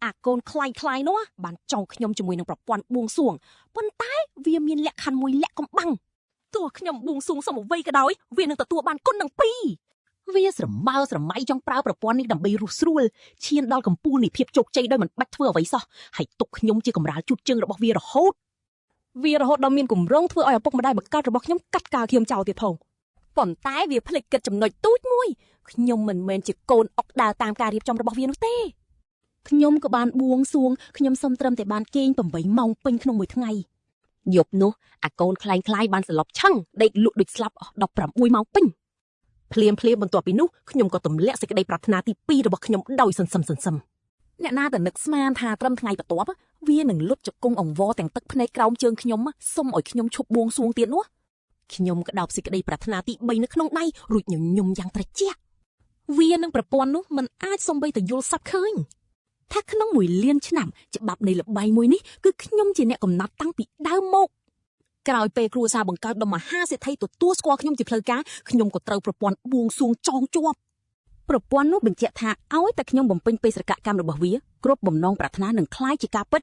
អាកូនខ្លាយនោះបានចង់ខ្ញុំជាមួយនឹងប្រព័ន្ធបួងសួងប៉ុន្តែវាមានលក្ខខណ្ឌមួយលាក់កំបាំងទោះខ្ញុំបួងសួងសុំអ្វីក៏ដោយវានឹងទទួលបានគុណនឹងពីរវាស្រមើស្រមៃចង់ប្រើប្រព័ន្ធនេះដើម្បីរស់ស្រួលឈានដល់កំពូលនៃភាពជោគជ័យដោយមិនបាច់ធ្វើអ្វីសោះហើយទុកខ្ញុំជាកម្រាលជូតជើងរបស់វារហូតដល់មានគម្រោងធ្វើឲ្យឪពុកម្ដាយបង្កើតរបស់ខ្ញុំកាត់ការខ្ញុំចោលទៀតផងប៉ុន្តែវាភ្លេចគិតចំណុចទូចមួយខ្ញុំមិនមែនជាកូនអុកដើរតាមការរៀបចំរបស់វានោះទេខ្ញុំក៏បានបួងសួងខ្ញុំសុំត្រឹមតែបានគេង8ម៉ោងពេញក្នុងមួយថ្ងៃយប់នោះអាកូនខ្លាយបានសន្លប់ឆឹងដេកលក់ដូចស្លាប់អស់16ម៉ោងពេញភ្លាមបន្ទាប់ពីនោះខ្ញុំក៏ទម្លាក់សេចក្តីប្រាថ្នាទី2របស់ខ្ញុំដោយសន្សឹមអ្នកណាតែនឹកស្មានថាត្រឹមថ្ងៃបន្ទាប់វានឹងលុតជង្គង់អង្វរទាំងទឹកភ្នែកក្រោមជើងខ្ញុំសុំឲ្យខ្ញុំឈប់បួងសួងទៀតនោះខ្ញុំក្តោបសេចក្តីប្រាថ្នាទី3នៅក្នុងដៃរួចញញឹមយ៉ាងត្រជាក់វានឹងប្រព័ន្ធនោះមិនអាចសំបីតែយល់សັບឃើញថាក្នុង1លានឆ្នាំច្បាប់នៃល្បែងមួយនេះគឺខ្ញុំជាអ្នកកំណត់តាំងពីដើមមកក្រោយពេលគ្រួសារបង្កើតដ៏មហាសេដ្ឋីទទួលស្គាល់ខ្ញុំជាផ្លូវការខ្ញុំក៏ត្រូវប្រព័ន្ធបួងសួងចងជាប់ប្រព័ន្ធនោះបញ្ជាក់ថាឲ្យតែខ្ញុំបំពេញបេសកកម្មរបស់វាគ្រប់បំណងប្រាថ្នានឹងคล้ายជាការពិត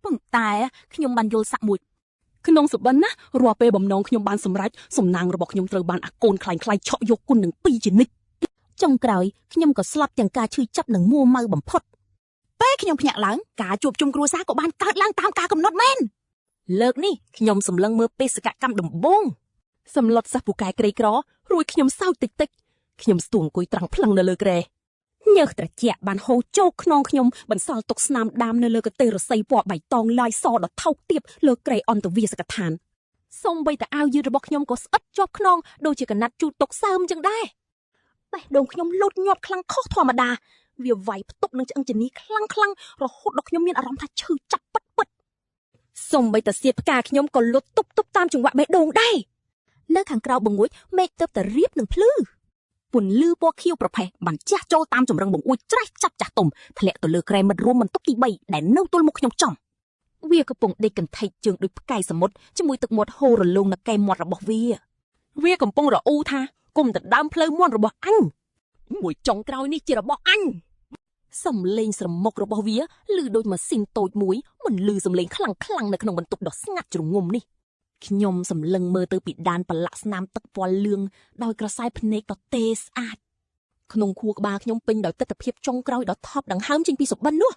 ប៉ុន្តែខ្ញុំបានយល់សាក់មួយក្នុងសុបិនណារាល់ពេលបំណងខ្ញុំបានសម្រេចសំណាងរបស់ខ្ញុំត្រូវបានអាកូនខ្លាញ់ឆក់យកគុណនឹង2ជានិច្ចចុងក្រោយខ្ញុំក៏ស្លាប់ទាំងការឈឺចាប់និងមួម៉ៅបំផុតពេលខ្ញុំភ្ញាក់ឡើងការជួបជុំគ្រួសារក៏បានកើតឡើងតាមការកំណត់មែនលើកនេះខ្ញុំសម្លឹងមើលបេសកកម្មដំបូងសម្លុតសិស្សពូកែក្រីក្ររួចខ្ញុំសោកតិចខ្ញុំស្ទួងអង្គុយត្រង់ផ្លឹងនៅលើគ្រែញើសត្រជាក់បានហូរចូលខ្នងខ្ញុំបន្សល់ទុកស្នាមដាមនៅលើកន្ទេលរស័យពណ៌បៃតងឡាយសដ៏ថោកទាបលើគ្រែអន្តវាសិកដ្ឋានសូម្បីតែអាវយឺតរបស់ខ្ញុំក៏ស្អិតជាប់ខ្នងដូចជាកណាត់ជូតទុកសើមចឹងដែរបេះដូងខ្ញុំលូតញាប់ខ្លាំងខុសធម្មតាវាវាយផ្ទុកនឹងឆ្អឹងជំនីខ្លាំងរហូតដល់ខ្ញុំមានអារម្មណ៍ថាឈឺចាប់ពិតសូម្បីតែសៀតផ្កាខ្ញុំក៏លុតទប់តាមចង្វាក់បេះដូងដែរនៅខាងក្រៅបង្អួចមេឃទើបតែរៀបនឹងភ្លឺពន្លឺពណ៌ខៀវប្រផេះបានជះចូលតាមចម្រឹងបង្អួចច្រេះចាប់ចាស់ទុំធ្លាក់ទៅលើក្រែមិត្តរួមបន្ទប់ទី3ដែលនៅទល់មុខខ្ញុំចំវាកំពុងដេកកន្ថៃជើងដូចផ្កាយសមុទ្រជាមួយទឹកមាត់ហូររលោងនៅកែមាត់របស់វាកំពុងរអ៊ូថាគុំទៅដើមផ្លូវមាត់របស់អញមួយចុងក្រោយនេះជារបស់អញសំឡេងស្រមុករបស់វាឮដូចម៉ាស៊ីនតូចមួយមិនឮសំឡេងខ្លាំងនៅក្នុងបន្ទប់ដ៏ស្ងាត់ជ្រងំនេះខ្ញុំសម្លឹងមើលទៅពីដានប្រឡាក់ស្នាមទឹកពណ៌លឿងដោយក្រសែភ្នែកដ៏ទេស្អាតក្នុងខួរក្បាលខ្ញុំពេញដោយទិដ្ឋភាពចុងក្រោយដ៏ថប់ដង្ហើមចេញពីសុបិននោះ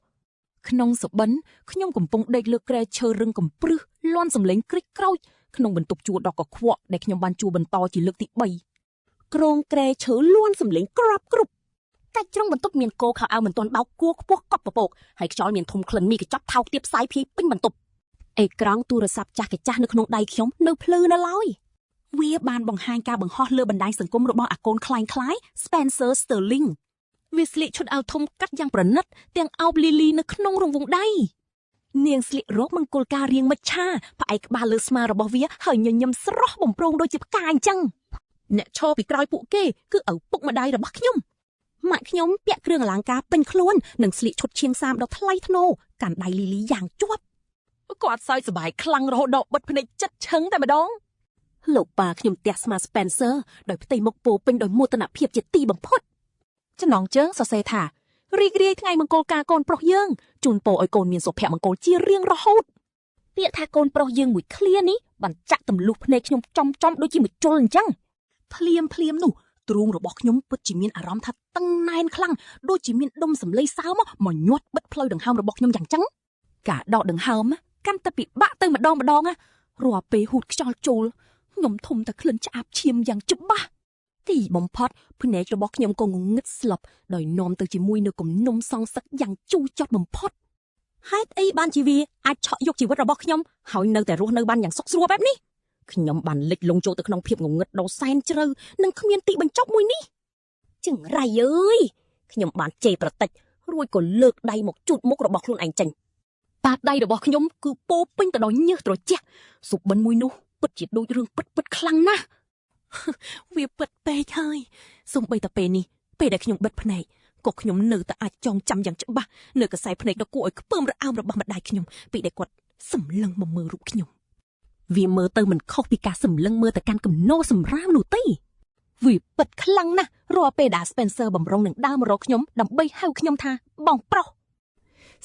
ក្នុងសុបិនខ្ញុំកំពុងដេកលើក្រែឈើរឹងកំព្រឹសលាន់សំឡេងគ្រិចក្រោចក្នុងបន្ទប់ជួលដ៏កខ្វក់ដែលខ្ញុំបានជួលបន្តជាលើកទី3ក្រងក្រែឈើលាន់សំឡេងក្របគ្រប់កាច់ជ្រុងបន្ទប់មានគោខោអាវមិនទាន់បោកគួរខ្ពស់កប់ពពកហើយខ្យល់មានធំក្លិនមីកញ្ចប់ថោកទាបផ្សាយភាយពេញបន្ទប់អេក្រង់ទូរស័ព្ទចាស់នៅក្នុងដៃខ្ញុំនៅភ្លឺនៅឡើយវាបានបង្ហាញការបង្ហោះលើបណ្ដាញសង្គមរបស់អាកូនខ្លាយ Spencer Sterling វាស្លៀកឈុតអាវធំកាត់យ៉ាងប្រណិតទាំងអោបលីលីនៅក្នុងរង្វង់ដៃនាងស្លៀករ៉ូបមង្គលការរាងមច្ឆាផ្អែកក្បាលលើស្មារបស់វាហើយញញឹមស្រស់បំប្រងដូចជាផ្កាអញ្ចឹងអ្នកឈរពីក្រោយពួកគេគឺឪពុកម្ដាយរបស់ខ្ញុំម៉ាក់ខ្ញុំពាក់គ្រឿងអលង្ការពេញខ្លួននិងស្លៀកឈុតឈៀងសាមដ៏ថ្លៃថ្នូរកាន់ដៃលីលីយ៉ាងជាប់គាត់សើចសប្បាយខ្លាំងរហូតដល់បិទភ្នែកចិត្តឈឹងតែម្ដងលោកប៉ាខ្ញុំទះស្មា Spencer ដោយផ្ទៃមុខពោពេញដោយមោទនភាពជាទីបំផុតចំណងជើងសរសេរថារីករាយថ្ងៃមង្គលការកូនប្រុសយើងជូនពរឲ្យកូនមានសុភមង្គលជារៀងរហូតពាក្យថាកូនប្រុសយើងមួយឃ្លានេះបានចាក់ទម្លុះភ្នែកខ្ញុំចំដូចជាម្ជុលអញ្ចឹងភ្លាមនោះទ្រូងរបស់ខ្ញុំពិតជាមានអារម្មណ៍ថាតឹងណែនខ្លាំងដូចជាមានដុំសម្លេងសើមមកញាត់បិទផ្លូវដង្ហើមរបស់ខ្ញុំយ៉ាងចឹងការដកដង្ហើមកាន់តែពិបាកទៅម្ដងរាល់ពេលហូតខ្យល់ចូលខ្ញុំធំតែក្លិនឆ្អាបឈាមយ៉ាងច្បាស់ទីបំផុតភ្នែករបស់ខ្ញុំក៏ងងឹតស្លុបដោយនាំទៅជាមួយនៅគំនុំសងសឹកយ៉ាងជូរចត់បំផុតហេតុអីបានជាវាអាចឆក់យកជីវិតរបស់ខ្ញុំហើយនៅតែរស់នៅបានយ៉ាងសុខស្រួលបែបនេះខ្ញុំបានលិចលង់ចូលទៅក្នុងភាពងងឹតដ៏សែនជ្រៅនិងគ្មានទីបញ្ចប់មួយនេះចង្រៃអើយខ្ញុំបានជេរប្រតិចរួចក៏លើកដៃមកជូតមុខរបស់ខ្លួនឯងចេញបាតដៃរបស់ខ្ញុំគឺពោពេញទៅដោយញើសត្រជាក់សុបិនមួយនោះពិតជាដូចរឿងពិតខ្លាំងណាស់វាពិតពេកហើយសូម្បីតែពេលនេះពេលដែលខ្ញុំបិទភ្នែកក៏ខ្ញុំនៅតែអាចចងចាំយ៉ាងច្បាស់នៅកសែភ្នែកដ៏គួរឲ្យខ្ពើមរអើមរបស់ម្ដាយខ្ញុំពេលដែលគាត់សម្លឹងមកមើលរូបខ្ញុំវាមើលទៅមិនខុសពីការសម្លឹងមើលទៅកាន់គំនោសម្រាមនោះទេវាពិតខ្លាំងណាស់រាល់ពេលដែល Spencer បំរុងនឹងដើរមករកខ្ញុំដើម្បីហៅខ្ញុំថាបងប្រុស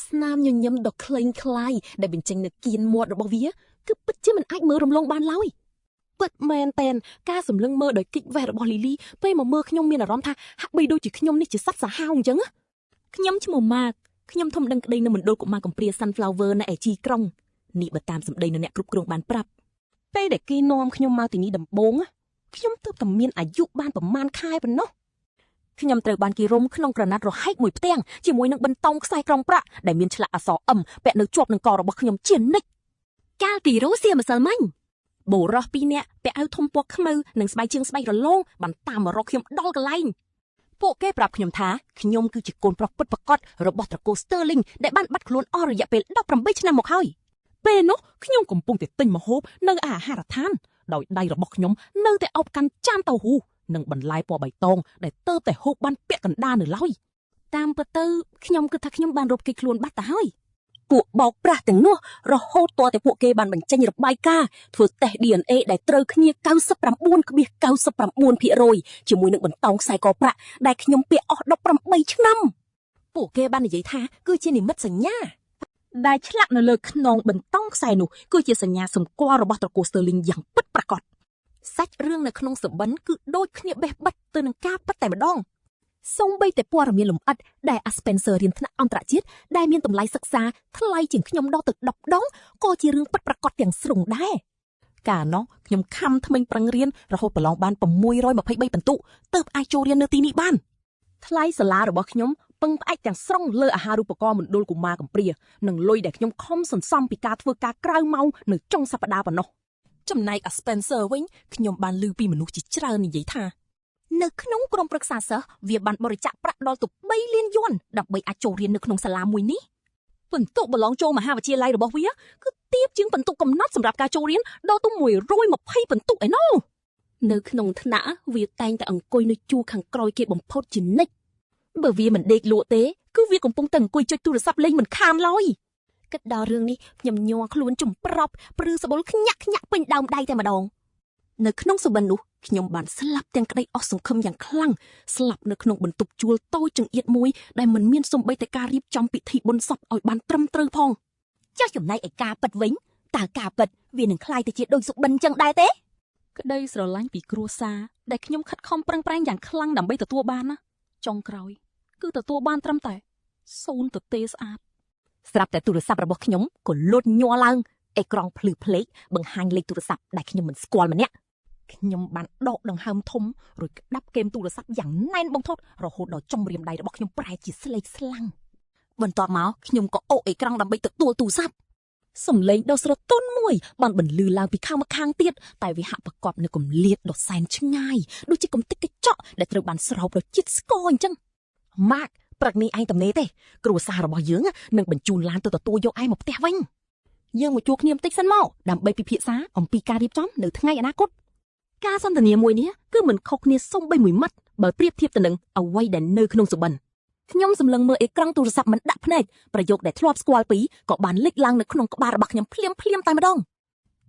ស្នាមញញឹមដ៏ក្លែងក្លាយដែលបញ្ចេញនូវគៀនមាត់របស់វាគឺពិតជាមិនអាចមើលរំលងបានឡើយពិតមែនតែនការសម្លឹងមើលដោយគិចវេះរបស់លីលីពេលមកមើលខ្ញុំមានអារម្មណ៍ថាហាក់បីដូចជាខ្ញុំនេះជាសត្វសាហាវអញ្ចឹងខ្ញុំឈ្មោះម៉ាកខ្ញុំធំដឹងក្តីនៅមណ្ឌលកុមារកំព្រា Sunflower នៅឯជីក្រុងនេះបើតាមសម្ដីនៅអ្នកគ្រប់គ្រងបានប្រាប់ពេលដែលគេនាំខ្ញុំមកទីនេះដំបូងខ្ញុំទើបតែមានអាយុបានប្រមាណខែប៉ុណ្ណោះខ្ញុំត្រូវបានគេរុំក្នុងក្រណាត់រហែកមួយផ្ទាំងជាមួយនឹងបន្តោងខ្សែក្រងប្រាក់ដែលមានឆ្លាក់អក្សរអឹមពាក់នៅជាប់នឹងករបស់ខ្ញុំជានិច្ចកាលពីរសៀលម្សិលមិញបុរស2នាក់ពាក់អាវធំពណ៌ខ្មៅនិងស្បែកជើងស្បែករលោងបានតាមមករកខ្ញុំដល់កន្លែងពួកគេប្រាប់ខ្ញុំថាខ្ញុំគឺជាកូនប្រុសពិតប្រាកដរបស់ត្រកូល Sterling ដែលបានបាត់ខ្លួនអស់រយៈពេល18ឆ្នាំមកហើយពេលនោះខ្ញុំកំពុងតែទិញម្ហូបនៅឯអាហារដ្ឋានដោយដៃរបស់ខ្ញុំនៅតែអោបកាន់ចានតៅហ៊ូនិងបន្លែពណ៌បៃតងដែលទៅតែហូបបានពាក់កណ្ដាលនៅឡើយតាមពិតទៅខ្ញុំគិតថាខ្ញុំបានរត់គេចខ្លួនបាត់ទៅហើយពួកបោកប្រាស់ទាំងនោះរហូតទាល់តែពួកគេបានបញ្ចេញរបាយការណ៍ធ្វើតេស្ត DNA ដែលត្រូវគ្នា 99.99% ជាមួយនឹងបន្តោងខ្សែកប្រាក់ដែលខ្ញុំពាក់អស់18ឆ្នាំពួកគេបាននិយាយថាគឺជានិមិត្តសញ្ញាដែលឆ្លាក់នៅលើខ្នងបន្តោងខ្សែនោះគឺជាសញ្ញាសម្គាល់របស់ត្រកូល Sterling យ៉ាងពិតប្រាកដសាច់រឿងនៅក្នុងសបិនគឺដូចគ្នាបេះបិទទៅនឹងការពិតតែម្ដងសូម្បីតែព័ត៌មានលម្អិតដែល Spencer រៀនថ្នាក់អន្តរជាតិដែលមានតម្លៃសិក្សាថ្លៃជាងខ្ញុំដល់ទៅ10ដងក៏ជារឿងពិតប្រាកដទាំងស្រុងដែរកាលនោះខ្ញុំខំថ្មិញប្រឹងរៀនរហូតប្រឡងបាន623ពិន្ទុទើបអាចចូលរៀននៅទីនេះបានថ្លៃសាលារបស់ខ្ញុំពឹងផ្អែកទាំងស្រុងលើអាហារូបករណ៍មណ្ឌលកុមារកំព្រានិងលុយដែលខ្ញុំខំសន្សំពីការធ្វើការក្រៅម៉ោងនៅចុងសប្តាហ៍ប៉ុណ្ណោះចំណែក Spencer វិញខ្ញុំបានឮពីមនុស្សជាច្រើននិយាយថានៅក្នុងក្រុមប្រឹក្សាសិស្សវាបានបរិច្ចាគប្រាក់ដល់ទៅ3លានយួនដើម្បីអាចចូលរៀននៅក្នុងសាលាមួយនេះពិន្ទុប្រឡងចូលមហាវិទ្យាល័យរបស់វាគឺទាបជាងពិន្ទុកំណត់សម្រាប់ការចូលរៀនដល់ទៅ120ពិន្ទុឯណោះនៅក្នុងថ្នាក់វាតែងតែអង្គុយនៅជួរខាងក្រោយគេបំផុតជានិច្ចបើវាមិនដេកលក់ទេគឺវាកំពុងតែអង្គុយចុចទូរស័ព្ទលេងមិនខានឡើយគិតដល់រឿងនេះខ្ញុំញ័រខ្លួនជំប្រប់ព្រឺសបុលខ្ញាក់ពេញដើមដៃតែម្ដងនៅក្នុងសុបិននោះខ្ញុំបានស្លាប់ទាំងក្តីអស់សង្ឃឹមយ៉ាងខ្លាំងស្លាប់នៅក្នុងបន្ទប់ជួលតូចចង្អៀតមួយដែលមិនមានសូម្បីតែការរៀបចំពិធីបុណ្យសពឲ្យបានត្រឹមត្រូវផងចាស់ចំណែកឯការពិតវិញតើការពិតវានឹងคล้ายទៅជាដូចសុបិនចឹងដែរទេក្តីស្រឡាញ់ពីគ្រួសារដែលខ្ញុំខិតខំប្រឹងប្រែងយ៉ាងខ្លាំងដើម្បីទទួលបានណាចុងក្រោយគឺទទួលបានត្រឹមតែ0ទទេស្អាតស្រាប់តែទូរស័ព្ទរបស់ខ្ញុំក៏លូតញ័រឡើងអេក្រង់ភ្លឺផ្លេកបង្ហាញលេខទូរស័ព្ទដែលខ្ញុំមិនស្គាល់ម្នាក់ខ្ញុំបានដកដង្ហើមធំរួចក្តាប់ហ្គេមទូរស័ព្ទយ៉ាងណែនបងថត់រហូតដល់ចុងរៀមដៃរបស់ខ្ញុំប្រែជាស្លេកស្លាំងបន្ទាប់មកខ្ញុំក៏អូសអេក្រង់ដើម្បីទទួលទូរស័ព្ទសំឡេងដ៏ស្រទន់មួយបានបន្លឺឡើងពីខាងម្ខាងទៀតតែវាហាក់ប្រកបនូវគម្លាតដ៏សែនឆ្ងាយដូចជាកំទេចកញ្ចក់ដែលត្រូវបានស្រោបដោយជាតិស្ករអញ្ចឹងម៉ាក់ព្រឹកនេះឯងតំណេទេគ្រួសាររបស់យើងនឹងបញ្ជូនឡានទៅទទួលយកឯងមកផ្ទះវិញយើងមកជួបគ្នាបន្តិចសិនមកដើម្បីពិភាក្សាអំពីការរៀបចំនៅថ្ងៃអនាគតការសន្ទនាមួយនេះគឺមិនខុសគ្នាសូម្បីមួយម៉ាត់បើប្រៀបធៀបទៅនឹងអ្វីដែលនៅក្នុងសុបិនខ្ញុំសម្លឹងមើលអេក្រង់ទូរស័ព្ទមិនដាក់ភ្នែកប្រយោគដែលធ្លាប់ស្គាល់ពីក៏បានលេចឡើងនៅក្នុងក្បាលរបស់ខ្ញុំភ្លាមតែម្ដង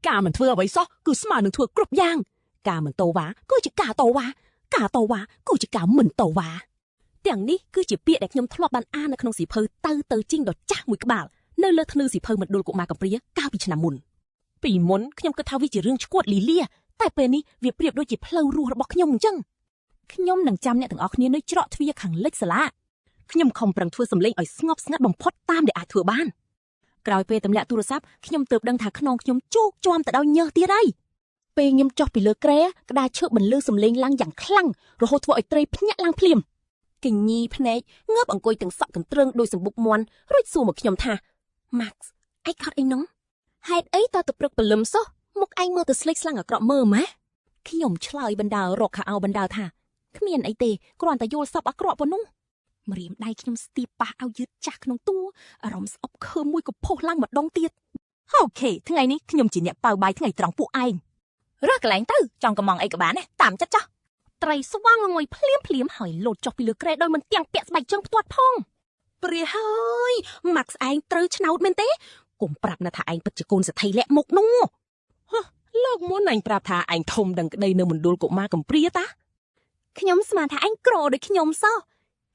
ការមិនធ្វើអ្វីសោះគឺស្មើនឹងធ្វើគ្រប់យ៉ាងការមិនតវ៉ាគឺជាការតវ៉ាការតវ៉ាគឺជាការមិនតវ៉ាទាំងនេះគឺជាពាក្យដែលខ្ញុំធ្លាប់បានអាននៅក្នុងសៀវភៅទៅជីងដ៏ចាស់មួយក្បាលនៅលើធ្នើសៀវភៅមណ្ឌលកុមារកំព្រាកាលពីឆ្នាំមុនពីមុនខ្ញុំគិតថាវាជារឿងឈួតលីលាតែពេលនេះវាប្រៀបដូចជាផ្លូវរស់របស់ខ្ញុំអញ្ចឹងខ្ញុំនឹងចាំអ្នកទាំងអស់គ្នានៅច្រកទ្វារខាងលិចសាលាខ្ញុំខំប្រឹងធ្វើសម្លេងឲ្យស្ងប់ស្ងាត់បំផុតតាមដែលអាចធ្វើបានក្រោយពេលទម្លាក់ទូរស័ព្ទខ្ញុំទើបដឹងថាខ្នងខ្ញុំជោកជាំទៅដោយញើសទៀតហើយពេលខ្ញុំចុះពីលើគ្រែក្តារឈើបន្លឺសម្លេងឡើងយ៉ាងខ្លាំងរហូតធ្វើឲ្យត្រីភ្ញាក់ឡើងភ្លាមកញីភ្នែកងើបអង្គុយទាំងសក់កន្ទ្រឹងដោយសម្បុកមាន់រួចសួរមកខ្ញុំថា Max ឯងខត់អីនោះហេតុអីតើទៅព្រឹកព្រលឹមសោះមុខឯងមើលទៅស្លេកស្លាំងអាក្រក់មើលម៉ាខ្ញុំឆ្លើយបណ្ដើររកខោអាវបណ្ដើរថាគ្មានអីទេគ្រាន់តែយល់សពអាក្រក់ប៉ុណ្ណោះម្រាមដៃខ្ញុំស្ទាបប៉ះឲ្យយឺតចាស់ក្នុងតួអារម្មណ៍ស្អប់ខើមួយក៏ផុសឡើងម្ដងទៀតអូខេថ្ងៃនេះខ្ញុំជាអ្នកប៉ៅបាយថ្ងៃត្រង់ពួកឯងរើសកន្លែងទៅចង់កំងអីក៏បានដែរតាមចិត្តចោះត្រីស្វាងងុយភ្លាមហើយលោតចុះពីលើក្រែដោយមិនទាំងពាក់ស្បែកជើងផ្ទាត់ផងព្រះហើយ Max ឯងត្រូវឆ្នោតមែនទេកុំប្រាប់ណាថាឯងពិតជាកូនសេដ្ឋីលាក់មុខនោះលោកមុនឯងប្រាប់ថាឯងធំដឹងក្តីនៅមណ្ឌលកុមារកំព្រាតាខ្ញុំស្មានថាឯងក្រដូចខ្ញុំសោះ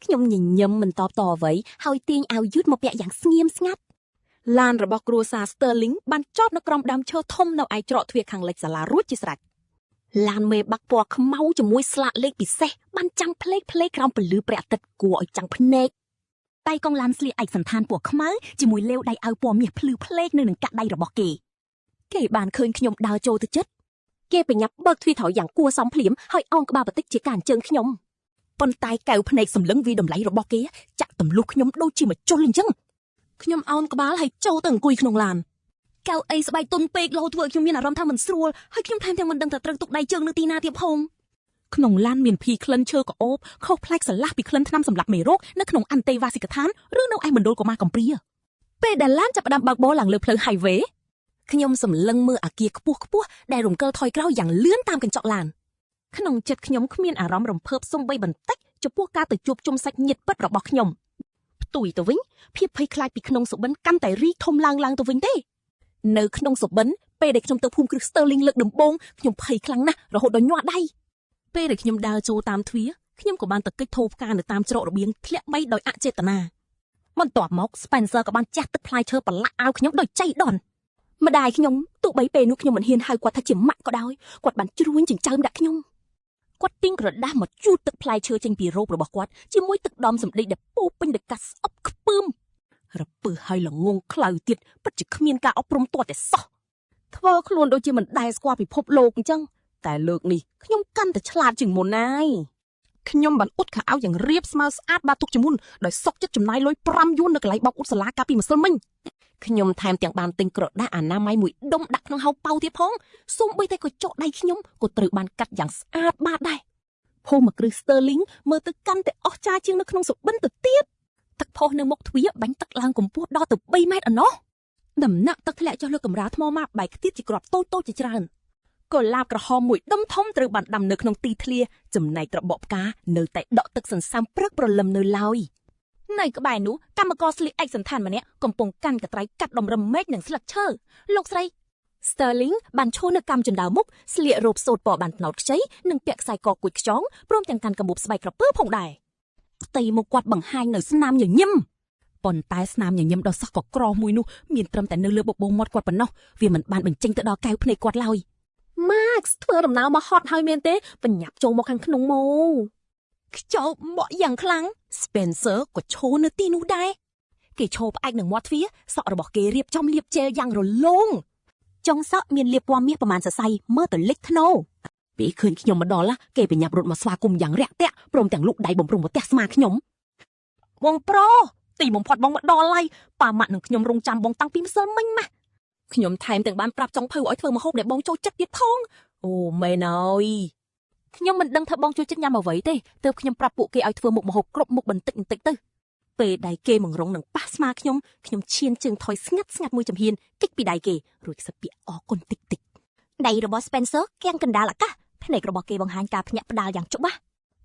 ខ្ញុំញញឹមមិនតបតអ្វីហើយទាញឲ្យយឺតមកពាក់យ៉ាងស្ងៀមស្ងាត់ឡានរបស់គ្រួសារ Sterling បានចតនៅក្រោមដើមឈើធំនៅឯច្រកទ្វារខាងលិចសាលារួចជាស្រេចឡានមេបាក់ពណ៌ខ្មៅជាមួយស្លាកលេខពិសេសបានចាំងផ្លេកក្រោមពន្លឺព្រះអាទិត្យគួរឲ្យចាំងភ្នែកដៃកង់ឡានស្លៀកឯកសណ្ឋានពណ៌ខ្មៅជាមួយលាវដៃអាវពណ៌មាសភ្លឺផ្លេកនៅនឹងកាក់ដៃរបស់គេបានឃើញខ្ញុំដើរចូលទៅជិតគេបញ្ញាប់បើកទ្វារថយយ៉ាងគួរសមភ្លាមហើយអោងក្បាលបន្តិចជាការអញ្ជើញខ្ញុំប៉ុន្តែកៅភ្នែកសម្លឹងវាតម្លៃរបស់គេចាក់ទម្លុះខ្ញុំដូចជាមកជុលអញ្ចឹងខ្ញុំអោនក្បាលហើយចូលទៅអង្គុយក្នុងឡានកៅអីស្បែកទន់ពេកលោធ្វើឲ្យខ្ញុំមានអារម្មណ៍ថាមិនស្រួលហើយខ្ញុំថែមទាំងមិនដឹងថាត្រូវទុកដៃជើងនៅទីណាទៀតផងក្នុងឡានមានភីក្លិនឈើក្អូបខុសប្លែកស្រឡះពីក្លិនថ្នាំសម្លាប់មេរោគនៅក្នុងអន្តេវាសិកដ្ឋានឬនៅឯមណ្ឌលកុមារកំព្រាពេលដែលឡានចាប់ផ្ដើមបើកបរឡើងលើផ្លូវ highway ខ្ញុំសម្លឹងមើលអាគារខ្ពស់ដែលរំកិលថយក្រោយយ៉ាងលឿនតាមកញ្ចក់ឡានក្នុងចិត្តខ្ញុំគ្មានអារម្មណ៍រំភើបសូម្បីបន្តិចចំពោះការទៅជួបជុំសាច់ញាតិពិតរបស់ខ្ញុំផ្ទុយទៅវិញភាពភ័យខ្លាចពីក្នុងសុបិនកាន់តែរីកធំឡើងទៅវិញទេនៅក្នុងសុបិនពេលដែលខ្ញុំទៅភូមិគ្រឹះ Sterling លើកដំបូងខ្ញុំភ័យខ្លាំងណាស់រហូតដល់ញាស់ដៃពេលដែលខ្ញុំដើរចូលតាមទ្វារខ្ញុំក៏បានទៅកិច្ចធូរផ្កានៅតាមច្រករបៀងធ្លាក់បីដោយអចេតនាបន្ទាប់មក Spencer ក៏បានចាស់ទឹកផ្លែឈើប្រឡាក់អាវខ្ញុំដោយចៃដន្យម្ដាយខ្ញុំទោះបីពេលនោះខ្ញុំមិនហ៊ានហៅគាត់ថាជាម៉ាក់ក៏ដោយគាត់បានជ្រួញចិញ្ចើមដាក់ខ្ញុំគាត់ទិញក្រដាសមកជូតទឹកផ្លែឈើចេញពីរោបរបស់គាត់ជាមួយទឹកដំសម្ដេចដែលពោពេញដោយកាសស្អប់ខ្ពើមរពើហើយល្ងងខ្លៅទៀតពិតជាគ្មានការអប់រំទាល់តែសោះធ្វើខ្លួនដូចជាមិនដែលស្គាល់ពិភពលោកអញ្ចឹងតែលើកនេះខ្ញុំកាន់តែឆ្លាតជាងមុនណាយខ្ញុំបានអ៊ុតខោអាវយ៉ាងរៀបស្មើស្អាតបាទុកជាមុនដោយសុកចិត្តចំណាយលុយ5យួននៅកន្លែងបោកអ៊ុតសាលាកាលពីម្សិលមិញខ្ញុំថែមទាំងបានទិញក្រដាសអនាម័យមួយដុំដាក់ក្នុងហោប៉ៅទៀតផងសូម្បីតែកញ្ចក់ដៃខ្ញុំក៏ត្រូវបានកាត់យ៉ាងស្អាតបាតដែរភូមិគ្រឹះ Sterling មើលទៅកាន់តែអស្ចារ្យជាងនៅក្នុងសុបិនទៅទៀតទឹកផុសនៅមុខទ្វារបាញ់ទឹកឡើងកម្ពស់ដល់ទៅ3ម៉ែត្រឯណោះដំណាក់ទឹកធ្លាក់ចុះលើកម្រាលថ្មម៉ាបបែកខ្ទាតជាគ្រាប់តូចជាច្រើនកុលាបក្រហមមួយដុំធំត្រូវបានដាំនៅក្នុងទីធ្លាចំណែកត្របកផ្កានៅតែដក់ទឹកសន្សើមព្រឹកព្រលឹមនៅឡើយនៅក្បែរនោះកម្មករស្លៀកឯកសណ្ឋានម្នាក់កំពុងកាន់កត្រៃកាត់ដំរឹមមែកនិងស្លឹកឈើលោកស្រី Sterling បានឈរនៅកម្មជណ្ដើរមុខស្លៀករ៉ូបសូត្រពណ៌បានត្នោតខ្ចីនិងពាក់ខ្សែកគួចខ្ចងព្រមទាំងកាន់កាបូបស្បែកក្រពើផងដែរផ្ទៃមុខគាត់បង្ហាញនៅស្នាមញញឹមប៉ុន្តែស្នាមញញឹមដ៏សោះក៏ក្រមួយនោះមានត្រឹមតែនៅលើបបូរមាត់គាត់ប៉ុណ្ណោះវាមិនបានបញ្ចេញទៅដល់កែវភ្នែកគាត់ឡើយ Max ធ្វើដំណើរមកហត់ហើយមែនទេបញ្ញាប់ចូលមកខាងក្នុងមកខ្ចោបបក់យ៉ាងខ្លាំង Spencer ក៏ឈរនៅទីនោះដែរគេឈរផ្អែកនឹងមាត់ទ្វារសក់របស់គេរៀបចំលាបជែលយ៉ាងរលោងចុងសក់មានលាបពណ៌មាសប្រមាណសរសៃមើលទៅលេចធ្នោពេលឃើញខ្ញុំមកដល់គេបញ្ញាប់រត់មកស្វាគមន៍យ៉ាងរាក់ទាក់ព្រមទាំងលូកដៃបំរុងមកទះស្មាខ្ញុំបងប្រុសទីបំផុតបងមកដល់ហើយប៉ាម៉ាក់នឹងខ្ញុំរងចាំបងតាំងពីម្សិលមិញម៉ាស់ខ្ញុំថែមទាំងបានប្រាប់ចុងភៅឲ្យធ្វើម្ហូបដែលបងចូលចិត្តទៀតផងអូមែនហើយខ្ញុំមិនដឹងថាបងចូលចិត្តញ៉ាំអ្វីទេទើបខ្ញុំប្រាប់ពួកគេឲ្យធ្វើមុខម្ហូបគ្រប់មុខបន្តិចទៅពេលដៃគេមករងនឹងប៉ះស្មាខ្ញុំឈានជើងថយស្ងាត់មួយចំហៀនគិចពីដៃគេរួចសឹកពាក្យអរគុណតិចដៃរបស់ Spencer គៀងកណ្ដាលអាកាសភ្នែករបស់គេបង្ហាញការភ្ញាក់ផ្ដាល់យ៉ាងច្បាស់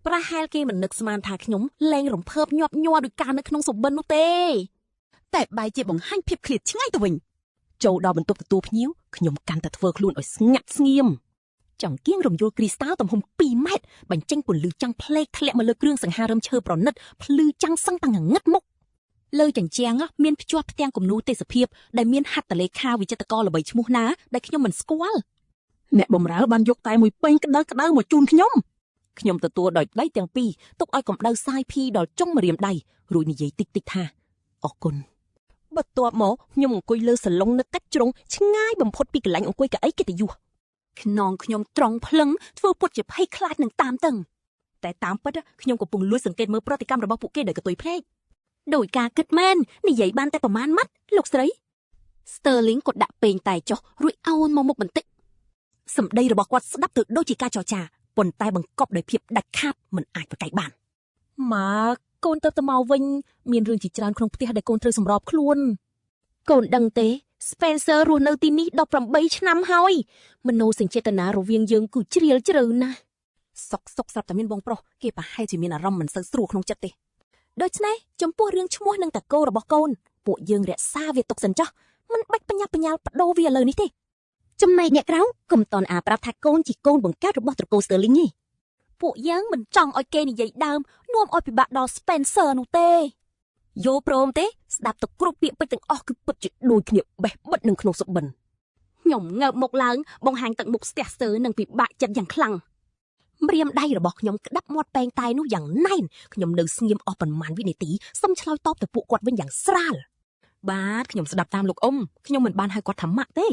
ប្រហែលគេមិននឹកស្មានថាខ្ញុំលែងរំភើបញាប់ញ័រដោយការនៅក្នុងសុបិននោះទេតែបែរជាបង្ហាញភាពឃ្លាតឆ្ងាយទៅវិញចូលដល់បន្ទប់ទទួលភ្ញៀវខ្ញុំកាន់តែធ្វើខ្លួនឲ្យស្ងាត់ស្ងៀមចង្កៀងរំយល់គ្រីស្តាល់ទំហំ2ម៉ែត្របញ្ចេញពន្លឺចាំងផ្លេកធ្លាក់មកលើគ្រឿងសង្ហារឹមឈើប្រណិតភ្លឺចាំងសឹងតាំងងឹតមុខលើជញ្ជាំងមានភ្ជាប់ផ្ទាំងគំនូរទេសភាពដែលមានហត្ថលេខាវិចិត្រករល្បីឈ្មោះណាដែលខ្ញុំមិនស្គាល់អ្នកបម្រើបានយកតែមួយពេញក្តៅមកជូនខ្ញុំទទួលដោយដៃទាំងពីរទុកឲ្យកម្ដៅសាយភីដល់ចុងម្រាមដៃរួចនិយាយតិចថាអរគុណបន្ទាប់មកខ្ញុំអង្គុយលើសាឡុងនៅកាច់ជ្រុងឆ្ងាយបំផុតពីកន្លែងអង្គុយកៅអីកិត្តិយសខ្នងខ្ញុំត្រង់ភ្លឹងធ្វើពុតជាភ័យខ្លាចនឹងតាមតឹងតែតាមពិតខ្ញុំកំពុងលួចសង្កេតមើលប្រតិកម្មរបស់ពួកគេដោយកតុយភ្នែកដោយការគិតមែននិយាយបានតែប្រមាណម៉ាត់លោកស្រី Sterling ក៏ដាក់ពេងតែចុះរួចអោនមកមុខបន្តិចសម្ដីរបស់គាត់ស្ដាប់ទៅដូចជាការចរចាប៉ុន្តែបង្កប់ដោយភាពដាច់ខាតមិនអាចប្រកែកបានម៉ាកូនទៅមកវិញមានរឿងជាច្រើនក្នុងផ្ទះដែលកូនត្រូវសម្របខ្លួនកូនដឹងទេ Spencer រស់នៅទីនេះ18ឆ្នាំហើយមនោសញ្ចេតនារវាងយើងគឺជ្រាលជ្រៅណាស់សុកស្រាប់តែមានបងប្រុសគេប្រហែលជាមានអារម្មណ៍មិនសូវស្រួលក្នុងចិត្តទេដូច្នេះចំពោះរឿងឈ្មោះនិងតាកូររបស់កូនពួកយើងរក្សាវាទុកសិនចុះមិនបាច់បញ្ញាប់បញ្ញាល់បដូរវាឥឡូវនេះទេចំណែកអ្នកក្រៅកុំតន់អាប្រាប់ថាកូនជាកូនបង្កើតរបស់ត្រកូល Sterling ទេ ពួកយើងមិនចង់ឲ្យគេនិយាយដើមនាំឲ្យពិបាកដល់ Spencer នោះទេយោព្រមទេស្ដាប់ទៅគ្រប់ពាក្យពេចន៍ទាំងអស់គឺពិតជាដូចគ្នាបេះបិទនឹងក្នុងសុបិនខ្ញុំងើបមុខឡើងបង្ហាញទឹកមុខស្ទះស្ទើរនិងពិបាកចិត្តយ៉ាងខ្លាំងម្រាមដៃរបស់ខ្ញុំក្តាប់មាត់ប៉ែងតែនោះយ៉ាងណែនខ្ញុំនៅស្ងៀមអស់ប្រមាណវិនាទីសុំឆ្លើយតបទៅពួកគាត់វិញយ៉ាងស្រាលបាទខ្ញុំស្ដាប់តាមលោកអ៊ំខ្ញុំមិនបានហៅគាត់ថាម៉ាក់ទេ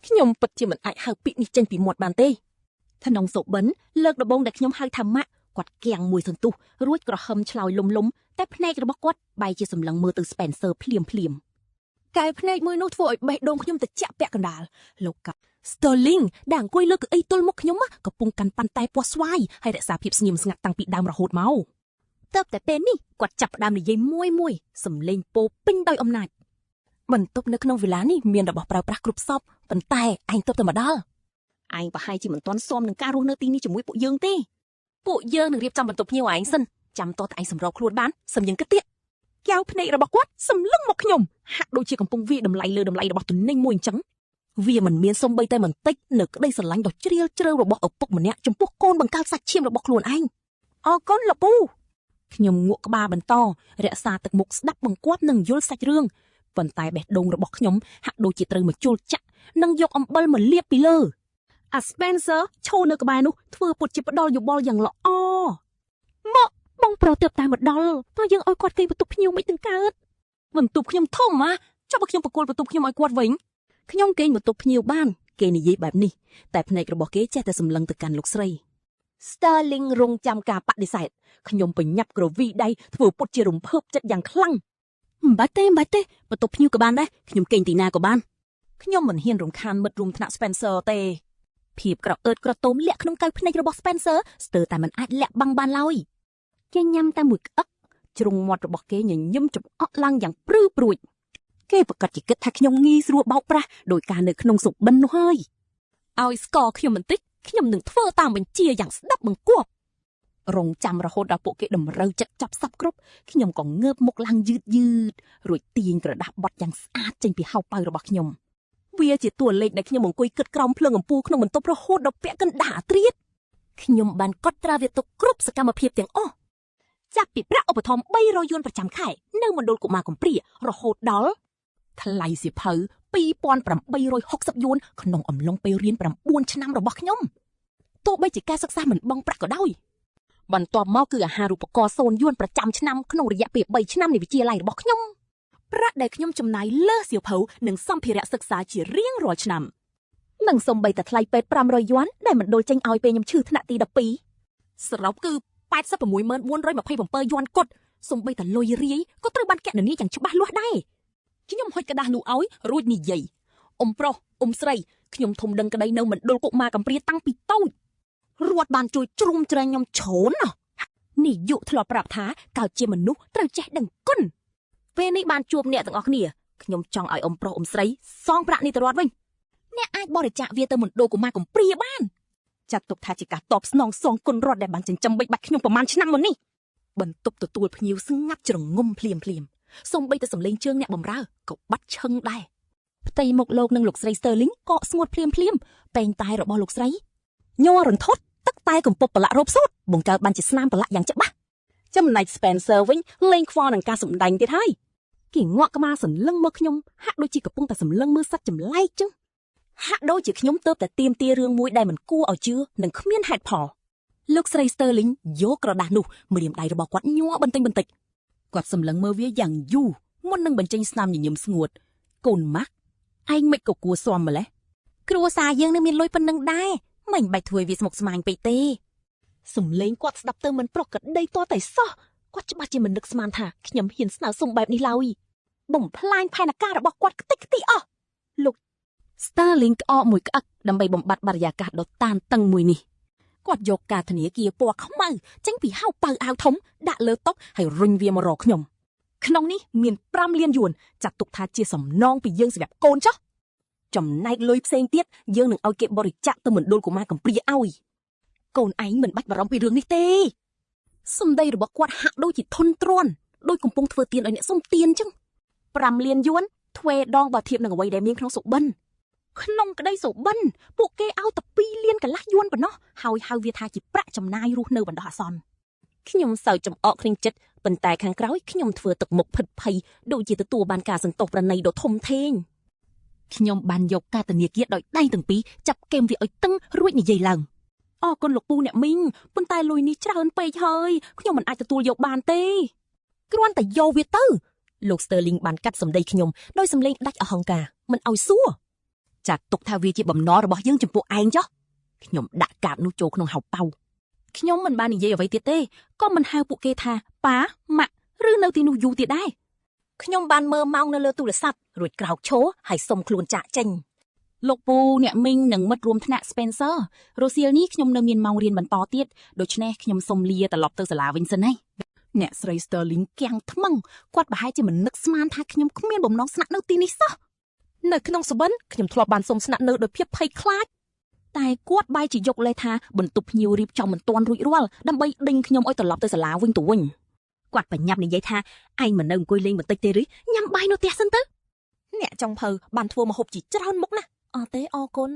ខ្ញុំពិតជាមិនអាចហៅពាក្យនេះចេញពីមាត់បានទេថ្នងសុបិនលើកដំបូងដែលខ្ញុំហៅថាម៉ាក់គាត់គៀងមួយសន្ទុះរួចក្រហមឆ្លើយលំតែភ្នែករបស់គាត់បែរជាសម្លឹងមើលទៅ Spencer ភ្លាមកែវភ្នែកមួយនោះធ្វើឲ្យបេះដូងខ្ញុំត្រជាក់ពាក់កណ្ដាលលោកកា Sterling ដែលអង្គុយលើកៅអីទល់មុខខ្ញុំកំពុងកាន់ប៉ាន់តែពណ៌ស្វាយហើយរក្សាភាពស្ងៀមស្ងាត់តាំងពីដើមរហូតមកតើបតែពេលនេះគាត់ចាប់ផ្ដើមនិយាយមួយសំឡេងពោពេញដោយអំណាចបន្ទប់នៅក្នុងវិឡានេះមានរបស់ប្រើប្រាស់គ្រប់សពប៉ុន្តែឯងទើបតែមកដល់ឯងប្រហែលជាមិនទាន់សមនឹងការរស់នៅទីនេះជាមួយពួកយើងទេពួកយើងនឹងរៀបចំបន្ទប់ភ្ញៀវឯងសិនចាំតោះតែឯងសម្របខ្លួនបានសឹមយើងគិតទៀតកែវភ្នែករបស់គាត់សម្លឹងមកខ្ញុំហាក់ដូចជាកំពុងវាតម្លៃលើតម្លៃរបស់ទំនិញមួយអញ្ចឹងវាមិនមានសំបីតែបន្តិចនៅក្តីស្រឡាញ់ដ៏ជ្រាលជ្រៅរបស់ឪពុកម្នាក់ចំពោះកូនបង្កើតសាច់ឈាមរបស់ខ្លួនឯងអរគុណលោកពូខ្ញុំងក់ក្បាលបន្តរក្សាទឹកមុខស្ដាប់បង្គាប់និងយល់សាច់រឿងប៉ុន្តែបេះដូងរបស់ខ្ញុំហាក់ដូចជាត្រូវមកជុលចាក់និងយកអំបិលមកលាបពីលើអា Spencer ឈរនៅក្បែរនោះធ្វើពុតជាផ្ដល់យោបល់យ៉ាងល្អមកបងប្រុសទើបតែមកដល់តើយើងឲ្យគាត់គេបន្ទប់ភ្ញៀវមិនទាំងកើតបន្ទប់ខ្ញុំធំហ៎ចុះបើខ្ញុំបកគោលបន្ទប់ខ្ញុំឲ្យគាត់វិញខ្ញុំគេងបន្ទប់ភ្ញៀវបានគេនិយាយបែបនេះតែភ្នែករបស់គេចេះតែសម្លឹងទៅកាន់លោកស្រី Sterling រងចាំការបដិសេធខ្ញុំបញ្ញាប់ក្រវីដៃធ្វើពុតជារំភើបចិត្តយ៉ាងខ្លាំងមិនបាច់ទេបន្ទប់ភ្ញៀវក៏បានដែរខ្ញុំគេងទីណាក៏បានខ្ញុំមិនហ៊ានរំខានមិត្តរួមថ្នាក់ Spencer ទេភាពក្រអឺតក្រទមលាក់ក្នុងកៅភ្នែករបស់ Spencer ស្ទើរតែមិនអាចលាក់បាំងបានឡើយគេញ៉ាំតែមួយក្អឹកជ្រុងមាត់របស់គេញញឹមចំអកឡើងយ៉ាងព្រឺព្រួចគេប្រកាសជាគិតថាខ្ញុំងាយស្រួលបោកប្រាស់ដោយការនៅក្នុងសុបិននោះហើយឲ្យស្ករខ្ញុំបន្តិចខ្ញុំនឹងធ្វើតាមបញ្ជាយ៉ាងស្ដាប់បង្គាប់រងចាំរហូតដល់ពួកគេតម្រូវចិត្តចាប់សັບគ្រប់ខ្ញុំក៏ងើបមុខឡើងយឺតរួចទាញក្រដាស់បត់យ៉ាងស្អាតចេញពីហៅប៉ៅរបស់ខ្ញុំវាជាតួលេខដែលខ្ញុំអង្គុយគិតក្រោមភ្លើងអំពូលក្នុងបន្ទប់រហូតដល់ពាក់កណ្ដាលអាត្រៀតខ្ញុំបានកត់ត្រាវាទុកគ្រប់សកម្មភាពទាំងអស់ចាប់ពីប្រាក់ឧបត្ថម្ភ300យួនប្រចាំខែនៅមណ្ឌលកុមារកំព្រារហូតដល់ថ្លៃសៀវភៅ2860យួនក្នុងអំឡុងពេលរៀន9ឆ្នាំរបស់ខ្ញុំទោះបីជាការសិក្សាមិនបង់ប្រាក់ក៏ដោយបន្ទាប់មកគឺអាហារូបករណ៍0យួនប្រចាំឆ្នាំក្នុងរយៈពេល3ឆ្នាំនៃវិទ្យាល័យរបស់ខ្ញុំប្រាក់ដែលខ្ញុំចំណាយលើសៀវភៅនិងសម្ភារៈសិក្សាជារៀងរាល់ឆ្នាំនិងសូម្បីតែថ្លៃពេទ្យ500យួនដែលមណ្ឌលចេញឲ្យពេលខ្ញុំឈឺថ្នាក់ទី12សរុបគឺ86427យួនគត់សូម្បីតែលុយរាយក៏ត្រូវបានគណនាយ៉ាងច្បាស់លាស់ដែរខ្ញុំហុចក្តាស់នោះឲ្យរួចនិយាយអ៊ំប្រុសអ៊ំស្រីខ្ញុំធំដឹងក្តីនៅមណ្ឌលកុមារកំព្រាតាំងពីតូចរដ្ឋបានជួយជ្រុំជ្រែងខ្ញុំជ្រូនណានេះយុធ្លាប់ប្រាប់ថាកើតជាមនុស្សត្រូវចេះដឹងគុណពេលនេះបានជួបអ្នកទាំងអស់គ្នាខ្ញុំចង់ឲ្យអ៊ំប្រុសអ៊ំស្រីសងប្រាក់នេះទៅរដ្ឋវិញអ្នកអាចបរិច្ចាគវាទៅមណ្ឌលកុមារកំព្រាបានចាត់ទុកថាជាការតបស្នងសងគុណរដ្ឋដែលបានចិញ្ចឹមបីបាច់ខ្ញុំប្រហែលឆ្នាំមុននេះបន្ទប់ទទួលភ្ញៀវស្ងាត់ជ្រងំភ្លាមសូម្បីតែសំឡេងជើងអ្នកបម្រើក៏បាត់ឈឹងដែរផ្ទៃមុខលោកនិងលោកស្រី Sterling ក៏ស្ងួតភ្លាមពេងតែរបស់លោកស្រីញ័ររន្ធត់ទឹកតែកំពប់ប្រឡាក់រោបសូត្របង្កើតបានជាស្នាមប្រឡាក់យ៉ាងច្បាស់ចំណែក Spencer វិញលេងខ្វល់នឹងការសម្ដែងទៀតហើយគេងាក់ក្បាលសន្លឹងមើលខ្ញុំហាក់ដូចជាកំពុងតែសម្លឹងមើលសត្វចម្លែកចឹងហាក់ដូចជាខ្ញុំទើបតែទៀមទារឿងមួយដែលមិនគួរឲ្យជឿនិងគ្មានហេតុផលលោកស្រី Sterling យកក្រដាស់នោះម្រាមដៃរបស់គាត់ញ័របន្តិចគាត់សម្លឹងមើលវាយ៉ាងយូរមុននឹងបញ្ចេញស្នាមញញឹមស្ងួតកូនម៉ាក់ឯងមិនក៏គួរស៊ាំម្លេះគ្រួសារយើងនឹងមានលុយប៉ុណ្ណឹងដែរមិនបាច់ធ្វើវាស្មុគស្មាញពេកទេសំឡេងគាត់ស្ដាប់ទៅមិនប្រក្រតីតតែសោះគាត់ច្បាស់ជាមិននឹកស្មានថាខ្ញុំហ៊ានស្នើសុំបែបនេះឡើយបំផ្លាញផែនការរបស់គាត់ខ្ទេចខ្ទីអស់លោក Sterling ក្អកមួយក្អឹកដើម្បីបំបត្តិបរិយាកាសដ៏តានតឹងមួយនេះគាត់យកកាធនាគារពណ៌ខ្មៅចេញពីហៅប៉ៅអាវធំដាក់លើតុហើយរុញវាមករកខ្ញុំក្នុងនេះមាន5លានយួនចាត់ទុកថាជាសំណងពីយើងសម្រាប់កូនចុះចំណែកលុយផ្សេងទៀតយើងនឹងឲ្យគេបរិច្ចាគទៅមណ្ឌលកុមារកំព្រាឲ្យកូនឯងមិនបាច់បារម្ភពីរឿងនេះទេសម្ដីរបស់គាត់ហាក់ដូចជាធន់ទ្រាន់ដូចកំពុងធ្វើទានឲ្យអ្នកសុំទានចឹង5លានយួនទ្វេដងបើធៀបនឹងអ្វីដែលមានក្នុងសុបិន ក្នុងក្តីសុបិនពួកគេឲ្យតែ2លានកន្លះយួនប៉ុណ្ណោះហើយហៅវាថាជាប្រាក់ចំណាយរស់នៅបណ្ដោះអាសន្នខ្ញុំសើចចំអកគ្រឿងចិត្តប៉ុន្តែខាងក្រោយខ្ញុំធ្វើទឹកមុខភិតភ័យដូចជាទទួលបានការសន្តោសប្រណីដ៏ធំធេងខ្ញុំបានយកកាតនាគារដោយដៃទាំងពីរចាប់កេមវាឲ្យតឹងរួចនិយាយឡើងអរគុណលោកពូអ្នកមីងប៉ុន្តែលុយនេះច្រើនពេកហើយខ្ញុំមិនអាចទទួលយកបានទេគ្រាន់តែយកវាទៅលោក Sterling បានកាត់សម្ដីខ្ញុំដោយសម្លេងដាច់អហង្ការមិនឲ្យសួរចាត់ទុកថាវាជាបំណុលរបស់យើងចំពោះឯងចុះខ្ញុំដាក់កាតនោះចូលក្នុងហៅប៉ៅខ្ញុំមិនបាននិយាយអ្វីទៀតទេក៏មិនហៅពួកគេថាប៉ាម៉ាក់ឬនៅទីនោះយូរទៀតដែរខ្ញុំបានមើលម៉ោងនៅលើទូរស័ព្ទរួចក្រោកឈរហើយសុំខ្លួនចាក់ចេញលោកពូអ្នកមីងនិងមិត្តរួមថ្នាក់ Spencer រសៀលនេះខ្ញុំនៅមានម៉ោងរៀនបន្តទៀតដូច្នេះខ្ញុំសុំលាត្រឡប់ទៅសាលាវិញសិនឯងអ្នកស្រី Sterling គាំងថ្មឹងគាត់ប្រហែលជាមិននឹកស្មានថាខ្ញុំគ្មានបំណងស្នាក់នៅទីនេះសោះនៅក្នុងសុបិនខ្ញុំធ្លាប់បានសុំស្នាក់នៅដោយភាពភ័យខ្លាចតែគាត់បែរជាយកលេសថាបន្ទប់ភ្ញៀវរៀបចំមិនទាន់រួចរាល់ដើម្បីដេញខ្ញុំឲ្យត្រឡប់ទៅសាលាវិញទៅវិញគាត់បញ្ញាប់និយាយថាឯងមិននៅអង្គុយលេងបន្តិចទេឬញ៉ាំបាយនៅផ្ទះសិនទៅអ្នកចុងភៅបានធ្វើម្ហូបជាច្រើនមុខណាស់អត់ទេអរគុណ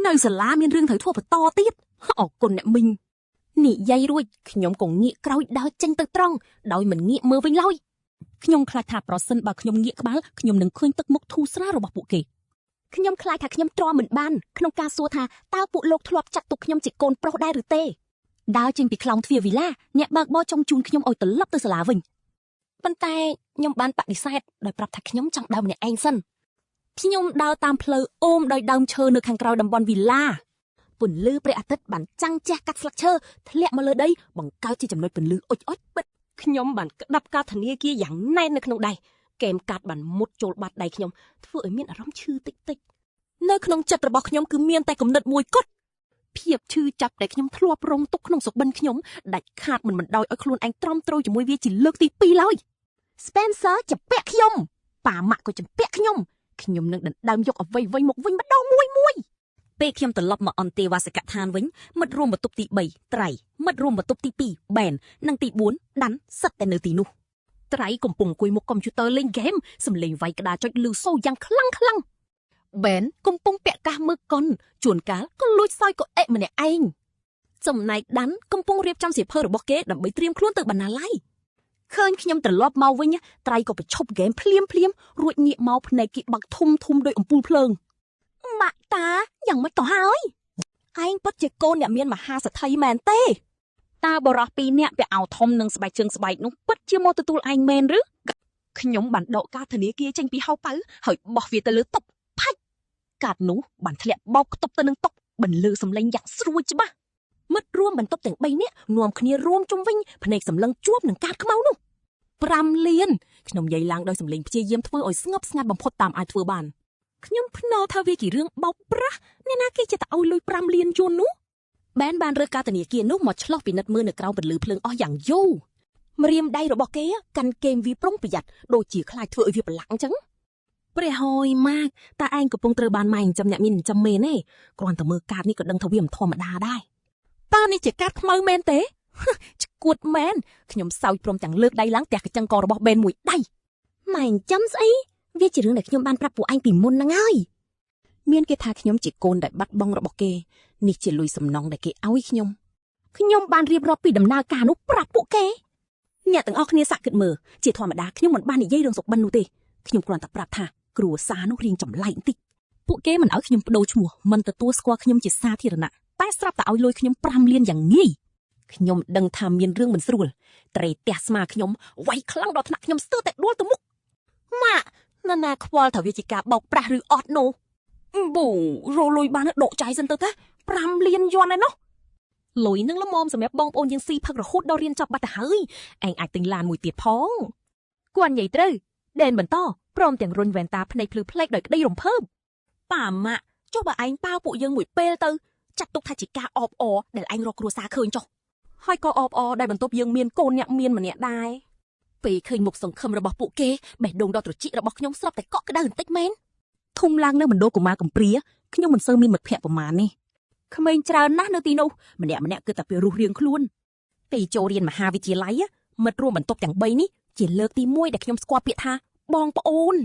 នៅសាលាមានរឿងត្រូវធ្វើបន្តទៀតអរគុណអ្នកមីងនិយាយរួចខ្ញុំក៏ងាកក្រោយដើរចេញទៅត្រង់ដោយមិនងាកមើលវិញឡើយខ្ញុំខ្លាចថាប្រសិនបើខ្ញុំងាកក្បាលខ្ញុំនឹងឃើញទឹកមុខធូរស្រាលរបស់ពួកគេខ្ញុំខ្លាចថាខ្ញុំទ្រាំមិនបានក្នុងការសួរថាតើពួកលោកធ្លាប់ចាត់ទុកខ្ញុំជាកូនប្រុសដែរឬទេដើរចេញពីខ្លោងទ្វារវីឡាអ្នកបើកបរចង់ជូនខ្ញុំឲ្យត្រឡប់ទៅសាលាវិញប៉ុន្តែខ្ញុំបានបដិសេធដោយប្រាប់ថាខ្ញុំចង់ដើរម្នាក់ឯងសិនខ្ញុំដើរតាមផ្លូវអូមដោយដើមឈើនៅខាងក្រោយតំបន់វីឡាពន្លឺព្រះអាទិត្យបានចាំងជះកាត់ស្លឹកឈើធ្លាក់មកលើដីបង្កើតជាចំណុចពន្លឺអុចអុចបិទខ្ញុំបានក្តាប់កាធនាគារយ៉ាងណែននៅក្នុងដៃកែមកាត់បានមុតចូលបាត់ដៃខ្ញុំធ្វើឲ្យមានអារម្មណ៍ឈឺតិចតិចនៅក្នុងចិត្តរបស់ខ្ញុំគឺមានតែគំនិតមួយគត់ភាពឈឺចាប់ដែលខ្ញុំធ្លាប់រងទុកក្នុងសុបិនខ្ញុំដាច់ខាតមិនដោយឲ្យខ្លួនឯងទ្រាំទ្រជាមួយវាជាលើកទី2ឡើយ Spencer ចម្ពាក់ខ្ញុំប៉ាម៉ាក់ក៏ចម្ពាក់ខ្ញុំនឹងដណ្ដើមយកអ្វីៗមកវិញម្ដងមួយពេលខ្ញុំត្រឡប់មកអន្តេវាសិកដ្ឋានវិញមិត្តរួមបន្ទប់ទី3ត្រៃមិត្តរួមបន្ទប់ទី2បែននិងទី4ដាន់សិតតែនៅទីនោះត្រៃកំពុងអង្គុយមុខកុំព្យូទ័រលេងហ្គេមសំឡេងវាយក្តារចុចលឺសូរយ៉ាងខ្លាំងបែនកំពុងពាក់កាសមើលកុនជួនកាលក៏លួចសោយកៅអិម្នាក់ឯងចំណែកដាន់កំពុងរៀបចំសៀវភៅរបស់គេដើម្បីត្រៀមខ្លួនទៅបណ្ណាល័យឃើញខ្ញុំត្រឡប់មកវិញត្រៃក៏បញ្ឈប់ហ្គេមភ្លាមរួចងាកមកភ្នែកគេបើកធំដោយអំពូលភ្លើងម៉ាក់តាយ៉ាងម៉េចទៅហើយឯងពិតជាកូនអ្នកមានមហាសេដ្ឋីមែនទេតើបរោះ2នាក់ពាក់អាវធំនិងស្បែកជើងស្បែកនោះពិតជាមកទទួលឯងមែនឬខ្ញុំបានដកកាតធនាគារចេញពីហៅប៉ៅហើយបោះវាទៅលើតុផាច់កាតនោះបានធ្លាក់បោកខ្ទប់ទៅនឹងតុបន្លឺសំឡេងយ៉ាងស្រួយច្បាស់មិត្តរួមបន្ទប់ទាំង3នាក់នាំគ្នារួមជុំវិញភ្នែកសម្លឹងជួបនឹងកាតខ្មៅនោះ5លានខ្ញុំនិយាយឡើងដោយសំឡេងព្យាយាមធ្វើឲ្យស្ងប់ស្ងាត់បំផុតតាមអាចធ្វើបានខ្ញុំភ្នាល់ថាវាជារឿងបោកប្រាស់អ្នកណាគេចេះតែឲ្យលុយ5លានយួននោះបែនបានរើសកាតនាគារនោះមកឆ្លោះពិនិត្យមើលនៅក្រៅពន្លឺភ្លើងអស់យ៉ាងយូរម្រាមដៃរបស់គេកាន់កេមវាប្រុងប្រយ័ត្នដូចជាខ្លាចធ្វើឲ្យវាប្រឡាក់អញ្ចឹងព្រះហយម៉ាកតើឯងកំពុងត្រូវបានម៉ែចិញ្ចឹមអ្នកមានចិញ្ចឹមមែនទេគ្រាន់តែមើលកាតនេះក៏ដឹងថាវាមិនធម្មតាដែរតើនេះជាកាតខ្មៅមែនទេឆ្កួតមែនខ្ញុំសើចព្រមទាំងលើកដៃឡើងទះកញ្ចឹងករបស់បែនមួយដៃម៉ែចិញ្ចឹមស្អីវាជារឿងដែលខ្ញុំបានប្រាប់ពួកឯងពីមុនហ្នឹងហើយមានគេថាខ្ញុំជាកូនដែលបាត់បង់របស់គេនេះជាលុយសំណងដែលគេឲ្យខ្ញុំបានរៀបរាប់ពីដំណើរការនោះប្រាប់ពួកគេអ្នកទាំងអស់គ្នាសាកគិតមើលជាធម្មតាខ្ញុំមិនបាននិយាយរឿងសុបិននោះទេខ្ញុំគ្រាន់តែប្រាប់ថាគ្រួសារនោះរៀងចម្លែកបន្តិចពួកគេមិនឲ្យខ្ញុំបដូរឈ្មោះមិនទទួលស្គាល់ខ្ញុំជាសាធារណៈតែស្រាប់តែឲ្យលុយខ្ញុំ5លានយ៉ាងងាយខ្ញុំដឹងថាមានរឿងមិនស្រួលត្រេទះស្មាខ្ញុំវាយខ្លាំងដល់ថ្នាក់ខ្ញុំស្ទើរតែដួលទៅមុខម៉ាក់ណាខ្វល់ថាវាជាការបោកប្រាស់ឬអត់នោះបូរលុយបានដកចាយសិនទៅទេ5លានយួនឯណោះលុយនឹងល្មមសម្រាប់បងប្អូនយើងស៊ីផឹករហូតដល់រៀនចប់បាត់ទៅហើយឯងអាចទិញឡានមួយទៀតផងគាត់និយាយត្រូវដែនបន្តព្រមទាំងរុញវ៉ែនតាភ្នែកភ្លឺផ្លេកដោយក្តីរំភើបប៉ាម៉ាក់ចុះបើឯងប៉ាពួកយើងមួយពេលទៅចាត់ទុកថាជាការអបអរដែលឯងរកគ្រួសារឃើញចុះហើយក៏អបអរដែលបន្ទប់យើងមានកូនអ្នកមានម្នាក់ដែរពេលឃើញមុខសង្ឃឹមរបស់ពួកគេបេះដូងដ៏ត្រចៀករបស់ខ្ញុំស្រាប់តែកក់ក្ដៅបន្តិចមែនធំឡើងនៅមណ្ឌលកុមារកំព្រាខ្ញុំមិនសូវមានមិត្តភ័ក្តិប្រមាណនេះក្មេងច្រើនណាស់នៅទីនោះម្នាក់គឺតែពីរស់រៀងខ្លួនពេលចូលរៀនមហាវិទ្យាល័យមិត្តរួមបន្ទប់ទាំង3នេះជាលើកទី1ដែលខ្ញុំស្គាល់ពាក្យថាបងប្អូន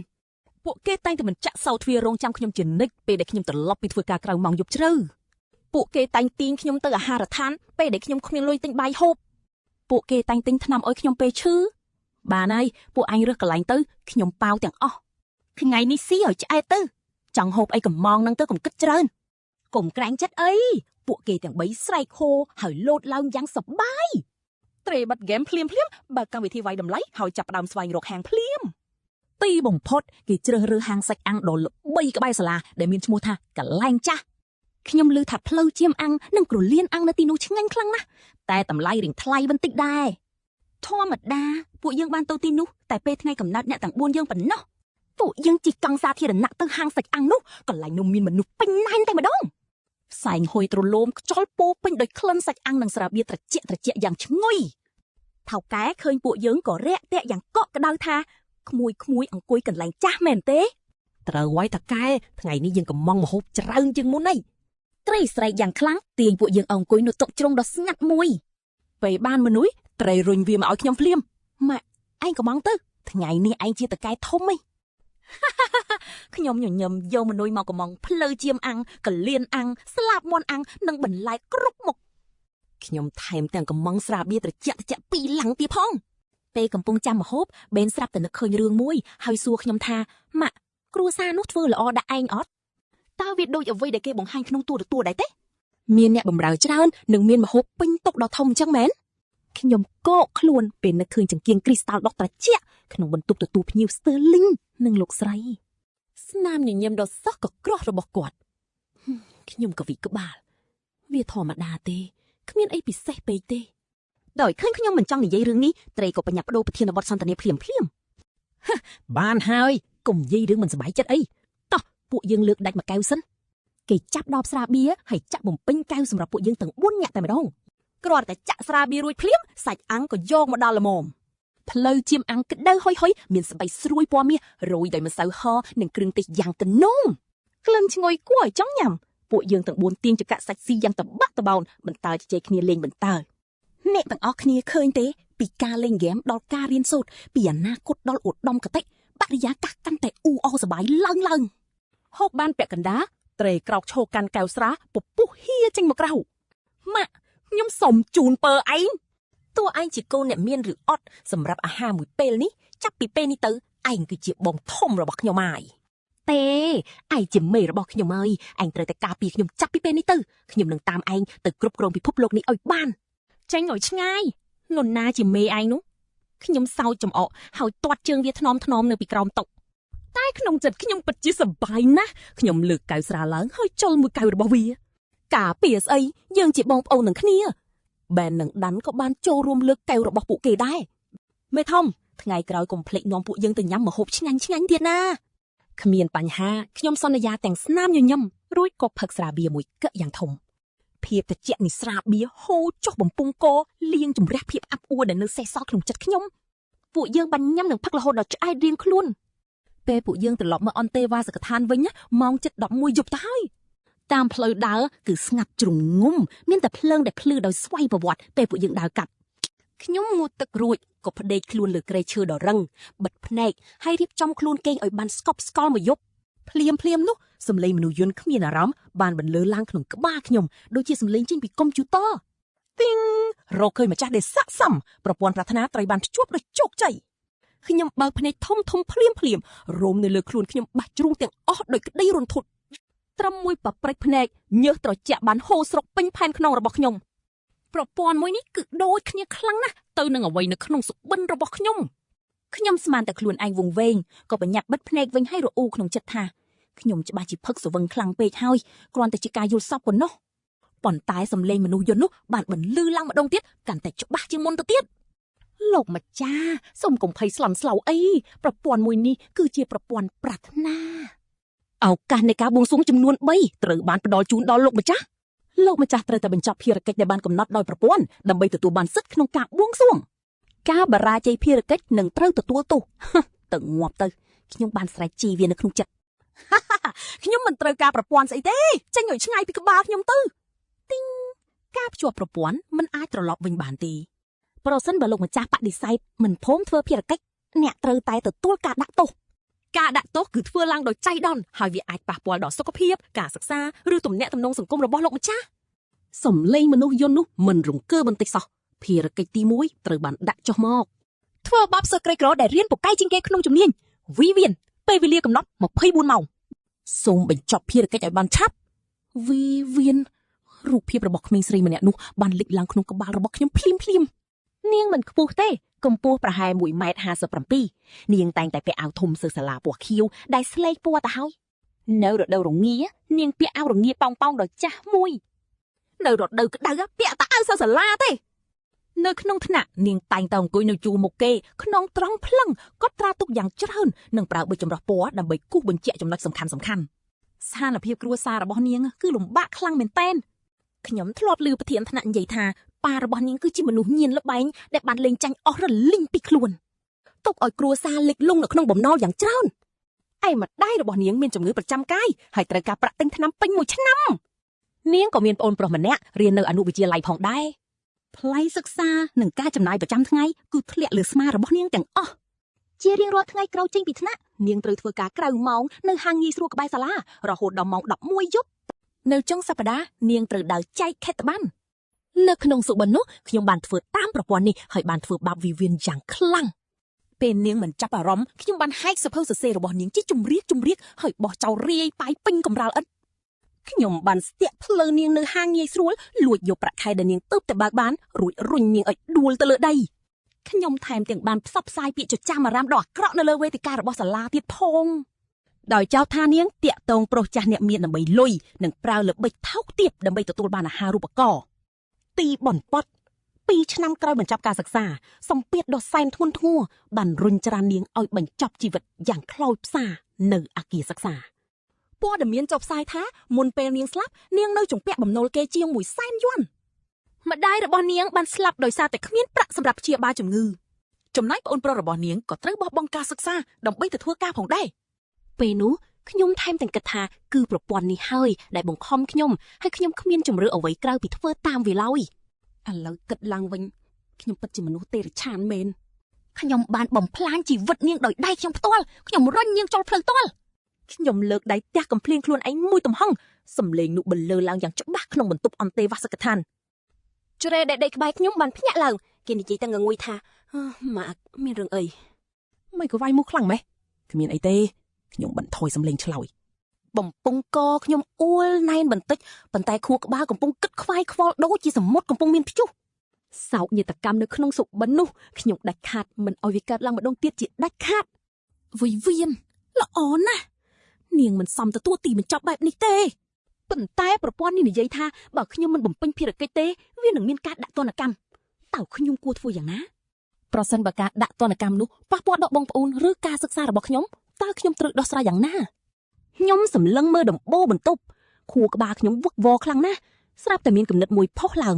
ពួកគេតែងតែមិនចាក់សោទ្វាររងចាំខ្ញុំជានិច្ចពេលដែលខ្ញុំត្រឡប់ពីធ្វើការក្រៅម៉ោងយប់ជ្រៅពួកគេតែងទាញខ្ញុំទៅអាហារដ្ឋានពេលដែលខ្ញុំគ្មានលុយទិញបាយហូបពួកគេតែងទិញថ្នាំឲ្យខ្ញុំពេលឈឺបានហើយពួកអញរើសកន្លែងទៅខ្ញុំប៉ាវទាំងអស់ថ្ងៃនេះស៊ីឲ្យឆ្អែតទៅចង់ហូបអីកំងហ្នឹងទៅកុំគិតច្រើនកុំក្រែងចិត្តអីពួកគេទាំង3ស្រែកហូហើយលោតឡើងយ៉ាងសប្បាយត្រេបាត់ហ្គេមភ្លាមបើកម្មវិធីវាយតម្លៃហើយចាប់ផ្ដើមស្វែងរកហាងភ្លាមទីបំផុតគេជ្រើសរើសហាងសាច់អាំងដ៏ល្បីក្បែរសាលាដែលមានឈ្មោះថាកន្លែងចាស់ខ្ញុំឮថាផ្លូវជៀមអាំងនិងក្រលៀនអាំងនៅទីនោះឆ្ងាញ់ខ្លាំងណាស់តែតម្លៃរៀងថ្លៃបន្តិចដែរធម្មតាពួកយើងបានទៅទីនោះតែពេលថ្ងៃកំណើតអ្នកទាំង4យើងប៉ុណ្ណោះពួកយើងជិះកង់សាធារណៈទៅហាងសាច់អាំងនោះកន្លែងនោះមានមនុស្សពេញណែនតែម្ដងផ្សែងហុយទ្រលោមខ្យល់ពោពេញដោយក្លិនសាច់អាំងនិងស្រាបៀរត្រជាក់យ៉ាងឈ្ងុយថៅកែឃើញពួកយើងក៏រាក់ទាក់យ៉ាងកក់ក្ដៅថាក្មួយអង្គុយកន្លែងចាស់មែនទេត្រូវហើយថៅកែថ្ងៃនេះយើងកំងមហូបច្រើនជាងមុនអីត្រីស្រែកយ៉ាងខ្លាំងទាញពួកយើងអង្គុយនៅតុជ្រុងដ៏ស្ងាត់មួយពេលបានមនុស្សត្រីរុញវាមកឲ្យខ្ញុំភ្លាមម៉ាក់ឯងកំងទៅថ្ងៃនេះឯងជាតកែធំហីខ្ញុំញញឹមយកមនុស្សមកកំងផ្លូវជៀមអាំងកលៀនអាំងស្លាបមាន់អាំងនិងបន្លែគ្រប់មុខខ្ញុំថែមទាំងកំងស្រាបៀរត្រជាក់ពីរឡាំងទៀតផងពេលកំពុងចាំម្ហូបបេនស្រាប់តែនឹកឃើញរឿងមួយហើយសួរខ្ញុំថាម៉ាក់គ្រួសារនោះធ្វើល្អដាក់ឯងអត់តើវាដូចអ្វីដែលគេបង្ហាញក្នុងទូរទស្សន៍ដែរទេមានអ្នកបម្រើច្រើននិងមានម្ហូបពេញតុដ៏ធំអញ្ចឹងមែនខ្ញុំកកខ្លួនពេលនឹកឃើញចង្គៀងគ្រីស្តាល់ដុសត្រជាក់ក្នុងបន្ទប់ទទួលភ្ញៀវស្ទើលីងនិងលោកស្រីស្នាមញញឹមដ៏សោះកក្រោះរបស់គាត់ខ្ញុំក៏វិក្បាលវាធម្មតាទេគ្មានអីពិសេសពេកទេដោយឃើញខ្ញុំមិនចង់និយាយរឿងនេះត្រីក៏បញ្ញាបដូរប្រធានបទសន្ទនាភ្លាមបានហើយកុំនិយាយរឿងមិនសប្បាយចិត្តអីតោះពួកយើងលើកដាច់មួយកែវសិនគេចាប់ដបស្រាបៀរហើយចាក់បំពេញកែវសម្រាប់ពួកយើងទាំង4នាក់តែម្ដងគ្រាន់តែចាក់ស្រាបៀររួចភ្លាមសាច់អាំងក៏យកមកដល់ល្មមផ្លូវជៀមអាំងក្តៅហុយមានស្បែកស្រួយពណ៌មាសរោយដោយម្សៅហឹរនិងគ្រឿងទេសយ៉ាងទំនងក្លិនឈ្ងុយគួរឲ្យចង់ញ៉ាំពួកយើងទាំង4ទាញចង្កាក់សាច់ស៊ីយ៉ាងតបាក់តបោនបន្តើជជែកគ្នាលេងបន្តើអ្នកទាំងអស់គ្នាឃើញទេពីការលេងហ្គេមដល់ការរៀនសូត្រពីអនាគតដល់ឧត្តមគតិបរិយាកាសកាន់តែអ៊ូអរសប្បាយឡើងហូបបានពាក់កណ្ដាលត្រេក្រោកឈោកាន់កែវស្រាពពុះហៀចេញមកក្រៅម៉ាក់ខ្ញុំសុំជូនពើឯងតួឯងជាកូនអ្នកមានឬអត់សម្រាប់អាហារមួយពេលនេះចាប់ពីពេលនេះទៅឯងគឺជាបងធំរបស់ខ្ញុំហើយទេឯងជាមេរបស់ខ្ញុំហើយឯងត្រូវតែការពារខ្ញុំចាប់ពីពេលនេះទៅខ្ញុំនឹងតាមឯងទៅគ្រប់គ្រងពិភពលោកនេះឲ្យបានចេញឲ្យឆ្ងាយនរណាជាមេឯងនោះខ្ញុំសោចចំអកហើយទាត់ជើងវាថ្នមនៅពីក្រោមតុតែក្នុងចិត្តខ្ញុំពិតជាសប្បាយណាស់ខ្ញុំលើកកែវស្រាឡើងហើយចុលមួយកែវរបស់វាការពារស្អីយើងជាបងប្អូននឹងគ្នាបែននិងដាន់ក៏បានចូលរួមលើកកែវរបស់ពួកគេដែរមេធំថ្ងៃក្រោយកុំភ្លេចនាំពួកយើងទៅញ៉ាំម្ហូបឆ្ងាញ់ទៀតណាគ្មានបញ្ហាខ្ញុំសន្យាទាំងស្នាមញញឹមរួចក៏ផឹកស្រាបៀរមួយកឹកយ៉ាងធំភាពត្រជាក់នៃស្រាបៀរហូរចុះបំពង់កលាងជំរះភាពអាប់អួរដែលនៅសេសសល់ក្នុងចិត្តខ្ញុំពួកយើងបានញ៉ាំនិងផឹករហូតដល់ឆ្អែតរៀងខ្លួនពេលពួកយើងត្រឡប់មកអន្តេវាសិកដ្ឋានវិញម៉ោង 7:11 យប់ទៅហើយតាមផ្លូវដើរគឺស្ងាត់ជ្រុងងំមានតែភ្លើងដែលភ្លឺដោយស្វ័យប្រវត្តិពេលពួកយើងដើរកាត់ខ្ញុំងូតទឹករួចក៏ផ្ដេកខ្លួនលើគ្រែឈើដ៏រឹងបិទភ្នែកហើយរៀបចំខ្លួនគេងឲ្យបានស្កប់ស្កល់មួយយប់ភ្លាមនោះសំឡេងមនុស្សយន្តគ្មានអារម្មណ៍បានបន្លឺឡើងក្នុងក្បាលខ្ញុំដូចជាសំឡេងចេញពីកុំព្យូទ័រទីងរកឃើញម្ចាស់ដែលស័ក្តិសមប្រព័ន្ធប្រាថ្នាត្រូវបានជួបដោយជោគជ័យខ្ញុំបើកភ្នែកធំភ្លាមរោមនៅលើខ្លួនខ្ញុំបាច់ជ្រុងទាំងអស់ដោយក្តីរន្ធត់ត្រឹមមួយប៉ព្រិចភ្នែកញើសត្រជាក់បានហូរស្រុកពេញផែនក្នុងរបស់ខ្ញុំប្រព័ន្ធមួយនេះគឺដូចគ្នាខ្លាំងណាស់ទៅនឹងអ្វីនៅក្នុងសុបិនរបស់ខ្ញុំស្មានតែខ្លួនឯងវង្វេងក៏បញ្ញាប់បិទភ្នែកវិញឲ្យរអ៊ូក្នុងចិត្តថាខ្ញុំច្បាស់ជាផឹកស្វឹងខ្លាំងពេកហើយគ្រាន់តែជាការយល់សប្តិប៉ុណ្ណោះប៉ុន្តែសំឡេងមនុស្សយន្តនោះបានបន្លឺឡើងម្ដងទៀតកាន់តែច្បាស់ជាងមុនទៅទៀតលោកម្ចាស់សូមកុំភ័យស្លន់ស្លោអីប្រព័ន្ធមួយនេះគឺជាប្រព័ន្ធប្រាថ្នាឱកាសនៃការបួងសួងចំនួន3ត្រូវបានផ្ដល់ជូនដល់លោកម្ចាស់ត្រូវតែបញ្ចប់ភារកិច្ចដែលបានកំណត់ដោយប្រព័ន្ធដើម្បីទទួលបានសិទ្ធិក្នុងការបួងសួងការបរាជ័យភារកិច្ចនឹងត្រូវទទួលទោសទៅងាប់ទៅខ្ញុំបានស្រែកជីវានៅក្នុងចិត្តខ្ញុំមិនត្រូវការប្រព័ន្ធស្អីទេចេញឲ្យឆ្ងាយពីក្បាលខ្ញុំទៅទីងការភ្ជាប់ប្រព័ន្ធមិនអាចត្រឡប់វិញបានទេប្រសិនបើលោកម្ចាស់បដិសេធមិនព្រមធ្វើភារកិច្ចអ្នកត្រូវតែទទួលការដាក់ទោស ការដាក់ទោសគឺធ្វើឡើងដោយចៃដន្យហើយវាអាចប៉ះពាល់ដល់សុខភាពការសិក្សាឬទំនាក់ទំនងសង្គមរបស់លោកម្ចាស់សំឡេងមនុស្សយន្តនោះមិនរង្គើបន្តិចសោះភារកិច្ចទី1ត្រូវបានដាក់ចុះមកធ្វើបាបសិស្សក្រីក្រដែលរៀនពូកែជាងគេក្នុងជំនាញវិវិនពេលវេលាកំណត់24ម៉ោងសូមបញ្ចប់ភារកិច្ចឲ្យបានឆាប់វិវិនរូបភាពរបស់ក្មេងស្រីម្នាក់នោះបានលេចឡើងក្នុងក្បាលរបស់ខ្ញុំភ្លាមនាងមិនខ្ពស់ទេកម្ពស់ប្រហែល1.57 ម៉ែត្រនាងតែងតែពាក់អាវធំសិស្សសាលាពណ៌ខៀវដែលស្លេកពណ៌ទៅហើយនៅរដូវរងានាងពាក់អាវរងាប៉ោងដ៏ចាស់មួយនៅរដូវក្តៅពាក់តែអាវសិស្សសាលាទេនៅក្នុងថ្នាក់នាងតែងតែអង្គុយនៅជួរមុខគេក្នុងត្រង់ភ្លឹងកត់ត្រាទុកយ៉ាងច្រើននិងប្រើប៊ិចចម្រោះពណ៌ដើម្បីគូសបញ្ជាក់ចំណុចសំខាន់ស្ថានភាពគ្រួសាររបស់នាងគឺលំបាកខ្លាំងមែនទែនខ្ញុំធ្លាប់ឮប្រធានថ្នាក់និយាយថាប៉ារបស់នាងគឺជាមនុស្សញៀនល្បែងដែលបានលេងចាញ់អស់រលីងពីខ្លួនទុកឲ្យគ្រួសារលិចលង់នៅក្នុងបំណុលយ៉ាងច្រើនឯម្ដាយរបស់នាងមានជំងឺប្រចាំកាយហើយត្រូវការប្រាក់ទិញថ្នាំពេញមួយឆ្នាំនាងក៏មានប្អូនប្រុសម្នាក់រៀននៅអនុវិទ្យាល័យផងដែរថ្លៃសិក្សានិងការចំណាយប្រចាំថ្ងៃគឺធ្លាក់លើស្មារបស់នាងទាំងអស់ជារៀងរាល់ថ្ងៃក្រោយចេញពីថ្នាក់នាងត្រូវធ្វើការក្រៅម៉ោងនៅហាងងាយស្រួលក្បែរសាលារហូតដល់ម៉ោង11យប់នៅចុងសប្តាហ៍នាងត្រូវដើរចែកខេត្តប័ណ្ណនៅក្នុងសុបិននោះខ្ញុំបានធ្វើតាមប្រព័ន្ធនេះហើយបានធ្វើបាបវិវិនយ៉ាងខ្លាំងពេលនាងមិនចាប់អារម្មណ៍ខ្ញុំបានហែកសភៅសរសេររបស់នាងជាជំរាកហើយបោះចោលរាយប៉ាយពេញកម្រាលឥដ្ឋខ្ញុំបានស្ទាក់ផ្លូវនាងនៅហាងងាយស្រួលលួចយកប្រាក់ខែដែលនាងទើបតែបើកបានរួចរុញនាងឲ្យដួលទៅលើដីខ្ញុំថែមទាំងបានផ្សព្វផ្សាយពាក្យចចាមអារ៉ាមដ៏អាក្រក់នៅលើវេទិការបស់សាលាទៀតផងដោយចោទថានាងតាក់ទងប្រុសចាស់អ្នកមានដើម្បីលុយនិងប្រើល្បិចថោកទាបដើម្បីទទួលបានអាហារូបករណ៍ទីបំផុត2ឆ្នាំក្រោយបញ្ចប់ការសិក្សាសម្ពាធដ៏សែនធ្ងន់ធ្ងរបានរុញច្រាននាងឲ្យបញ្ចប់ជីវិតយ៉ាងខ្លោចផ្សានៅអគារសិក្សាព័ត៌មានចុះផ្សាយថាមុនពេលនាងស្លាប់នាងនៅជំពាក់បំណុលគេជាង100,000យួនម្ដាយរបស់នាងបានស្លាប់ដោយសារតែគ្មានប្រាក់សម្រាប់ព្យាបាលជំងឺចំណែកប្អូនប្រុសរបស់នាងក៏ត្រូវបោះបង់ការសិក្សាដើម្បីទៅធ្វើការផងដែរពេលនោះខ្ញុំថែមទាំងគិតថាគឺប្រព័ន្ធនេះហើយដែលបង្ខំខ្ញុំហើយខ្ញុំគ្មានជំរឿអ្វីក្រៅពីធ្វើតាមវាឡើយឥឡូវគិតឡើងវិញខ្ញុំពិតជាមនុស្សទេរឆានមែនខ្ញុំបានបំផ្លាញជីវិតនាងដោយដៃខ្ញុំផ្ទាល់ខ្ញុំរុញនាងចូលផ្លូវផ្ទាល់ខ្ញុំលើកដៃទះកំភ្លៀងខ្លួនឯងមួយទំហឹងសំឡេងនោះបន្លឺឡើងយ៉ាងច្បាស់ក្នុងបន្ទប់អន្តេវាសិកដ្ឋានជ្រែដែលដេកក្បែរខ្ញុំបានភ្ញាក់ឡើងគេនិយាយតែងងុយថាម៉ាក់មានរឿងអីមិនក៏វាយមូសខ្លាំងម៉េះគ្មានអីទេខ្ញុំបន្ថយសំឡេងឆ្លោយបំពង់កខ្ញុំអួលណែនបន្តិចប៉ុន្តែខួរក្បាលកំពុងគិតខ្វាយខ្វល់ដូចជាសមុទ្រកំពុងមានព្យុះសោកនាដកម្មនៅក្នុងសុបិននោះខ្ញុំដាច់ខាតមិនឲ្យវាកើតឡើងម្ដងទៀតជាដាច់ខាតវិវៀនល្អណាស់នាងមិនសមទទួលទីបញ្ចប់បែបនេះទេប៉ុន្តែប្រព័ន្ធនេះនិយាយថាបើខ្ញុំមិនបំពេញភារកិច្ចទេវានឹងមានការដាក់ទណ្ឌកម្មតើខ្ញុំគួរធ្វើយ៉ាងណាប្រសិនបើការដាក់ទណ្ឌកម្មនោះប៉ះពាល់ដល់បងប្អូនឬការសិក្សារបស់ខ្ញុំតើខ្ញុំត្រូវដោះស្រាយយ៉ាងណាខ្ញុំសម្លឹងមើលដំបូលបន្ទប់ខួរក្បាលខ្ញុំវឹកវរខ្លាំងណាស់ស្រាប់តែមានគំនិតមួយផុសឡើង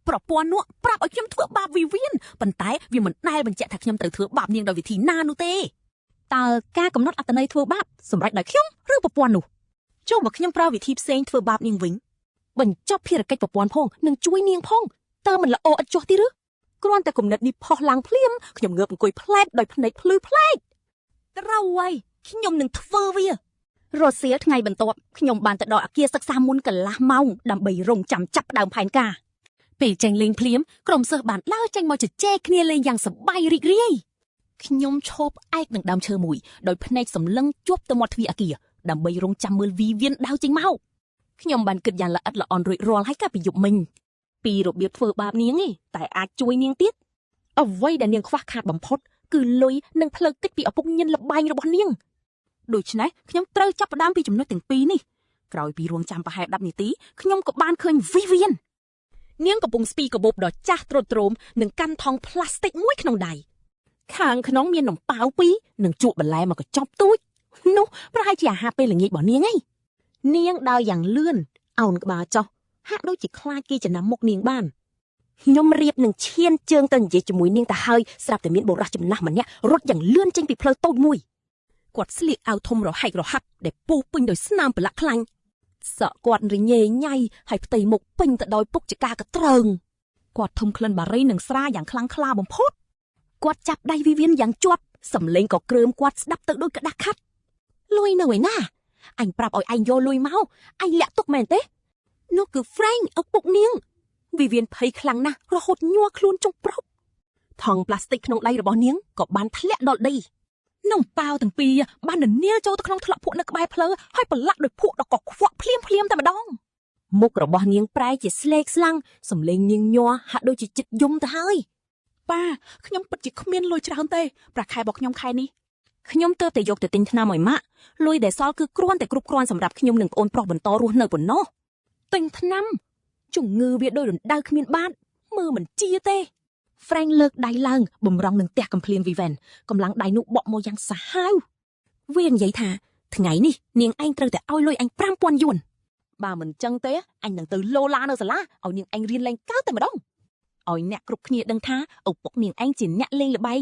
ប្រព័ន្ធនោះប្រាប់ឲ្យខ្ញុំធ្វើបាបវិវៀនប៉ុន្តែវាមិនដែលបញ្ជាក់ថាខ្ញុំត្រូវធ្វើបាបនាងដោយវិធីណានោះទេតើការកំណត់អត្ថន័យធ្វើបាបសម្រាប់ដោយខ្ញុំឬប្រព័ន្ធនោះចុះបើខ្ញុំប្រើវិធីផ្សេងធ្វើបាបនាងវិញបញ្ចប់ភារកិច្ចប្រព័ន្ធផងនិងជួយនាងផងតើមិនល្អឥតចុះទីឬគ្រាន់តែគំនិតនេះផុសឡើងភ្លាមខ្ញុំងើបអង្គុយផ្លែតដោយភ្នែកភ្លឺផ្លែកត្រូវហើយខ្ញុំនឹងធ្វើវារសៀលថ្ងៃបន្ទាប់ខ្ញុំបានទៅដល់អគារសិក្សាមុនកន្លះម៉ោងដើម្បីរងចាំចាប់ផ្ដើមផែនការពេលចេញលេងភ្លាមក្រុមសិស្សបានដើរចេញមកជជែកគ្នាលេងយ៉ាងសប្បាយរីករាយខ្ញុំឈប់ឯកនឹងដើមឈើមួយដោយភ្នែកសម្លឹងជាប់ទៅមាត់ទ្វារអគារដើម្បីរងចាំមើលវីវៀនដើរចេញមកខ្ញុំបានគិតយ៉ាងល្អិតល្អន់រួចរាល់ហើយកាលពីយប់មិញពីរបៀបធ្វើបាបនាងឯងតែអាចជួយនាងទៀតអ្វីដែលនាងខ្វះខាតបំផុតគឺលុយនិងផ្លូវគិតពីឪពុកញៀនលបែងរបស់នាងដូច្នេះខ្ញុំត្រូវចាប់ផ្ដើមពីចំណុចទាំងពីរនេះក្រោយពីរងចាំប្រហែល10នាទីខ្ញុំក៏បានឃើញវីវៀននាងកំពុងស្ពីកាបូបដ៏ចាស់ទ្រុឌទ្រោមនិងកាន់ថង់ផ្លាស្ទិកមួយក្នុងដៃខាងក្នុងមាននំប៉ាវ2និងជក់បន្លែមកកញ្ចប់ទូចនោះប្រហែលជាអាហារពេលល្ងាចរបស់នាងឯងនាងដើរយ៉ាងលឿនអោនក្បាលចុះហាក់ដូចជាខ្លាចគេចំណាំមុខនាងបានខ្ញុំរៀបនឹងឈានជើងទៅនិយាយជាមួយនាងទៅហើយស្រាប់តែមានបុរសចំណាស់ម្នាក់រត់យ៉ាងលឿនចេញពីផ្លូវតូចមួយគាត់ស្លៀកអាវធំរហែករហាក់ដែលពុះពេញដោយស្នាមប្រឡាក់ខ្លាញ់សក់គាត់រញ៉េញ៉ៃហើយផ្ទៃមុខពេញទៅដោយពុកចកាកត្រើងគាត់ធំក្លិនបារីនិងស្រាយ៉ាងខ្លាំងក្លាបំផុតគាត់ចាប់ដៃវិវៀនយ៉ាងជាប់ Sầm lên có cơm quạt đắp tự đôi cả đặc khát. Lôi nào ấy nà. Anh prap ỏi anh vô lôi máu. Anh lẹ tục mền tế. Nó cứ Frank ở bụng niêng. Vì viên phây khlang na rồi hột nhua khuôn trong prop. Thằng plastic nông đây rồi bỏ niếng. Có bán thắt lẹ đọt đi. Nông bao thằng pi bán đần nia cho tao không thọ phụ nực bài phơ. Hai bật lạ đôi phụ đó có quạ phliêm tại mà đong. Mục rồi bỏ niếng prai chỉ slek slang. Sầm lên niêng nhua hạ đôi chỉ chích dung ta hơi. Ba,ខ្ញុំពិតជាគ្មានលុយច្រើនទេប្រាក់ខែរបស់ខ្ញុំខែនេះខ្ញុំទៅតែយកទៅទិញថ្នាំឲ្យម៉ាក់លុយដែលសល់គឺគ្រាន់តែគ្រប់គ្រាន់សម្រាប់ខ្ញុំនិងប្អូនប្រុសបន្តរស់នៅប៉ុណ្ណោះទិញថ្នាំជំងឺវាដូចរណ្ដៅគ្មានបាតមើលមិនជាទេ Frank លើកដៃឡើងបំរុងនឹងផ្ទះកំភ្លៀង Vivian កម្លាំងដៃនោះបក់មកយ៉ាងសាហាវវានិយាយថាថ្ងៃនេះនាងឯងត្រូវតែឲ្យលុយអញ 5000 យួនបើមិនចឹងទេអញនឹងទៅឡូឡានៅសាលាឲ្យនាងឯងរៀនលេងកើតែម្ដងឲ្យអ្នកគ្រប់គ្នាដឹងថាឪពុកនាងឯងជាអ្នកលេងល្បែង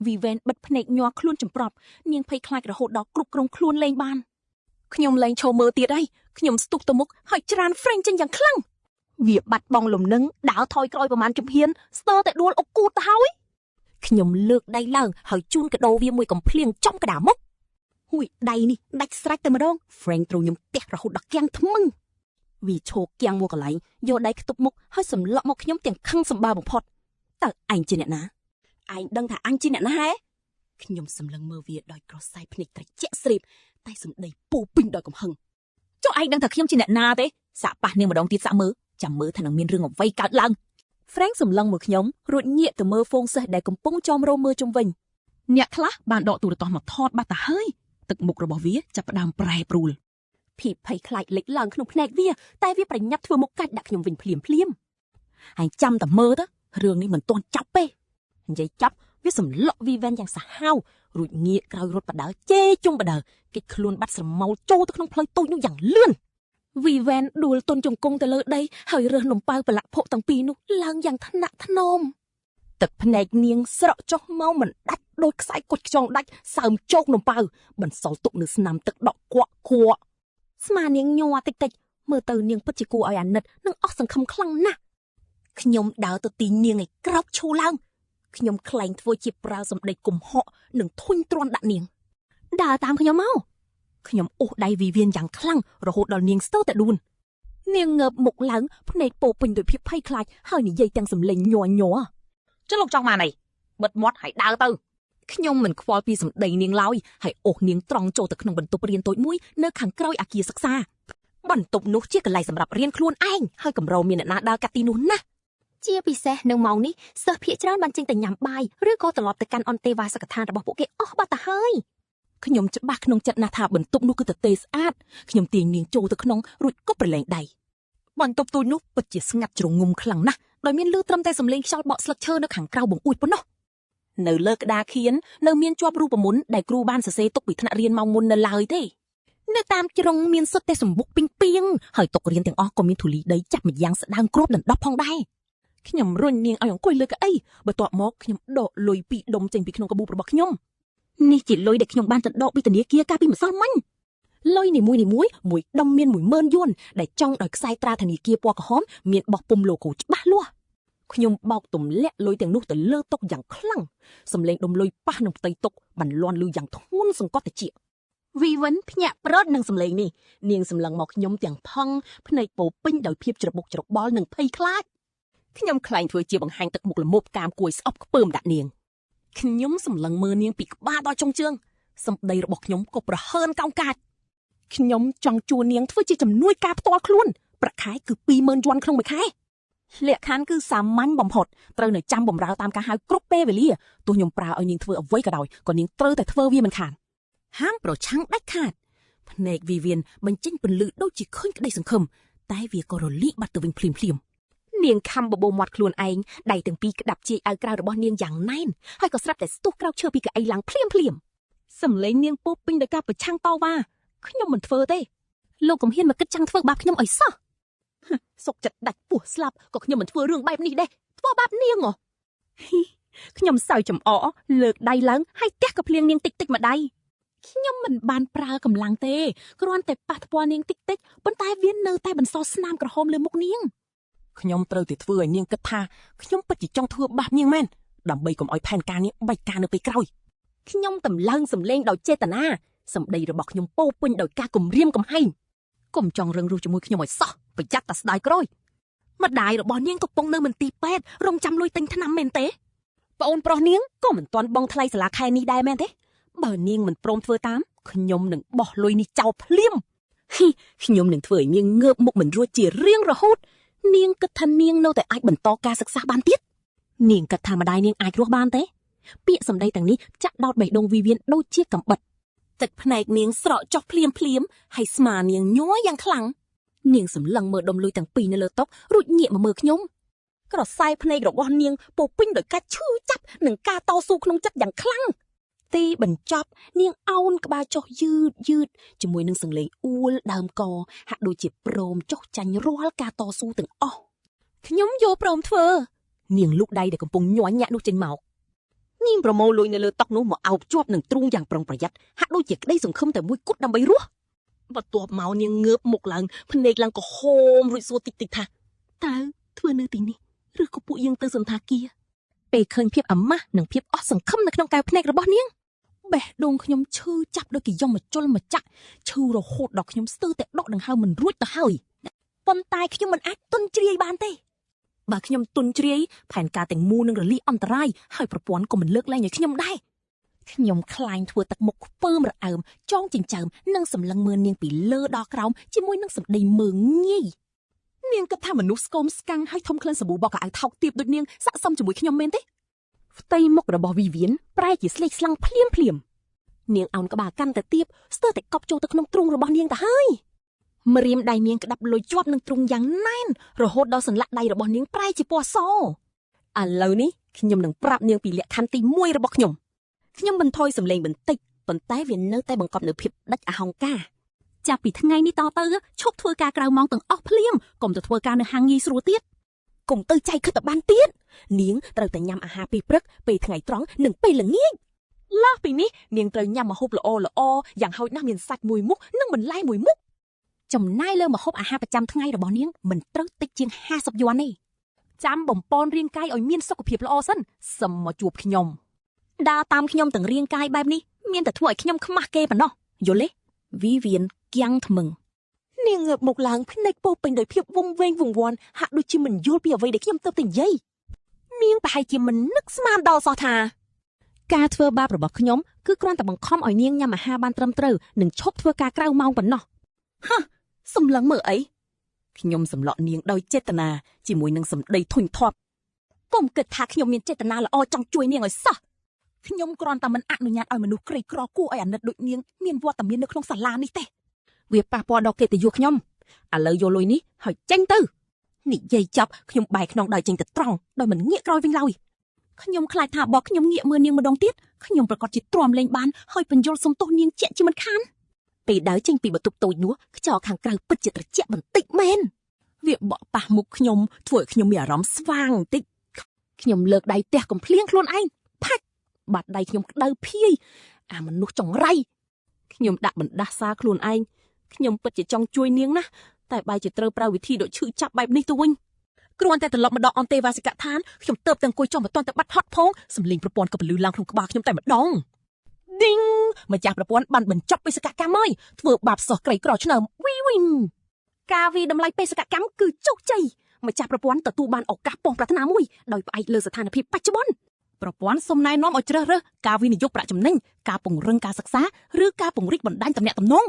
Vivian បិទភ្នែកញ័រខ្លួនចម្ប្រប់នាងភ័យខ្លាចរហូតដល់គ្រប់គ្រងខ្លួនលេងបានខ្ញុំលែងឈរមើលទៀតហើយខ្ញុំស្ទុះទៅមុខហើយច្រាន Frank ចេញយ៉ាងខ្លាំងវាបាត់បង់លំនឹងដើរថយក្រោយប្រមាណជំហានស្ទើរតែដួលអុកគូតទៅហើយខ្ញុំលើកដៃឡើងហើយជូនកដោវាមួយកំភ្លៀងចំកដាមុខហួយដៃនេះដាច់ស្រេចតែម្ដង Frank ត្រូវខ្ញុំទះរហូតដល់គាំងថ្មឹងវាឈោកគាំងមកកន្លែងយកដៃខ្ទប់មុខហើយសម្លក់មកខ្ញុំទាំងខឹងសម្បើបំផុតតើឯងជាអ្នកណាឯងដឹងថាអញជាអ្នកណាហ៎ខ្ញុំសម្លឹងមើលវាដោយក្រសែភ្នែកត្រជាក់ស្រេបតែសម្ដីពោពេញដោយកំហឹងចុះឯងដឹងថាខ្ញុំជាអ្នកណាទេសាក់ប៉ះនាងម្ដងទៀតសាក់មើលចាំមើលថានឹងមានរឿងអ្វីកើតឡើង Frank សម្លឹងមើលខ្ញុំរួចងាកទៅមើលហ្វូងសេះដែលកំពុងចោមរោមមើលជុំវិញអ្នកខ្លះបានដកទូរទស្សន៍មកថតបាត់ទៅហើយទឹកមុខរបស់វាចាប់ផ្ដើមប្រែប្រួលភាពភ័យខ្លាចលេចឡើងក្នុងភ្នែកវាតែវាប្រញាប់ធ្វើមុខកាច់ដាក់ខ្ញុំវិញភ្លាមហើយចាំតែមើលទៅរឿងនេះមិនទាន់ចាប់ទេនិយាយចាប់វាសម្លក់ Vivian យ៉ាងសាហាវរួចងាកក្រោយរត់បដើជេជុំបដើគេចខ្លួនបាត់ស្រមោលចូលទៅក្នុងផ្លូវតូចនោះយ៉ាងលឿន Vivian ដួលទន់ជង្គង់ទៅលើដីហើយរើសនំប៉ៅប្រឡាក់ភក់ទាំងពីរនោះឡើងយ៉ាងថ្នាក់ថ្នមទឹកភ្នែកនាងស្រក់ចុះមកមិនដាច់ដូចខ្សែគុជខ្យងដាច់សើមជោកនំប៉ៅបន្សល់ទុកនៅស្នាមទឹកដក់គក់ស្មានាងញ័រតិចមើលទៅនាងពិតជាគួរឲ្យអាណិតនិងអស់សង្ឃឹមខ្លាំងណាស់ខ្ញុំដើរទៅទីនាងឲ្យក្រោកឈូឡើងខ្ញុំខ្លែងធ្វើជាប្រើសម្ដីគំហកនិងធុញទ្រាន់ដាក់នាងដើរតាមខ្ញុំមកខ្ញុំអូសដៃ Vivian យ៉ាងខ្លាំងរហូតដល់នាងស្ទើរតែដួលនាងងើបមុខឡើងភ្នែកពោពេញដោយភាពភ័យខ្លាចហើយនិយាយទាំងសម្លេងញ័រចុះលោកចង់មកណៃបិទមាត់ហើយដើរទៅខ្ញុំមិនខ្វល់ពីសម្ដីនាងឡើយហើយអូសនាងត្រង់ចូលទៅក្នុងបន្ទប់រៀនតូចមួយនៅខាងក្រោយអគារសិក្សាបន្ទប់នោះជាកន្លែងសម្រាប់រៀនខ្លួនឯងហើយកម្រមានអ្នកណាដើរកាត់ទីនោះណាជាពិសេសនៅម៉ោងនេះសិស្សភាគច្រើនបានចេញទៅញ៉ាំបាយឬក៏ត្រឡប់ទៅកាន់អន្តេវាសិកដ្ឋានរបស់ពួកគេអស់បាត់ទៅហើយខ្ញុំច្បាស់ក្នុងចិត្តណាស់ថាបន្ទប់នោះគឺទទេស្អាតខ្ញុំទាញនាងចូលទៅក្នុងរួចគប់ប្រឡែងដៃបន្ទប់ទូចនោះពិតជាស្ងាត់ជ្រងំខ្លាំងណាស់ដោយមានលឺត្រឹមតែសំឡេងខ្យល់បក់ស្លឹកឈើនៅខាងក្រៅបង្អួចប៉ុណ្ណោះនៅលើក្តារខៀននៅមានជាប់រូបមន្តដែលគ្រូបានសរសេរទុកពីថ្នាក់រៀនម៉ោងមុននៅឡើយទេនៅតាមជ្រុងមានសុទ្ធតែសម្បុកពីងហើយតុរៀនទាំងអស់ក៏មានធូលីដីចាប់ម្យ៉ាងស្ដើងគ្របដណ្ដប់ផងដែរខ្ញុំរុញនាងឲ្យអង្គុយលើកៅអីបន្ទាប់មកខ្ញុំដកលុយ2ដុំចេញពីក្នុងកាបូបរបស់ខ្ញុំនេះជាលុយដែលខ្ញុំបានទៅដកពីធនាគារកាលពីម្សិលមិញលុយនីមួយមួយដុំមាន 10000 យួនដែលចង់ដោយខ្សែត្រាធនាគារពណ៌ក្រហមមានបោះពុម្ព logo ច្បាស់លាស់ខ្ញុំបោកទម្លាក់លុយទាំងនោះទៅលើតុយ៉ាងខ្លាំងសំឡេងដុំលុយប៉ះនឹងផ្ទៃតុបន្លន់លឺយ៉ាងធ្ងន់សង្កត់តិច Vivian ភ្ញាក់ប្រត់នឹងសំឡេងនេះនាងសម្លឹងមកខ្ញុំទាំងផង់ភ្នែកពោពេញដោយភាពច្របូកច្របល់និងភ័យខ្លាចខ្ញុំខ្លែងធ្វើជាបង្ហាញទឹកមុខល្មមកាមគួយស្អប់ខ្ពើមដាក់នាងខ្ញុំសម្លឹងមើលនាងពីក្បាលដល់ចុងជើងសម្ដីរបស់ខ្ញុំក៏ប្រហើនកោងកាចខ្ញុំចង់ជួនាងធ្វើជាជំនួយការផ្ទាល់ខ្លួនប្រាក់ខែគឺ20000 យួនក្នុងមួយខែលក្ខខណ្ឌគឺសាមញ្ញបំផុតត្រូវនៅចាំបម្រើតាមការហៅគ្រប់ពេលវេលាទោះខ្ញុំប្រើឲ្យនាងធ្វើអ្វីក៏ដោយក៏នាងត្រូវតែធ្វើវាមិនខានហាមប្រឆាំងដាច់ខាតភ្នែក Vivian បញ្ចេញពន្លឺដូចជាឃើញក្តីសង្ឃឹមតែវាក៏រលាកបាត់ទៅវិញភ្លាមនាងខំបបោមាត់ខ្លួនឯងដៃទាំងពីរក្តាប់ជាយអាវក្រៅរបស់នាងយ៉ាងណែនហើយក៏ស្រាប់តែស្ទុះក្រោកឈើពីកៅអីឡើងភ្លាមសំឡេងនាងពោពេញដោយការប្រឆាំងតវ៉ាខ្ញុំមិនធ្វើទេលោកកំហ៊ានមកគិតចាំងធ្វើបាបខ្ញុំអីសោះសុកចិត្តដាច់ពោះស្លាប់ក៏ខ្ញុំមិនធ្វើរឿងបែបនេះដែរធ្វើបាបនាងហ៎ខ្ញុំសើចចំអកលើកដៃឡើងហើយទះក៏ភ្លៀងនាងតិចម្ដាយខ្ញុំមិនបានប្រើកម្លាំងទេគ្រាន់តែប៉ះថ្ពាល់នាងតិចប៉ុន្តែវានៅតែបន្សល់ស្នាមក្រហមលើមុខនាងខ្ញុំត្រូវតែធ្វើឲ្យនាងគិតថាខ្ញុំពិតជាចង់ធ្វើបាបនាងមែនដើម្បីកុំឲ្យផែនការនេះបែកការនៅពេលក្រោយ ខ្ញុំតម្លើងសម្លេងដោយចេតនាសម្ដីរបស់ខ្ញុំពោពេញដោយការគំរាមកំហែងកុំចង់រឹងរូសជាមួយខ្ញុំឲ្យសោះប្រយ័ត្នតែស្ដាយក្រោយម្ដាយរបស់នាងកំពុងនៅមន្ទីរពេទ្យរងចាំលុយទិញថ្នាំមែនទេប្អូនប្រុសនាងក៏មិនទាន់បង់ថ្លៃសាលាខែនេះដែរមែនទេបើនាងមិនព្រមធ្វើតាមខ្ញុំនឹងបោះលុយនេះចោលភ្លាមខ្ញុំនឹងធ្វើឲ្យនាងងើបមុខមិនរួចជារៀងរហូតនាងគិតថានាងនៅតែអាចបន្តការសិក្សាបានទៀតនាងគិតថាម្ដាយនាងអាចរស់បានទេពាក្យសម្ដីទាំងនេះចាក់ដោតបេះដូងវិវិនដូចជាកំបិតទឹកភ្នែកនាងស្រក់ចុះភ្លាមហើយស្មានាងញ័រយ៉ាងខ្លាំងនាងសម្លឹងមើលដុំលុយទាំងពីរនៅលើតុរួចងាកមកមើលខ្ញុំក្រសែភ្នែករបស់នាងពោពេញដោយការឈឺចាប់និងការតស៊ូក្នុងចិត្តយ៉ាងខ្លាំងទីបញ្ចប់នាងអោនក្បាលចុះយឺតជាមួយនឹងសង្លេងអួលដើមកហាក់ដូចជាព្រមចុះចាញ់រាល់ការតស៊ូទាំងអស់ខ្ញុំយកព្រមធ្វើនាងលូកដៃដែលកំពុងញ័រញាក់នោះចេញមកនាងប្រមូលលុយនៅលើតុនោះមកអោបជាប់នឹងទ្រូងយ៉ាងប្រុងប្រយ័ត្នហាក់ដូចជាក្តីសង្ឃឹមតែមួយគត់ដើម្បីរស់បន្ទាប់មកនាងងើបមុខឡើងភ្នែកឡើងក្រហមរួចសួរតិចថាតើធ្វើនៅទីនេះឬក៏ពួកយើងទៅសន្តាគារពេលឃើញភាពអាម៉ាស់និងភាពអស់សង្ឃឹមនៅក្នុងកែវភ្នែករបស់នាងបេះដូងខ្ញុំឈឺចាប់ដូចគេយកមកជុលមកចាក់ឈឺរហូតដល់ខ្ញុំស្ទើរតែដកដង្ហើមមិនរួចទៅហើយប៉ុន្តែខ្ញុំមិនអាចទន់ជ្រាយបានទេបើខ្ញុំទន់ជ្រាយផែនការទាំងមូលនឹងរលាយអន្តរាយហើយប្រព័ន្ធក៏មិនលើកលែងឲ្យខ្ញុំដែរខ្ញុំខ្លាញ់ធ្វើទឹកមុខខ្ពើមរអើមចងចិញ្ចើមនិងសម្លឹងមើលនាងពីលើដល់ក្រោមជាមួយនឹងសម្ដីមើងងាយនាងគិតថាមនុស្សស្គមស្កាំងហើយធំក្លិនសាប៊ូបោកកៅអៅថោកទាបដូចនាងស័ក្តិសមជាមួយខ្ញុំមែនទេផ្ទៃមុខរបស់វីវៀនប្រែជាស្លេកស្លាំងភ្លាមនាងអោនក្បាលកាន់តែទាបស្ទើរតែកប់ចូលទៅក្នុងទ្រូងរបស់នាងទៅហើយម្រាមដៃនាងក្តាប់លុយជាប់នឹងទ្រូងយ៉ាងណែនរហូតដល់សន្លាក់ដៃរបស់នាងប្រែជាពណ៌សឥឡូវនេះខ្ញុំនឹងប្រាប់នាងពីលក្ខខណ្ឌទី1របស់ខ្ញុំបន្ថយសម្លេងបន្តិចប៉ុន្តែវានៅតែបង្កប់នូវភាពដាច់អហង្ការចាប់ពីថ្ងៃនេះតទៅឈប់ធ្វើការក្រៅម៉ោងទាំងអស់ភ្លាមកុំទៅធ្វើការនៅហាងងាយស្រួលទៀតកុំទៅចែកខិតទៅបានទៀតនាងត្រូវតែញ៉ាំអាហារពេលព្រឹកពេលថ្ងៃត្រង់និងពេលល្ងាចលើសពីនេះនាងត្រូវញ៉ាំម្ហូបល្អយ៉ាងហោចណាស់មានសាច់មួយមុខនិងបន្លែមួយមុខចំណាយលើម្ហូបអាហារប្រចាំថ្ងៃរបស់នាងមិនត្រូវតិចជាង50យួនទេចាំបំពន់រាងកាយឲ្យមានសុខភាពល្អសិនសឹមមកជួបខ្ញុំដើរតាមខ្ញុំទាំងរាងកាយបែបនេះមានតែធ្វើឲ្យខ្ញុំខ្មាស់គេប៉ុណ្ណោះយល់ទេវីវៀនគៀងថ្មឹងនាងងើបមុខឡើងភ្នែកពោពេញដោយភាពវង្វេងវង្វាន់ហាក់ដូចជាមិនយល់ពីអ្វីដែលខ្ញុំទើបតែនិយាយនាងប្រហែលជាមិននឹកស្មានដល់សោះថាការធ្វើបាបរបស់ខ្ញុំគឺគ្រាន់តែបង្ខំឲ្យនាងញ៉ាំអាហារបានត្រឹមត្រូវនិងឈប់ធ្វើការក្រៅម៉ោងប៉ុណ្ណោះសម្លឹងមើលអីខ្ញុំសម្លក់នាងដោយចេតនាជាមួយនឹងសម្ដីធុញធាប់កុំគិតថាខ្ញុំមានចេតនាល្អចង់ជួយនាងឲ្យសោះខ្ញុំគ្រាន់តែមិនអនុញ្ញាតឲ្យមនុស្សក្រីក្រគួរឲ្យអាណិតដូចនាងមានវត្តមាននៅក្នុងសាលានេះទេវាប៉ះពាល់ដល់កិត្តិយសខ្ញុំឥឡូវយកលុយនេះហើយចេញទៅនិយាយចប់ខ្ញុំបែរខ្នងដៃចេញទៅត្រង់ដោយមិនងាកក្រោយវិញឡើយខ្ញុំខ្លាចថាបើខ្ញុំងាកមើលនាងម្ដងទៀតខ្ញុំប្រកាសជាទ្រាំលេងបានហើយបញ្យល់សុំទោសនាងជាក់ជាមិនខានពេលដើរចេញពីបន្ទប់តូចនោះខ្យល់ខាងក្រៅពិតជាត្រជាក់បន្តិចមែនវាបក់ប៉ះមុខខ្ញុំធ្វើឲ្យខ្ញុំមានអារម្មណ៍ស្វាងបន្តិចខ្ញុំលើកដៃទះកំភ្លៀងខ្លួនឯងផាច់បាត់ដៃខ្ញុំក្តៅភាយអាមនុស្សចង្រៃខ្ញុំដាក់បណ្ដាសាខ្លួនឯងខ្ញុំពិតជាចង់ជួយនាងណាស់តែបែរជាត្រូវប្រើវិធីដូចឈឺចាប់បែបនេះទៅវិញគ្រាន់តែត្រឡប់មកដល់អន្តេវាសិកដ្ឋានខ្ញុំទៅតែអង្គុយចុះមិនទាន់តែបាត់ហត់ផងសម្លេងប្រព័ន្ធក៏ពលឺឡើងក្នុងក្បាលខ្ញុំតែម្ដងឌីងម្ចាស់ប្រព័ន្ធបានបញ្ចប់បេសកកម្មហើយធ្វើបាបសិស្សក្រីក្រឆ្នើមវីងការវិតម្លៃបេសកកម្មគឺជោគជ័យម្ចាស់ប្រព័ន្ធទទួលបានឱកាសពងប្រាថ្នាមួយដោយផ្អែកលើស្ថានភាពបច្ចុប្បន្នប្រព័ន្ធសូមណែនាំឲ្យជ្រើសរើសការវិនិយោគប្រាក់ចំណេញការពង្រឹងការសិក្សាឬការពង្រីកបណ្ដាញទំនាក់ទំនង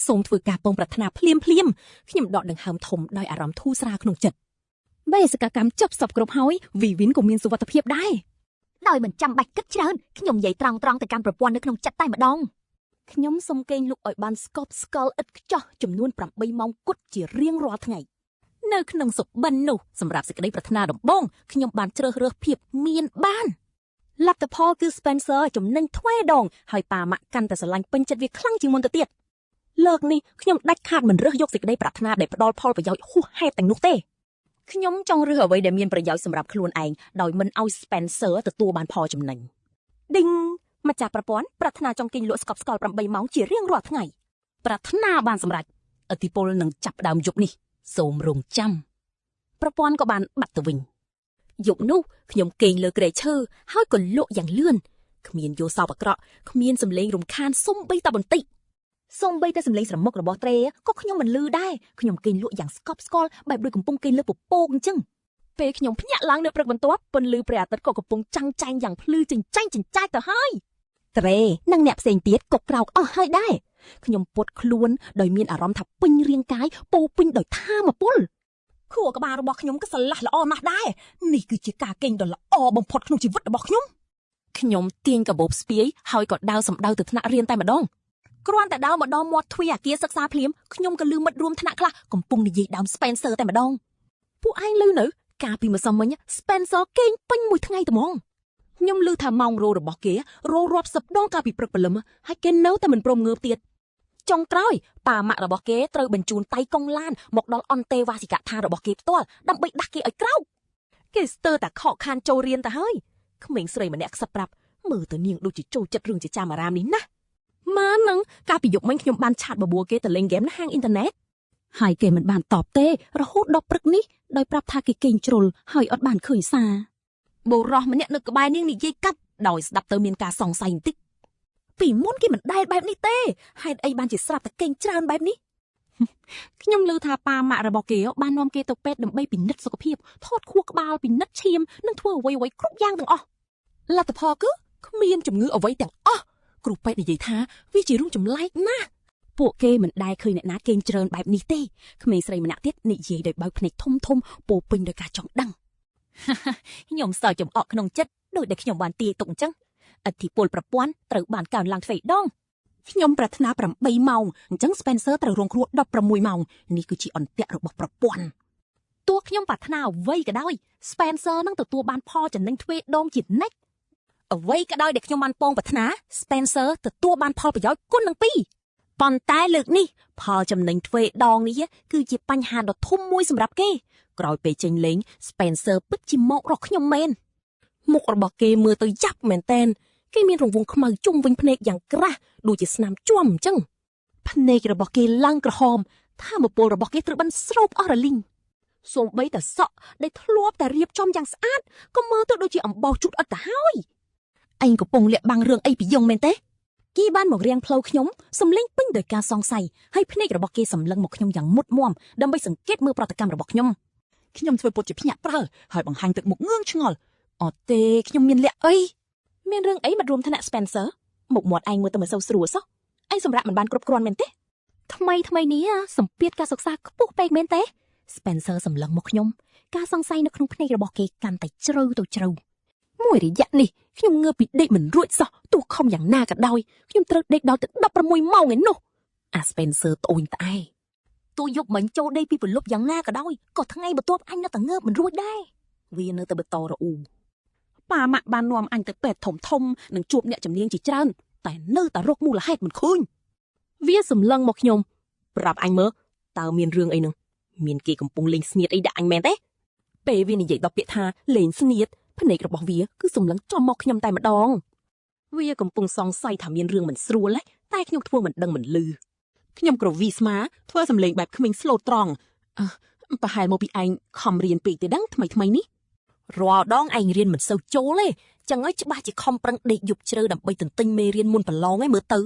សូមធ្វើការពងប្រាថ្នាភ្លាមខ្ញុំដកដង្ហើមធំដោយអារម្មណ៍ធូរស្រាលក្នុងចិត្តបេសកកម្មចប់សពគ្រប់ហើយវីវិនក៏មានសុវត្ថិភាពដែរដោយមិនចាំបាច់គិតច្រើនខ្ញុំនិយាយត្រង់ទៅកាន់ប្រព័ន្ធនៅក្នុងចិត្តតែម្ដងខ្ញុំសុំគេងលុកឲ្យបានស្កប់ស្កល់ឥតខ្ចោះចំនួន8ម៉ោងគត់ជារៀងរាល់ថ្ងៃនៅក្នុងសុបិននោះសម្រាប់សេចក្តីប្រាថ្នាដំបូងខ្ញុំបានជ្រើសរើសភាពមានបានលទ្ធផលគឺ Spencer ចំណេញទ្វេដងហើយប៉ាម៉ាក់កាន់តែស្រឡាញ់ពេញចិត្តវាខ្លាំងជាងមុនទៅទៀតលើកនេះខ្ញុំដាច់ខាតមិនរើសយកសេចក្តីប្រាថ្នាដែលផ្ដល់ផលប្រយោជន៍ហួសហេតុទាំងនោះទេខ្ញុំចង់រើសអ្វីដែលមានប្រយោជន៍សម្រាប់ខ្លួនឯងដោយមិនឲ្យ Spencer ទទួលបានផលចំណេញឌីងម្ចាស់ប្រព័ន្ធប្រាថ្នាចង់គេងលក់ស្កប់ស្កល់8ម៉ោងជារៀងរាល់ថ្ងៃប្រាថ្នាបានសម្រេចឥទ្ធិពលនឹងចាប់ផ្ដើមយប់នេះសូមរងចាំប្រព័ន្ធក៏បានបាត់ទៅវិញយប់នោះខ្ញុំគេងលើគ្រែឈើហើយក៏លក់យ៉ាងលឿន គ្មានយោសោបអាក្រក់គ្មានសម្លេងរំខានសុំបីតែបន្តិចសុំបីតែសម្លេងស្រមុករបស់ត្រេក៏ខ្ញុំមិនលឺដែរខ្ញុំគេងលក់យ៉ាងស្កប់ស្កល់បែបដូចកំពុងគេងលើពពកអញ្ចឹងពេលខ្ញុំភ្ញាក់ឡើងនៅព្រឹកបន្ទាប់ពន្លឺព្រះអាទិត្យក៏កំពុងចាំងចែងយ៉ាងភ្លឺចិញ្ចាញ់ចិញ្ចាចទៅហើយត្រេនិងអ្នកផ្សេងទៀតក៏ក្រោកអស់ហើយដែរខ្ញុំពុតខ្លួនដោយមានអារម្មណ៍ថាពេញរាងកាយពោពេញដោយថាមពលខួរក្បាលរបស់ខ្ញុំក៏ស្រឡះល្អណាស់ដែរនេះគឺជាការគេងដ៏ល្អបំផុតក្នុងជីវិតរបស់ខ្ញុំទាញកាបូបស្ពាយហើយក៏ដើរសម្ដៅទៅថ្នាក់រៀនតែម្ដងគ្រាន់តែដើរមកដល់មាត់ទ្វារអគារសិក្សាភ្លាមខ្ញុំក៏លឺមិត្តរួមថ្នាក់ខ្លះកំពុងនិយាយដើម Spencer តែម្ដងពួកឯងលឺនៅកាលពីម្សិលមិញ Spencer គេងពេញមួយថ្ងៃត្មងខ្ញុំលឺថាម៉ោងរោរបស់គេរោរាប់សិបដងកាលពីព្រឹកព្រលឹមហើយគេនៅតែមិនព្រមងើបទៀតចុងក្រោយប៉ាម៉ាក់របស់គេត្រូវបញ្ជូនតៃកុងឡានមកដល់អន្តេវាសិកដ្ឋានរបស់គេផ្ទាល់ដើម្បីដាក់គេឲ្យក្រោកគេស្ទើរតែខកខានចូលរៀនទៅហើយក្មេងស្រីម្នាក់ខ្សឹបប្រាប់មើលទៅនាងដូចជាចូលចិត្តរឿងជាចាំអារាមនេះណាម៉ានឹងកាលពីយប់មិញខ្ញុំបានឆាតបបួលគេទៅលេងហ្គេមនៅហាងអ៊ីនធឺណិតហើយគេមិនបានតបទេរហូតដល់ព្រឹកនេះដោយប្រាប់ថាគេគេងជ្រុលហើយអត់បានឃើញសារបុរសម្នាក់នៅក្បែរនាងនិយាយកាត់ដោយស្ដាប់ទៅមានការសង្ស័យបន្តិចពីមុនគេមិនដែលបែបនេះទេហេតុអីបានជាស្រាប់តែគេងច្រើនបែបនេះខ្ញុំឮថាប៉ាម៉ាក់របស់គេបាននាំគេទៅពេទ្យដើម្បីពិនិត្យសុខភាពថតខួរក្បាលពិនិត្យឈាមនិងធ្វើអ្វីៗគ្រប់យ៉ាងទាំងអស់លទ្ធផលគឺគ្មានជំងឺអ្វីទាំងអស់គ្រូពេទ្យនិយាយថាវាជារឿងចម្លែកណាស់ពួកគេមិនដែលឃើញអ្នកណាគេងច្រើនបែបនេះទេក្មេងស្រីម្នាក់ទៀតនិយាយដោយបើកភ្នែកធំធំពោពេញដោយការចង់ដឹងខ្ញុំសើចចំអកក្នុងចិត្តដោយដែលខ្ញុំបានទាយទុកអញ្ចឹងឥទ្ធិពលប្រព័ន្ធត្រូវបានកើនឡើងទ្វេដងខ្ញុំប្រាថ្នា8ម៉ោងអញ្ចឹង Spencer ត្រូវរងគ្រោះ16ម៉ោងនេះគឺជាអន្ទាក់របស់ប្រព័ន្ធទោះខ្ញុំប្រាថ្នាអ្វីក៏ដោយ Spencer នឹងទទួលបានផលចំណេញទ្វេដងជានិច្ចអ្វីក៏ដោយដែលខ្ញុំបានពងប្រាថ្នា Spencer ទទួលបានផលប្រយោជន៍គុណនឹង2ប៉ុន្តែលើកនេះផលចំណេញទ្វេដងនេះគឺជាបញ្ហាដ៏ធំមួយសម្រាប់គេក្រោយពេលចេញលេង Spencer ពិតជាមករកខ្ញុំមែនមុខរបស់គេមើលទៅយ៉ាប់មែនតែនគេមានរង្វង់ខ្មៅជុំវិញភ្នែកយ៉ាងក្រាស់ដូចជាស្នាមជាំអញ្ចឹងភ្នែករបស់គេឡើងក្រហមថាមពលរបស់គេត្រូវបានស្រូបអស់រលីងសូម្បីតែសក់ដែលធ្លាប់តែរៀបចំយ៉ាងស្អាតក៏មើលទៅដូចជាអំបោសជូតអត់ទៅហើយឯងកំពុងលាក់បាំងរឿងអីពីយងមែនទេគេបានមករៀងផ្លូវខ្ញុំសំលេងពេញដោយការសង្ស័យហើយភ្នែករបស់គេសម្លឹងមកខ្ញុំយ៉ាងមុតមាំដើម្បីសង្កេតមើលប្រតិកម្មរបស់ខ្ញុំធ្វើពុតជាភ្ញាក់ប្រើហើយបង្ហាញទឹកមុខងឿងឆ្ងល់អត់ទេខ្ញុំមានលាក់អីមានរឿងអីមករួមថ្នាក់ Spencer មុខមាត់ឯងមើលទៅមិនសូវស្រួលសោះឯងសម្រាប់មិនបានគ្រប់គ្រាន់មែនទេថ្មីនេះសម្ពាធការសិក្សាខ្ពស់ពេកមែនទេ Spencer សម្លឹងមកខ្ញុំការសង្ស័យនៅក្នុងភ្នែករបស់គេកាន់តែជ្រៅទៅជ្រៅមួយរយៈនេះខ្ញុំងើបពីដេកមិនរួចសោះទោះខំយ៉ាងណាក៏ដោយខ្ញុំត្រូវដេកដល់ទៅ16ម៉ោងឯនោះអា Spencer ត្អូញត្អែទោះយប់មិញចូលដេកពីព្រលប់យ៉ាងណាក៏ដោយក៏ថ្ងៃបន្ទាប់អញនៅតែងើបមិនរួចដែរវានៅតែបន្តរអ៊ូប៉ាម៉ាក់បាននាំអញទៅពេទ្យធំនិងជួបអ្នកជំនាញជាច្រើនតែនៅតែរកមូលហេតុមិនឃើញវាសម្លឹងមកខ្ញុំប្រាប់អញមើលតើមានរឿងអីនឹងមានគេកំពុងលេងស្នៀតអីដាក់អញមែនទេពេលវានិយាយដល់ពាក្យថាលេងស្នៀតភ្នែករបស់វាគឺសម្លឹងចំមកខ្ញុំតែម្ដងវាកំពុងសង្ស័យថាមានរឿងមិនស្រួលតែខ្ញុំធ្វើមិនដឹងមិនលឺខ្ញុំក្រវីស្មាធ្វើសម្លេងបែបក្មេងស្លូតត្រង់ប្រហែលមកពីឯងខំរៀនពេកទេដឹងថ្មីនេះរាល់ដងឯងរៀនមិនសូវចូលទេចឹងហើយច្បាស់ជាខំប្រឹងដេកយប់ជ្រៅដើម្បីទន្ទិញមេរៀនមុនប្រឡងឯងមើលទៅ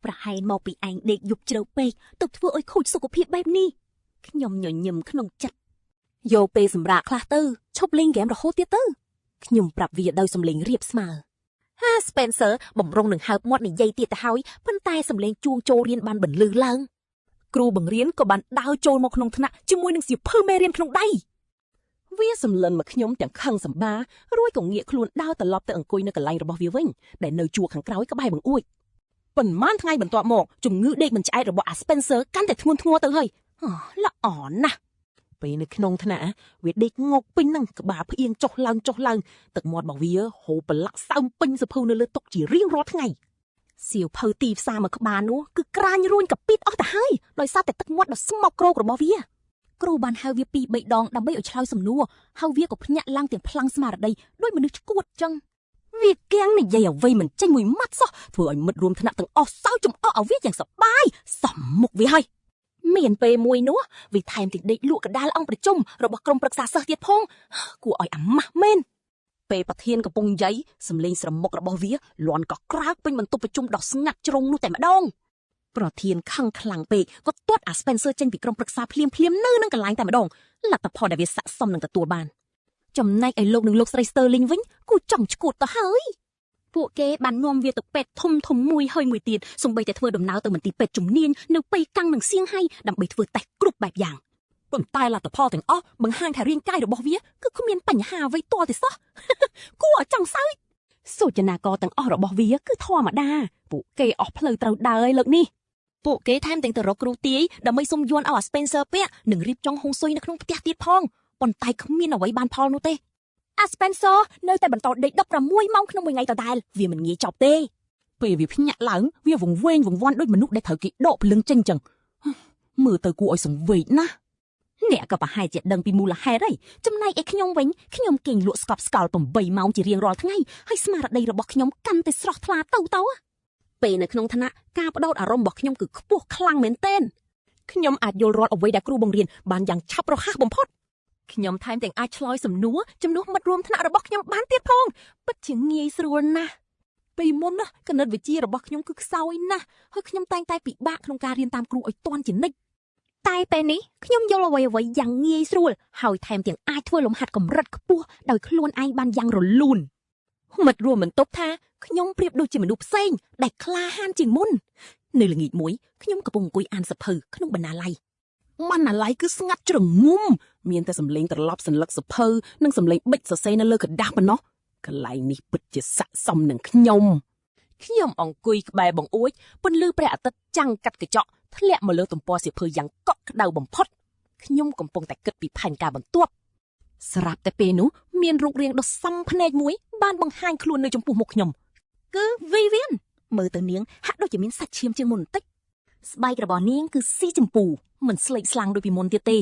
ប្រហែលមកពីឯងដេកយប់ជ្រៅពេកទៅធ្វើឲ្យខូចសុខភាពបែបនេះខ្ញុំញញឹមក្នុងចិត្តយកពេលសម្រាកខ្លះទៅឈប់លេងហ្គេមរហូតទៀតទៅខ្ញុំប្រាប់វាដោយសំឡេងរាបស្មើហា Spencer បំរុងនឹងហើបមាត់និយាយទៀតទៅហើយប៉ុន្តែសំឡេងជួងចូលរៀនបានបន្លឺឡើងគ្រូបង្រៀនក៏បានដើរចូលមកក្នុងថ្នាក់ជាមួយនឹងសៀវភៅមេរៀនក្នុងដៃវាសម្លឹងមកខ្ញុំទាំងខឹងសម្បារួចក៏ងាកខ្លួនដើរត្រឡប់ទៅអង្គុយនៅកន្លែងរបស់វាវិញដែលនៅជួរខាងក្រោយក្បែរបង្អួចប៉ុន្មានថ្ងៃបន្ទាប់មកជំងឺដេកមិនឆ្អែតរបស់អា Spencer កាន់តែធ្ងន់ធ្ងរទៅហើយល្អណាស់ពេលនៅក្នុងថ្នាក់វាដេកងក់ពេញនឹងក្បាលផ្អៀងចុះឡើងទឹកមាត់របស់វាហូរប្រឡាក់សើមពេញសភៅនៅលើតុជារៀងរាល់ថ្ងៃសៀវភៅទីផ្សារមួយក្បាលនោះគឺក្រាញរួញកាពីតអស់ទៅហើយដោយសារតែទឹកមាត់ដ៏ស្មុគគ្រោករបស់វាគ្រូបានហៅវា2-3ដងដើម្បីឲ្យឆ្លើយសំណួរហើយវាក៏ភ្ញាក់ឡើងទាំងផ្លាំងស្មារតីដូចមនុស្សឆ្កួតចឹងវាគៀងនិយាយអ្វីមិនចេញមួយម៉ាត់សោះធ្វើឲ្យមិត្តរួមថ្នាក់ទាំងអស់សើចចំអកឲ្យវាយ៉ាងសប្បាយសំមុខវាហើយមានពេលមួយនោះវាថែមទាំងដេកលក់កដាលអង្គប្រជុំរបស់ក្រុមប្រឹក្សាសិស្សទៀតផងគួរឲ្យអាម៉ាស់មែន ពេលប្រធានកំពុងនិយាយសំឡេងស្រមុករបស់វាលន់ក៏ក្រើកពេញបន្ទប់ប្រជុំដ៏ស្ងាត់ជ្រុងនោះតែម្ដងប្រធានខឹងខ្លាំងពេកក៏ទាត់អា Spencer ចេញពីក្រុមប្រឹក្សាភ្លាមនៅនឹងកន្លែងតែម្ដងលទ្ធផលដែលវាស័ក្តិសមនឹងទទួលបានចំណែកឯលោកនិងលោកស្រី Sterling វិញគូចង់ឈួតទៅហើយពួកគេបាននាំវាទៅពេទ្យធំមួយហើយមួយទៀតសូម្បីតែធ្វើដំណើរទៅមន្ទីរពេទ្យជំនាញនៅប៉េកាំងនិងសៀងហៃដើម្បីធ្វើតេស្តគ្រប់បែបយ៉ាងប៉ុន្តែលទ្ធផលទាំងអស់បង្ហាញថារាងកាយរបស់វាគឺគ្មានបញ្ហាអ្វីទាល់ទេសោះគួរឲ្យចង់សើចសូចនាករទាំងអស់របស់វាគឺធម្មតាពួកគេអស់ផ្លូវត្រូវដើរឲ្យលើកនេះពួកគេថែមទាំងទៅរកគ្រូទាយដើម្បីសុំយន់ឲ្យ Spencer ពាក់និងរៀបចំហុងស៊ុយនៅក្នុងផ្ទះទៀតផងប៉ុន្តែគ្មានអ្វីបានផលនោះទេ Spencer នៅតែបន្តដេក16ម៉ោងក្នុងមួយថ្ងៃដដែលវាមិនងាយចប់ទេពេលវាភ្ញាក់ឡើងវាវង្វេងវង្វាន់ដូចមនុស្សដែលត្រូវគេដកភ្លើងចេញចឹងមើលទៅគួរឲ្យសង្វេគណាស់អ្នកក៏ប្រហែលជាដឹងពីមូលហេតុហើយចំណែកឯខ្ញុំវិញខ្ញុំគេងលក់ស្កប់ស្កល់8ម៉ោងជារៀងរាល់ថ្ងៃហើយស្មារតីរបស់ខ្ញុំកាន់តែស្រស់ថ្លាទៅពេលនៅក្នុងឋានៈការបដោតអារម្មណ៍របស់ខ្ញុំគឺខ្ពស់ខ្លាំងមែនទែនខ្ញុំអាចយល់រាល់អ្វីដែលគ្រូបង្រៀនបានយ៉ាងឆាប់រហ័សបំផុតខ្ញុំថែមទាំងអាចឆ្លើយសំណួរជំនួសមិត្តរួមថ្នាក់របស់ខ្ញុំបានទៀតផងពិតជាងាយស្រួលណាស់ពីមុនណាគណិតវិទ្យារបស់ខ្ញុំគឺខ្សោយណាស់ហើយខ្ញុំតែងតែពិបាកក្នុងការរៀនតាមគ្រូឲ្យទាន់ជានិច្ចតែពេលនេះខ្ញុំយល់អ្វីយ៉ាងងាយស្រួលហើយថែមទាំងអាចធ្វើលំហាត់កម្រិតខ្ពស់ដោយខ្លួនឯងបានយ៉ាងរលូនមិត្តរួមបន្ទប់ថាខ្ញុំប្រៀបដូចជាមនុស្សផ្សេងដែលក្លាហានជាងមុននៅល្ងាចមួយខ្ញុំកំពុងអង្គុយអានសៀវភៅក្នុងបណ្ណាល័យគឺស្ងាត់ជ្រងំមានតែសំឡេងត្រឡប់សន្លឹកសៀវភៅនិងសំឡេងបិចសរសេរនៅលើกระดาษប៉ុណ្ណោះកន្លែងនេះពិតជាស័ក្តិសមនឹងខ្ញុំអង្គុយក្បែរបង្អួចពន្លឺព្រះអាទិត្យចាំងកាត់កញ្ចក់ធ្លាក់មកលើទំព័រសៀវភៅយ៉ាងកក់ក្ដៅបំផុតខ្ញុំកំពុងតែគិតពីផែនការបន្ទាប់ស្រាប់តែពេលនោះមានរូបរាងដ៏សំភ្នែកមួយបានបង្ហាញខ្លួននៅចំពោះមុខខ្ញុំគឺ Vivian មើលទៅនាងហាក់ដូចជាមានសាច់ឈាមជាងមុនបន្តិចស្បែករបស់នាងគឺស៊ីជម្ពូមិនស្លេកស្លាំងដូចពីមុនទៀតទេ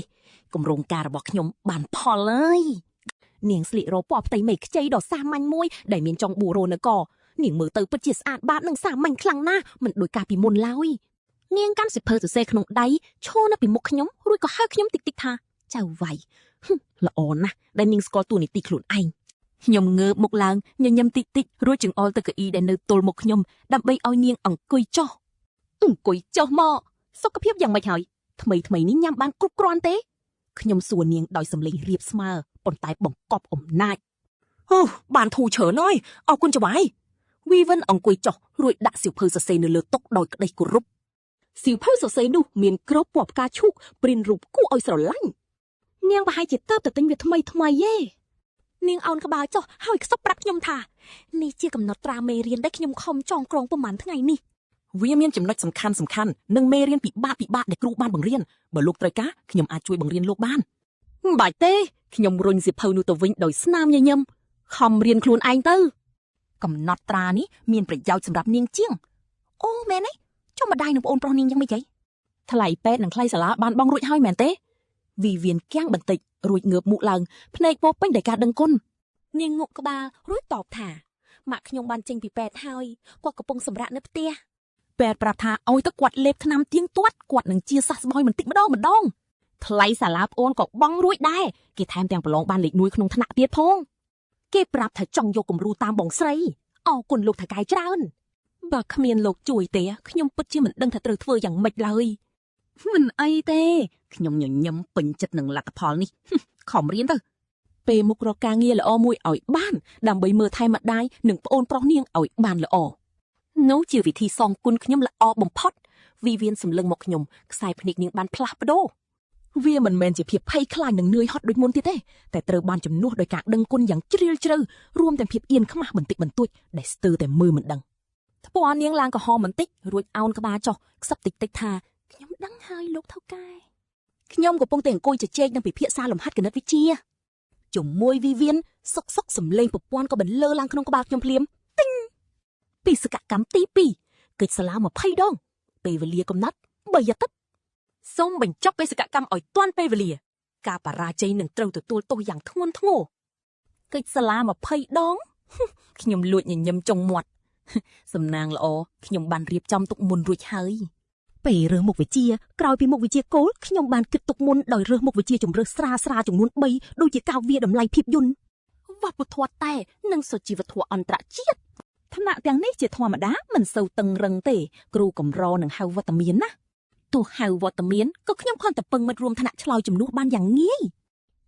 គម្រោងការរបស់ខ្ញុំបានផលហើយនាងស្លៀករ៉ូបពណ៌ផ្ទៃមេឃខ្ចីដ៏សាមញ្ញមួយដែលមានចុងប៊ូរ៉ូនៅកនាងមើលទៅពិតជាស្អាតបាតនិងសាមញ្ញខ្លាំងណាស់មិនដូចកាលពីមុនឡើយនាងកាន់សៀវភៅសរសេរក្នុងដៃឈរនៅពីមុខខ្ញុំរួចក៏ហៅខ្ញុំតិចថាចៅវាយល្អណាស់ដែលនាងស្គាល់តួនាទីខ្លួនឯងខ្ញុំងើបមុខឡើងញញឹមតិចរួចចង្អុលទៅកៅអ៊ីដែលនៅទល់មុខខ្ញុំដើម្បីឲ្យនាងអង្គុយចុះមកសុខភាពយ៉ាងម៉េចហើយថ្មីនេះញ៉ាំបានគ្រប់គ្រាន់ទេខ្ញុំសួរនាងដោយសំឡេងរាបស្មើប៉ុន្តែបង្កប់អំណាចបានធូរច្រើនហើយអរគុណចៅវាយវីវិនអង្គុយចុះរួចដាក់សៀវភៅសរសេរនៅលើតុដោយក្តីគោរពសៀវភៅសរសេរនោះមានគ្របពណ៌ផ្កាឈូកព្រិនរូបគួរឲ្យស្រឡាញ់នាងប្រហែលជាទៅទិញវាថ្មីទេនាងអោនក្បាលចុះហើយខ្សឹបប្រាប់ខ្ញុំថានេះជាកំណត់ត្រាមេរៀនដែលខ្ញុំខំចងក្រងប្រហែលថ្ងៃនេះវាមានចំណុចសំខាន់និងមេរៀនពិបាកដែលគ្រូបានបង្រៀនបើលោកត្រូវការខ្ញុំអាចជួយបង្រៀនលោកបានមិនបាច់ទេខ្ញុំរុញសៀវភៅនោះទៅវិញដោយស្នាមញញឹមខំរៀនខ្លួនឯងទៅកំណត់ត្រានេះមានប្រយោជន៍សម្រាប់នាងជាងអូមែនទេចុះម្ដាយនិងប្អូនប្រុសនាងយ៉ាងម៉េចហីថ្លៃពេទ្យនិងថ្លៃសាលាបានបង់រួចហើយមែនទេវីវៀនគាំងបន្តិចរួចងើបមុខឡើងភ្នែកពោពេញដោយការដឹងគុណនាងងក់ក្បាលរួចតបថាម៉ាក់ខ្ញុំបានចេញពីពេទ្យហើយគាត់កំពុងសម្រាកនៅផ្ទះពេទ្យប្រាប់ថាឲ្យទៅគាត់លេបថ្នាំទៀងទាត់គាត់នឹងជាសះស្បើយបន្តិចម្ដងថ្លៃសាលាប្អូនក៏បង់រួចដែរគេថែមទាំងប្រឡងបានលេខ1ក្នុងថ្នាក់ទៀតផងគេប្រាប់ថាចង់យកគំរូតាមបងស្រីអរគុណលោកថកែច្រើនបើគ្មានលោកជួយទេខ្ញុំពិតជាមិនដឹងថាត្រូវធ្វើយ៉ាងម៉េចឡើយមិនអីទេខ្ញុំញញឹមពេញចិត្តនឹងលទ្ធផលនេះខំរៀនទៅពេលមុខរកការងារល្អមួយឲ្យបានដើម្បីមើលថែម្ដាយនិងប្អូនប្រុសនាងឲ្យបានល្អនោះជាវិធីសងគុណខ្ញុំល្អបំផុតវីវៀនសម្លឹងមកខ្ញុំខ្សែភ្នែកនាងបានផ្លាស់ប្ដូរវាមិនមែនជាភាពភ័យខ្លាចនឹងនឿយហត់ដូចមុនទៀតទេតែត្រូវបានជំនួសដោយការដឹងគុណយ៉ាងជ្រាលជ្រៅរួមទាំងភាពអៀនខ្មាស់បន្តិចបន្តួចដែលស្ទើរតែមើលមិនដឹងថ្ពាល់នាងឡើងក្រហមបន្តិចរួចអោនក្បាលចុះខ្សឹបតិចថាខ្ញុំដឹងហើយលោកថៅកែខ្ញុំកំពុងតែអង្គុយជជែកនឹងពិភាក្សាលំហាត់គណិតវិទ្យាជាមួយវីវៀនសុកសំឡេងប្រព័ន្ធក៏បន្លឺឡើងក្នុងក្បាលខ្ញុំភ្លាមទីងពីសកកម្មទី2កិច្ចសាលា20ដងពេលវេលាកំណត់3អាទិត្យសូមបញ្ចប់បេសកកម្មឲ្យទាន់ពេលវេលាការបរាជ័យនឹងត្រូវទទួលទោសយ៉ាងធ្ងន់ធ្ងរកិច្ចសាលា20ដងខ្ញុំលួចញញឹមចុងមាត់សំណាងល្អខ្ញុំបានរៀបចំទុកមុនរួចហើយពេលរើសមុខវិជ្ជាក្រោយពីមុខវិជ្ជាគោលខ្ញុំបានគិតទុកមុនដោយរើសមុខវិជ្ជាជំរើសស្រាលចំនួន3ដូចជាការវាតម្លៃភាពយន្ត វប្បធម៌តែនិងសុជីវធម៌អន្តរជាតិថ្នាក់ទាំងនេះជាធម្មតាមិនសូវតឹងរឹងទេគ្រូកម្រនឹងហៅវត្តមានណាទោះហៅវត្តមានក៏ខ្ញុំគ្រាន់តែពឹងមិត្តរួមថ្នាក់ឆ្លើយជំនួសបានយ៉ាងងាយ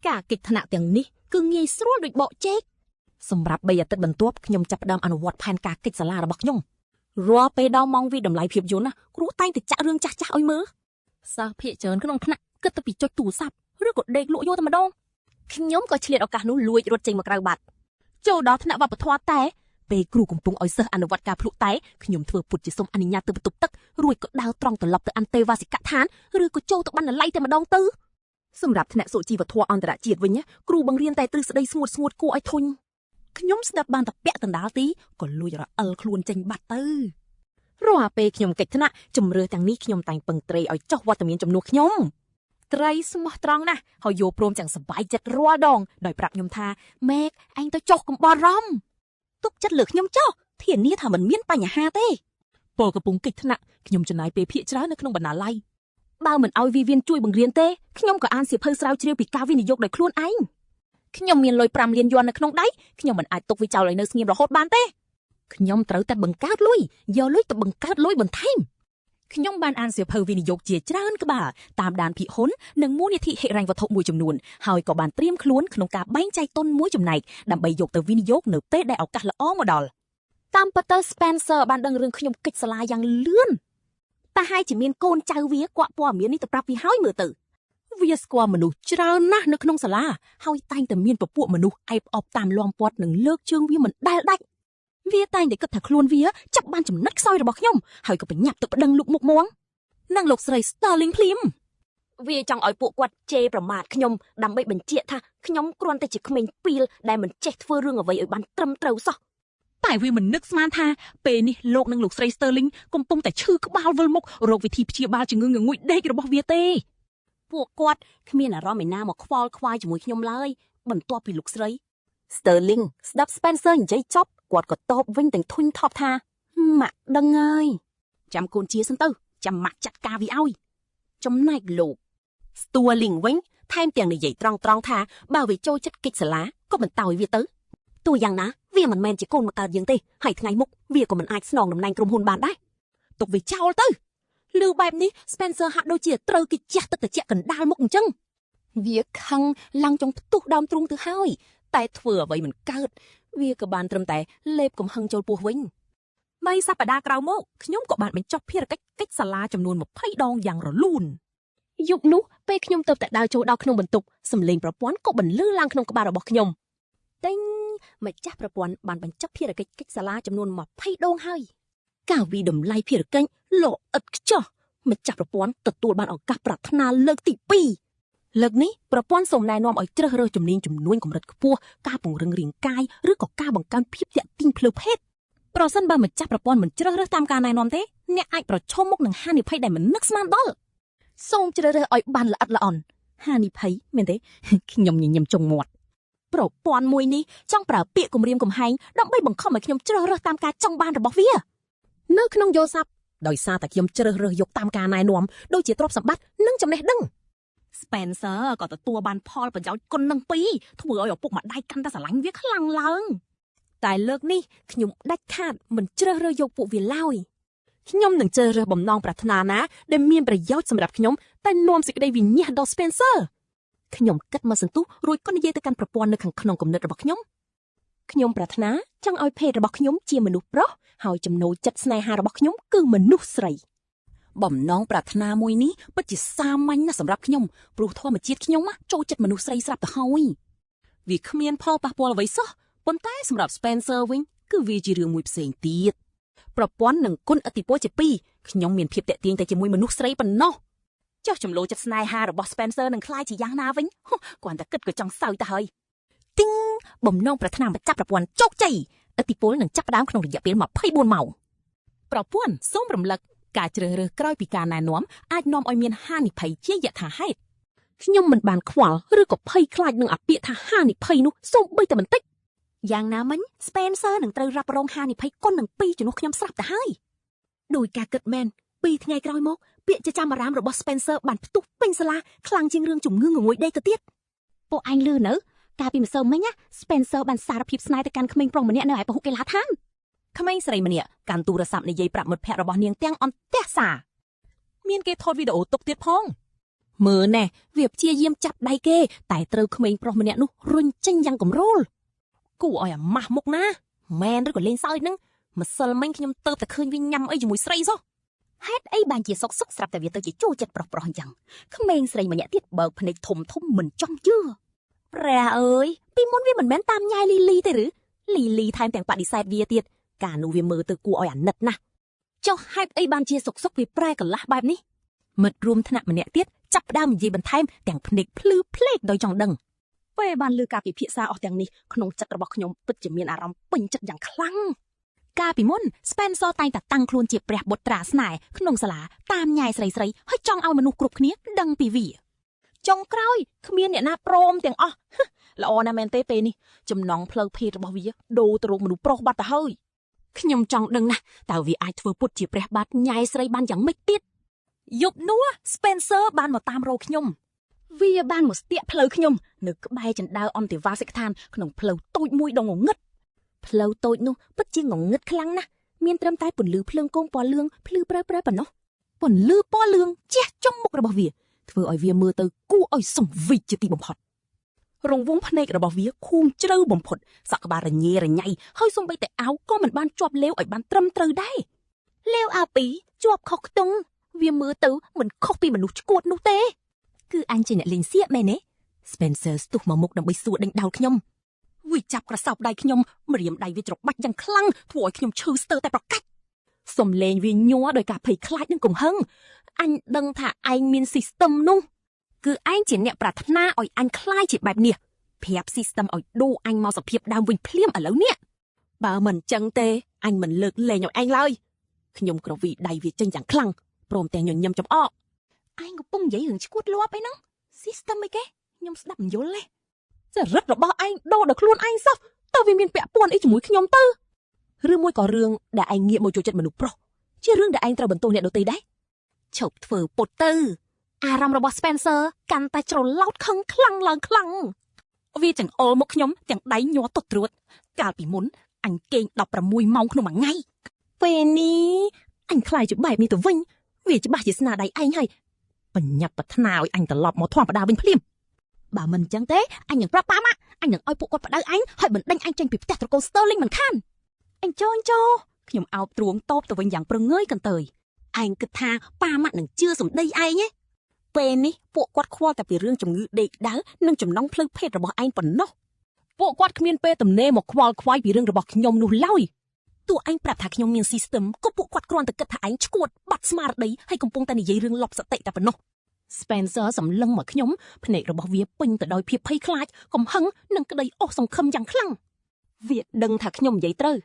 ការកិច្ចថ្នាក់ទាំងនេះគឺងាយស្រួលដូចបកចេកសម្រាប់3អាទិត្យបន្ទាប់ខ្ញុំចាប់ផ្ដើមអនុវត្តផែនការកិច្ចសាលារបស់ខ្ញុំរាល់ពេលដល់ម៉ោងវិតម្លៃភាពយន្តណាគ្រូតែងតែចាក់រឿងចាស់ៗឲ្យមើលសិស្សភាគច្រើនក្នុងថ្នាក់គិតទៅពីចុចទូរស័ព្ទឬក៏ដេកលក់យកតែម្ដងខ្ញុំក៏ឆ្លៀតឱកាសនោះលួចរត់ចេញមកក្រៅបាត់ចូលដល់ថ្នាក់វប្បធម៌តែពេលគ្រូកំពុងឲ្យសិស្សអនុវត្តការភ្លក់តែខ្ញុំធ្វើពុតជាសុំអនុញ្ញាតទៅបន្ទប់ទឹករួចក៏ដើរត្រង់ត្រឡប់ទៅអន្តេវាសិកដ្ឋានឬក៏ចូលទៅបណ្ណាល័យតែម្ដងទៅសម្រាប់ថ្នាក់សុជីវធម៌អន្តរជាតិវិញគ្រូបង្រៀនតែទ្រឹស្ដីស្ងួតគួរឲ្យធុញខ្ញុំស្ដាប់បានតែពាក់ដណ្ដាលទីក៏លួចរអិលខ្លួនចេញបាត់ទៅរាល់ពេលខ្ញុំកិច្ចថ្នាក់ជំរឿទាំងនេះខ្ញុំតែងពឹងត្រីឲ្យចុះវត្តមានជំនួសខ្ញុំត្រីស្មោះត្រង់ណាស់ហើយយកព្រមទាំងសប្បាយចិត្តរាល់ដងដោយប្រាប់ខ្ញុំថាម៉ែកឯងទៅចុះកំបររំទុកចិត្តលើខ្ញុំចុះធានាថាមិនមានបញ្ហាទេពលកំពុងកិច្ចថ្នាក់ខ្ញុំចំណាយពេលភាគច្រើននៅក្នុងបណ្ណាល័យបើមិនឲ្យវិវិនជួយបង្រៀនទេខ្ញុំក៏អានសៀវភៅស្រាវជ្រាវពីការវិនិយោគដោយខ្លួនឯងខ្ញុំមានលុយ5លានយន់នៅក្នុងដៃខ្ញុំមិនអាចទុកវាចោលឲ្យនៅស្ងៀមរហូតបានទេខ្ញុំត្រូវតែបង្កើតលុយយកលុយទៅបង្កើតលុយបន្ថែមខ្ញុំបានអានសៀវភៅវិនិយោគជាច្រើនក្បាលតាមដានភិហ៊ុននិងមូលនិធិហិរញ្ញវត្ថុមួយចំនួនហើយក៏បានត្រៀមខ្លួនក្នុងការបែងចែកទុនមួយចំណែកដើម្បីយកទៅវិនិយោគនៅពេលដែលឱកាសល្អមកដល់តាមពិតទៅ Spencer បានដឹងរឿងខ្ញុំកិច្ចសាលាយ៉ាងលឿនតែហើយជាមានកូនចៅវាគក់ព័ត៌មាននេះទៅប្រាប់វាហើយមើលទៅវាស្គាល់មនុស្សច្រើនណាស់នៅក្នុងសាលាហើយតែងតែមានពពួកមនុស្សអែបអបតាមលំពាត់និងលើកជើងវាមិនដែលដាច់វាតែងតែគិតថាខ្លួនវាចាប់បានចំណុចខ្សោយរបស់ខ្ញុំហើយក៏បញ្ញាប់ទៅប្តឹងលោកមុខមងនិងលោកស្រី Starling ភ្លាមវាចង់ឲ្យពួកគាត់ជេរប្រមាថខ្ញុំដើម្បីបញ្ជាក់ថាខ្ញុំគ្រាន់តែជាក្មេងពីលដែលមិនចេះធ្វើរឿងអ្វីឲ្យបានត្រឹមត្រូវសោះតែវាមិននឹកស្មានថាពេលនេះលោកនិងលោកស្រី Starling កំពុងតែឈឺក្បាលវិលមុខរកវិធីព្យាបាលជំងឺងងុយដេករបស់វាទេពួកគាត់គ្មានអារម្មណ៍ឯណាមកខ្វល់ខ្វាយជាមួយខ្ញុំឡើយបន្ទាប់ពីលោកស្រី Starling ស្ដាប់ Spencer និយាយចប់គាត់ក៏តបវិញទាំងធុញថប់ថាម៉ាក់ដឹងហើយចាំកូនជាសិនទៅចាំម៉ាក់ចាត់ការវាឲ្យចំណែកលោក Starling វិញថែមទាំងនិយាយត្រង់ថាបើវាចូលចិត្តកិច្ចសាលាក៏មិនតោយវាទៅទោះយ៉ាងណាវាមិនមែនជាកូនមកកើតយើងទេហើយថ្ងៃមុខវាក៏មិនអាចស្នងតំណែងក្រុមហ៊ុនបានដែរទុកវាចោលទៅឮបែបនេះ Spencer ហាក់ដូចជាត្រូវគេជះទឹកត្រជាក់កណ្ដាលមុខអញ្ចឹងវាខឹងឡើងចង់ផ្ទុះដើមទ្រូងទៅហើយតែធ្វើអ្វីមិនកើតវាក៏បានត្រឹមតែលេបកំហឹងចូលពោះវិញ3សប្តាហ៍ក្រោយមកខ្ញុំក៏បានបញ្ចប់ភារកិច្ចកិច្ចសាលាចំនួន20ដងយ៉ាងរលូនយប់នោះពេលខ្ញុំទៅតែដើរចូលដល់ក្នុងបន្ទប់សំឡេងប្រព័ន្ធក៏បន្លឺឡើងក្នុងក្បាលរបស់ខ្ញុំតេងម្ចាស់ប្រព័ន្ធបានបញ្ចប់ភារកិច្ចកិច្ចសាលាចំនួន20ដងហើយការវិតម្លៃភារកិច្ចល្អឥតខ្ចោះម្ចាស់ប្រព័ន្ធទទួលបានឱកាសប្រាថ្នាលើកទី2លើកនេះប្រព័ន្ធសូមណែនាំឲ្យជ្រើសរើសជំនាញជំនួញកម្រិតខ្ពស់ការពង្រឹងរាងកាយឬក៏ការបង្កើនភាពទាក់ទាញផ្លូវភេទប្រសិនបើម្ចាស់ប្រព័ន្ធមិនជ្រើសរើសតាមការណែនាំទេអ្នកអាចប្រឈមមុខនឹងហានិភ័យដែលមិននឹកស្មានដល់សូមជ្រើសរើសឲ្យបានល្អិតល្អន់ហានិភ័យមែនទេខ្ញុំញញឹមចុងមាត់ប្រព័ន្ធមួយនេះចង់ប្រើពាក្យគំរាមកំហែងដើម្បីបង្ខំឲ្យខ្ញុំជ្រើសរើសតាមការចង់បានរបស់វានៅក្នុងយោស័ព្ទដោយសារតែខ្ញុំជ្រើសរើសយកតាមការណែនាំដូចជាទ្រព្យសម្បត្តិនិងចំណេះដឹង Spencer ក៏ទទួលបានផលប្រយោជន៍គុណនឹង2ធ្វើឲ្យឪពុកម្ដាយកាន់តែស្រឡាញ់វាខ្លាំងឡើងតែលើកនេះខ្ញុំដាច់ខាតមិនជ្រើសរើសយកពួកវាឡើយខ្ញុំនឹងជ្រើសរើសបំណងប្រាថ្នាណាដែលមានប្រយោជន៍សម្រាប់ខ្ញុំតែនាំសេចក្តីវិញ្ញាដល់ Spencer ខ្ញុំគិតមកសន្ទុះរួចក៏និយាយទៅកាន់ប្រព័ន្ធនៅខាងក្នុងគំនិតរបស់ខ្ញុំប្រាថ្នាចង់ឲ្យភេទរបស់ខ្ញុំជាមនុស្សប្រុសហើយចំណូលចិត្តស្នេហារបស់ខ្ញុំគឺមនុស្សស្រីបំណងប្រាថ្នាមួយនេះពិតជាសាមញ្ញណាស់សម្រាប់ខ្ញុំព្រោះធម្មជាតិខ្ញុំចូលចិត្តមនុស្សស្រីស្រាប់ទៅហើយវាគ្មានផលប៉ះពាល់អ្វីសោះប៉ុន្តែសម្រាប់ Spencer វិញគឺវាជារឿងមួយផ្សេងទៀតប្រព័ន្ធនឹងគុណឥទ្ធិពលជា2ខ្ញុំមានភាពតាក់ទាញតែជាមួយមនុស្សស្រីប៉ុណ្ណោះចុះចំលោចិត្តស្នេហារបស់ Spencer នឹងคล้ายជាយ៉ាងណាវិញគ្រាន់តែគិតក៏ចង់សើចទៅហើយទីងបំណងប្រាថ្នាបញ្ចប់ប្រព័ន្ធជោគជ័យឥទ្ធិពលនឹងចាប់ផ្ដើមក្នុងរយៈពេល24ម៉ោងប្រព័ន្ធសូមរំលឹកការជ្រើសរើសក្រោយពីការណែនាំអាចនាំឲ្យមានហានិភ័យជាយថាហេតុខ្ញុំមិនបានខ្វល់ឬក៏ភ័យខ្លាចនឹងអាពាក្យថាហានិភ័យនោះសូម្បីតែបន្តិចយ៉ាងណាមិញ Spencer នឹងត្រូវរ៉ាប់រងហានិភ័យគុណនឹង2ជំនួសខ្ញុំស្រាប់ទៅហើយដោយការគិតមែន2ថ្ងៃក្រោយមកពាក្យចចាមអារាមរបស់ Spencer បានផ្ទុះពេញសាលាខ្លាំងជាងរឿងជំងឺងងុយដេកទៅទៀតពួកឯងលឺនៅ កាលពីម្សិលមិញណា Spencer បានសារភាពស្នេហ៍ទៅកាន់ក្មេងប្រុសម្នាក់នៅឯពហុកីឡដ្ឋានក្មេងស្រីម្នាក់កាន់ទូរស័ព្ទនិយាយប្រាប់មិត្តភក្តិរបស់នាងទាំងអន្ទះសារមានគេថតវីដេអូទុកទៀតផងមើលណែវាព្យាយាមចាប់ដៃគេតែត្រូវក្មេងប្រុសម្នាក់នោះរុញចេញយ៉ាងកំរោលគួរឲ្យអាម៉ាស់មុខណាមែនឬក៏លេងសើចហ្នឹងម្សិលមិញខ្ញុំទៅតែឃើញវាញ៉ាំអីជាមួយស្រីសោះហេតុអីបានជាសុកសុកស្រាប់តែវាទៅជាចូលចិត្តប្រុសអញ្ចឹងក្មេងស្រីម្នាក់ទៀតបើកភ្នែកធំមិនចង់ជឿព្រះអើយពីមុនវាមិនមែនតាមញ៉ាយលីលីទេឬលីលីថែមទាំងបដិសេធវាទៀតកាលនោះវាមើលទៅគួរឲ្យអាណិតណាស់ចុះហេតុអីបានជាសុកសុកវាប្រែកន្លះបែបនេះមិត្តរួមថ្នាក់ម្នាក់ទៀតចាប់ផ្ដើមនិយាយបន្ថែមទាំងភ្នែកភ្លឺភ្លេកដោយចង់ដឹងពេលបានលើការពិភាក្សាអស់ទាំងនេះក្នុងចិត្តរបស់ខ្ញុំពិតជាមានអារម្មណ៍ពេញចិត្តយ៉ាងខ្លាំងកាលពីមុន Spencer តែងតែតាំងខ្លួនជាព្រះបុត្រាស្នេហ៍ក្នុងសាលាតាមញ៉ាយស្រីហើយចង់ឲ្យមនុស្សគ្រប់គ្នាដឹងពីវាចុងក្រោយគ្មានអ្នកណាព្រមទាំងអស់ល្អណាស់មែនទេពេលនេះចំណងផ្លូវភេទរបស់វាដូរទៅរកមនុស្សប្រុសបាត់ទៅហើយខ្ញុំចង់ដឹងណាស់តើវាអាចធ្វើពុតជាព្រះបាទញ៉ាយស្រីបានយ៉ាងម៉េចទៀតយប់នោះ Spencer បានមកតាមរកខ្ញុំវាបានមកស្ទាក់ផ្លូវខ្ញុំនៅក្បែរចណ្ដើរអន្តេវាសិកដ្ឋានក្នុងផ្លូវតូចមួយដ៏ងងឹតផ្លូវតូចនោះពិតជាងងឹតខ្លាំងណាស់មានត្រឹមតែពន្លឺភ្លើងគោមពណ៌លឿងភ្លឺប្រើប៉ុណ្ណោះពន្លឺពណ៌លឿងជះចំមុខរបស់វាធ្វើឲ្យវាមើលទៅគួរឲ្យសង្វេគជាទីបំផុតរង្វង់ភ្នែករបស់វាខួងជ្រៅបំផុតសក់ក្បាលរញ៉េរញ៉ៃហើយសូម្បីតែអាវក៏មិនបានជាប់លាវឲ្យបានត្រឹមត្រូវដែរលាវអាពីជាប់ខុសខ្ទង់វាមើលទៅមិនខុសពីមនុស្សឈួតនោះទេគឺអញជាអ្នកលេងសៀកមែនទេ Spencer ស្ទុះមកមុខដើម្បីសួរដេញដោលខ្ញុំវាចាប់ក្រសោបដៃខ្ញុំម្រាមដៃវាច្របាច់យ៉ាងខ្លាំងធ្វើឲ្យខ្ញុំឈឺស្ទើរតែប្រកាច់សំលេងវាញ័រដោយការភ័យខ្លាចនិងកំហឹងអញដឹងថាឯងមាន system នោះគឺឯងជាអ្នកប្រាថ្នាឲ្យអញខ្លាយជាបែបនេះប្រាប់ system ឲ្យដូរអញមកសភាពដើមវិញភ្លាមឥឡូវនេះបើមិនចឹងទេអញមិនលើកលែងឲ្យឯងឡើយខ្ញុំក្រវីដៃវាចេញយ៉ាងខ្លាំងព្រមទាំងញញឹមចំអកឯងកំពុងនិយាយរឿងឈួតលាប់អីហ្នឹង system អីគេខ្ញុំស្ដាប់មិនយល់ទេចរិតរបស់ឯងដូរដល់ខ្លួនឯងសោះតើវាមានពាក់ព័ន្ធអីជាមួយខ្ញុំទៅឬមួយក៏រឿងដែលឯងងាកមកចូលចិត្តមនុស្សប្រុសជារឿងដែលឯងត្រូវបន្ទោសអ្នកដទៃដែរឈប់ធ្វើពុតទៅអារម្មណ៍របស់ Spencer កាន់តែច្រឡោតខឹងខ្លាំងឡើងខ្លាំងវាចង្អុលមកខ្ញុំទាំងដៃញ័រទត់ត្រួតកាលពីមុនអញគេង16ម៉ោងក្នុងមួយថ្ងៃពេលនេះអញខ្លាចជាបែបនេះទៅវិញវាច្បាស់ជាស្នាដៃឯងហើយបញ្ញាប់ប្រាថ្នាឲ្យអញត្រឡប់មកធម្មតាវិញភ្លាមបើមិនអញ្ចឹងទេអញនឹងប្រាប់ប៉ាម៉ាក់អញនឹងឲ្យពួកគាត់បដៅអញហើយបណ្ដេញអញចេញពីផ្ទះត្រកូល Sterling មិនខានអញចូលខ្ញុំអោបទ្រូងតបទៅវិញយ៉ាងប្រងើយកន្តើយឯងគិតថាប៉ាម៉ាក់នឹងជឿសម្ដីឯងទេពេលនេះពួកគាត់ខ្វល់តែពីរឿងជំងឺដេកដៅនិងចំណងផ្លូវភេទរបស់ឯងប៉ុណ្ណោះពួកគាត់គ្មានពេលទំនេរមកខ្វល់ខ្វាយពីរឿងរបស់ខ្ញុំនោះឡើយទោះឯងប្រាប់ថាខ្ញុំមាន system ក៏ពួកគាត់គ្រាន់តែគិតថាឯងឈួតបាត់ស្មារតីហើយកំពុងតែនិយាយរឿងលប់សតិតែប៉ុណ្ណោះ Spencer សម្លឹងមកខ្ញុំភ្នែករបស់វាពេញទៅដោយភាពភ័យខ្លាចកំហឹងនិងក្តីអស់សង្ឃឹមយ៉ាងខ្លាំងវាដឹងថាខ្ញុំនិយាយត្រូវ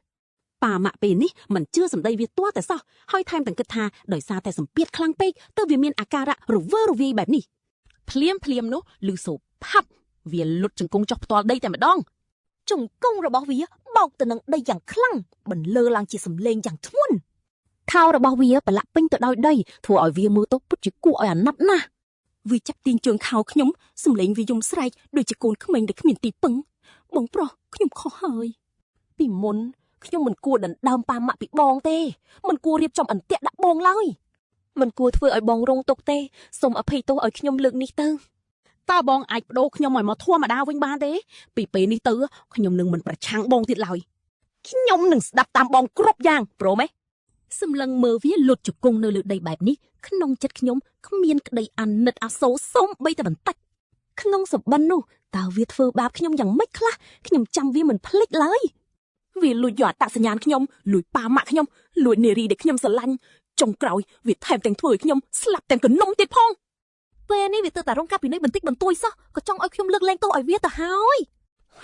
ប៉ាម៉ាក់ពេលនេះមិនជឿសម្ដីវាទាល់តែសោះហើយថែមទាំងគិតថាដោយសារតែសម្ពាធខ្លាំងពេកទើបវាមានអាការៈរវើរវាយបែបនេះភ្លាមនោះឮសូរផាប់វាលុតជង្គង់ចុះផ្ទាល់ដីតែម្ដងជង្គង់របស់វាបោកទៅនឹងដីយ៉ាងខ្លាំងបន្លឺឡើងជាសំឡេងយ៉ាងធ្ងន់ខោរបស់វាប្រឡាក់ពេញទៅដោយដីធ្វើឲ្យវាមើលទៅពិតជាគួរឲ្យអាណិតណាស់វាចាប់ទាញជើងខោខ្ញុំសំឡេងវាយំស្រែកដូចជាកូនក្មេងដែលគ្មានទីពឹងបងប្រុសខ្ញុំខុសហើយពីមុនខ្ញុំមិនគួរដណ្ដើមប៉ាម៉ាក់ពីបងទេមិនគួររៀបចំអន្ទាក់ដាក់បងឡើយមិនគួរធ្វើឲ្យបងរងទុក្ខទេសូមអភ័យទោសឲ្យខ្ញុំលើកនេះទៅតើបងអាចបដូរខ្ញុំឲ្យមកធម្មតាវិញបានទេពីពេលនេះទៅខ្ញុំនឹងមិនប្រឆាំងបងទៀតឡើយខ្ញុំនឹងស្ដាប់តាមបងគ្រប់យ៉ាងព្រមទេសម្លឹងមើលវាលុតជង្គង់នៅលើដីបែបនេះក្នុងចិត្តខ្ញុំគ្មានក្តីអាណិតអាសូរសូម្បីតែបន្តិចក្នុងសប្បន្ននោះតើវាធ្វើបាបខ្ញុំយ៉ាងម៉េចខ្លះខ្ញុំចាំវាមិនភ្លេចឡើយវាលួចយកអត្តសញ្ញាណខ្ញុំលួចប៉ាម៉ាក់ខ្ញុំលួចនារីដែលខ្ញុំស្រឡាញ់ចុងក្រោយវាថែមទាំងធ្វើឲ្យខ្ញុំស្លាប់ទាំងកណ្ដុំទៀតផងពេលនេះវាទៅតែរងការពិន័យបន្តិចបន្តួចសោះក៏ចង់ឲ្យខ្ញុំលើកលែងទោសឲ្យវាទៅហើយ